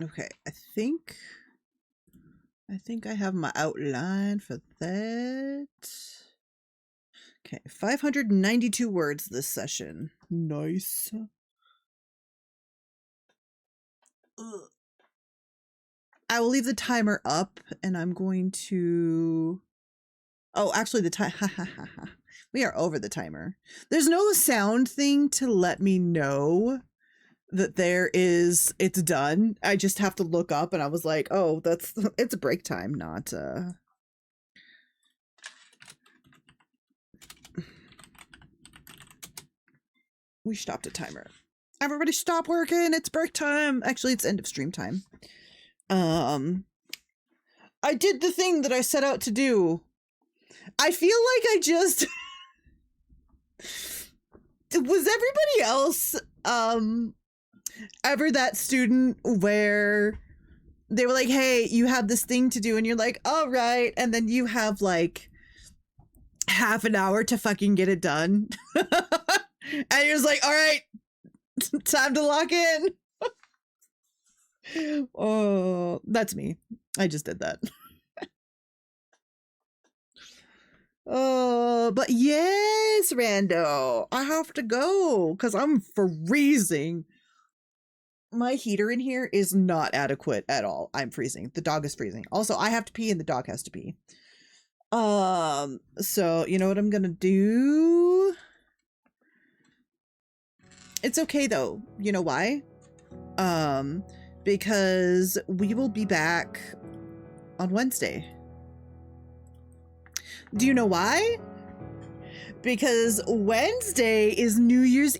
Okay, I think I have my outline for that. Okay, 592 words this session. Nice. Ugh. I will leave the timer up, and I'm going to... Oh, actually, the time... We are over the timer. There's no sound thing to let me know that it's done. I just have to look up, and I was like, oh, it's break time, not... We stopped a timer. Everybody stop working. It's break time. Actually, it's end of stream time. I did the thing that I set out to do. I feel like I just... Was everybody else ever that student where they were like, hey, you have this thing to do, and you're like, all right, and then you have like half an hour to fucking get it done? And you're just like, all right, time to lock in. Oh, that's me. I just did that. Oh, but yes, Rando, I have to go because I'm freezing. My heater in here is not adequate at all. I'm freezing. The dog is freezing. Also, I have to pee and the dog has to pee. So you know what I'm gonna do? It's okay though. You know why? Because we will be back on Wednesday. Do you know why? Because Wednesday is New Year's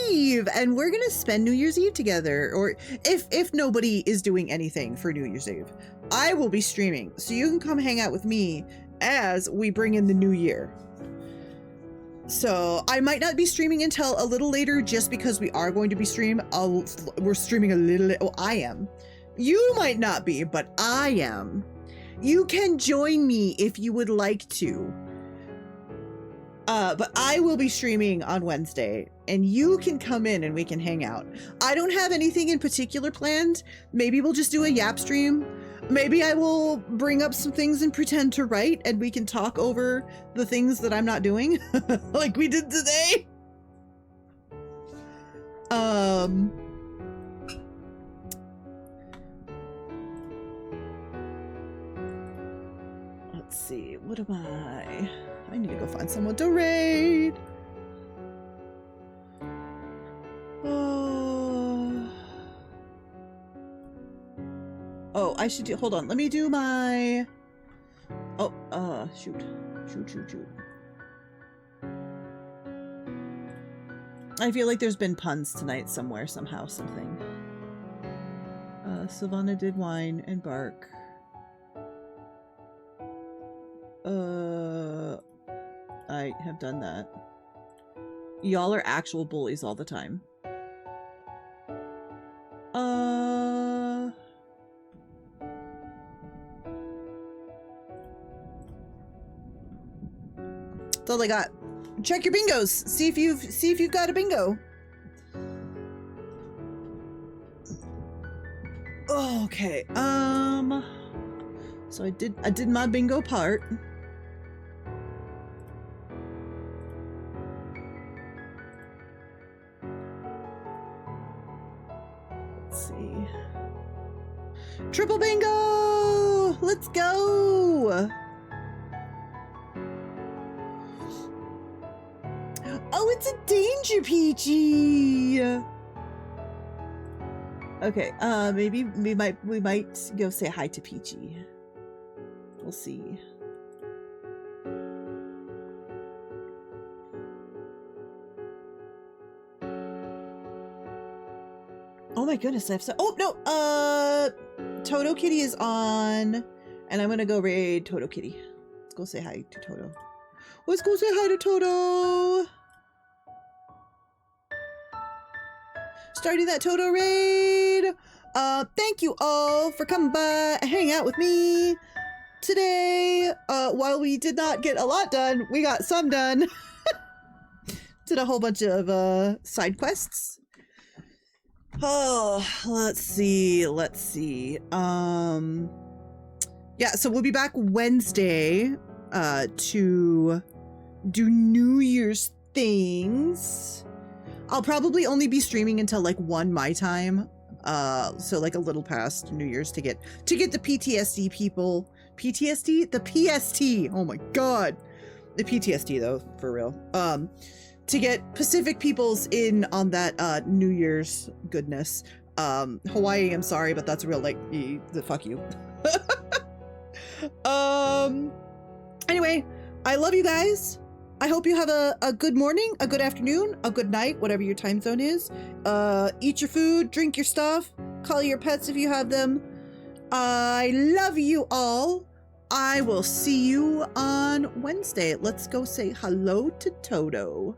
Eve, and we're gonna spend New Year's Eve together. Or if nobody is doing anything for New Year's Eve, I will be streaming, so you can come hang out with me as we bring in the new year. So I might not be streaming until a little later, just because we are going to be we're streaming a little. Oh, I am. You might not be, but I am. You can join me if you would like to. But I will be streaming on Wednesday, and you can come in and we can hang out. I don't have anything in particular planned. Maybe we'll just do a yap stream. Maybe I will bring up some things and pretend to write, and we can talk over the things that I'm not doing, like we did today. Let's see, what am I? I need to go find someone to raid. Oh, I should do, hold on, let me do my, shoot. I feel like there's been puns tonight somewhere, somehow, something. Savannah did whine and bark. I have done that. Y'all are actual bullies all the time. That's all I got. Check your bingos. See if you've got a bingo. Okay. So I did my bingo part. Let's see. Triple bingo! Let's go! Oh, it's a danger peachy. Okay, maybe we might go say hi to Peachy. We'll see. Oh my goodness, I have so. Oh no, Toto Kitty is on, and I'm gonna go raid Toto Kitty. Let's go say hi to Toto. Let's go say hi to Toto. Starting that Toto raid. Thank you all for coming by and hanging out with me today. While we did not get a lot done, we got some done. Did a whole bunch of side quests. Oh, let's see. Yeah, so we'll be back Wednesday to do New Year's things. I'll probably only be streaming until like 1 my time. So like a little past New Year's to get the PTSD people. PTSD? The PST. Oh my god. The PTSD though, for real. To get Pacific peoples in on that New Year's goodness. Hawaii, I'm sorry, but that's real, like, the fuck you. Anyway, I love you guys. I hope you have a good morning, a good afternoon, a good night, whatever your time zone is. Eat your food, drink your stuff, call your pets if you have them. I love you all. I will see you on Wednesday. Let's go say hello to Toto.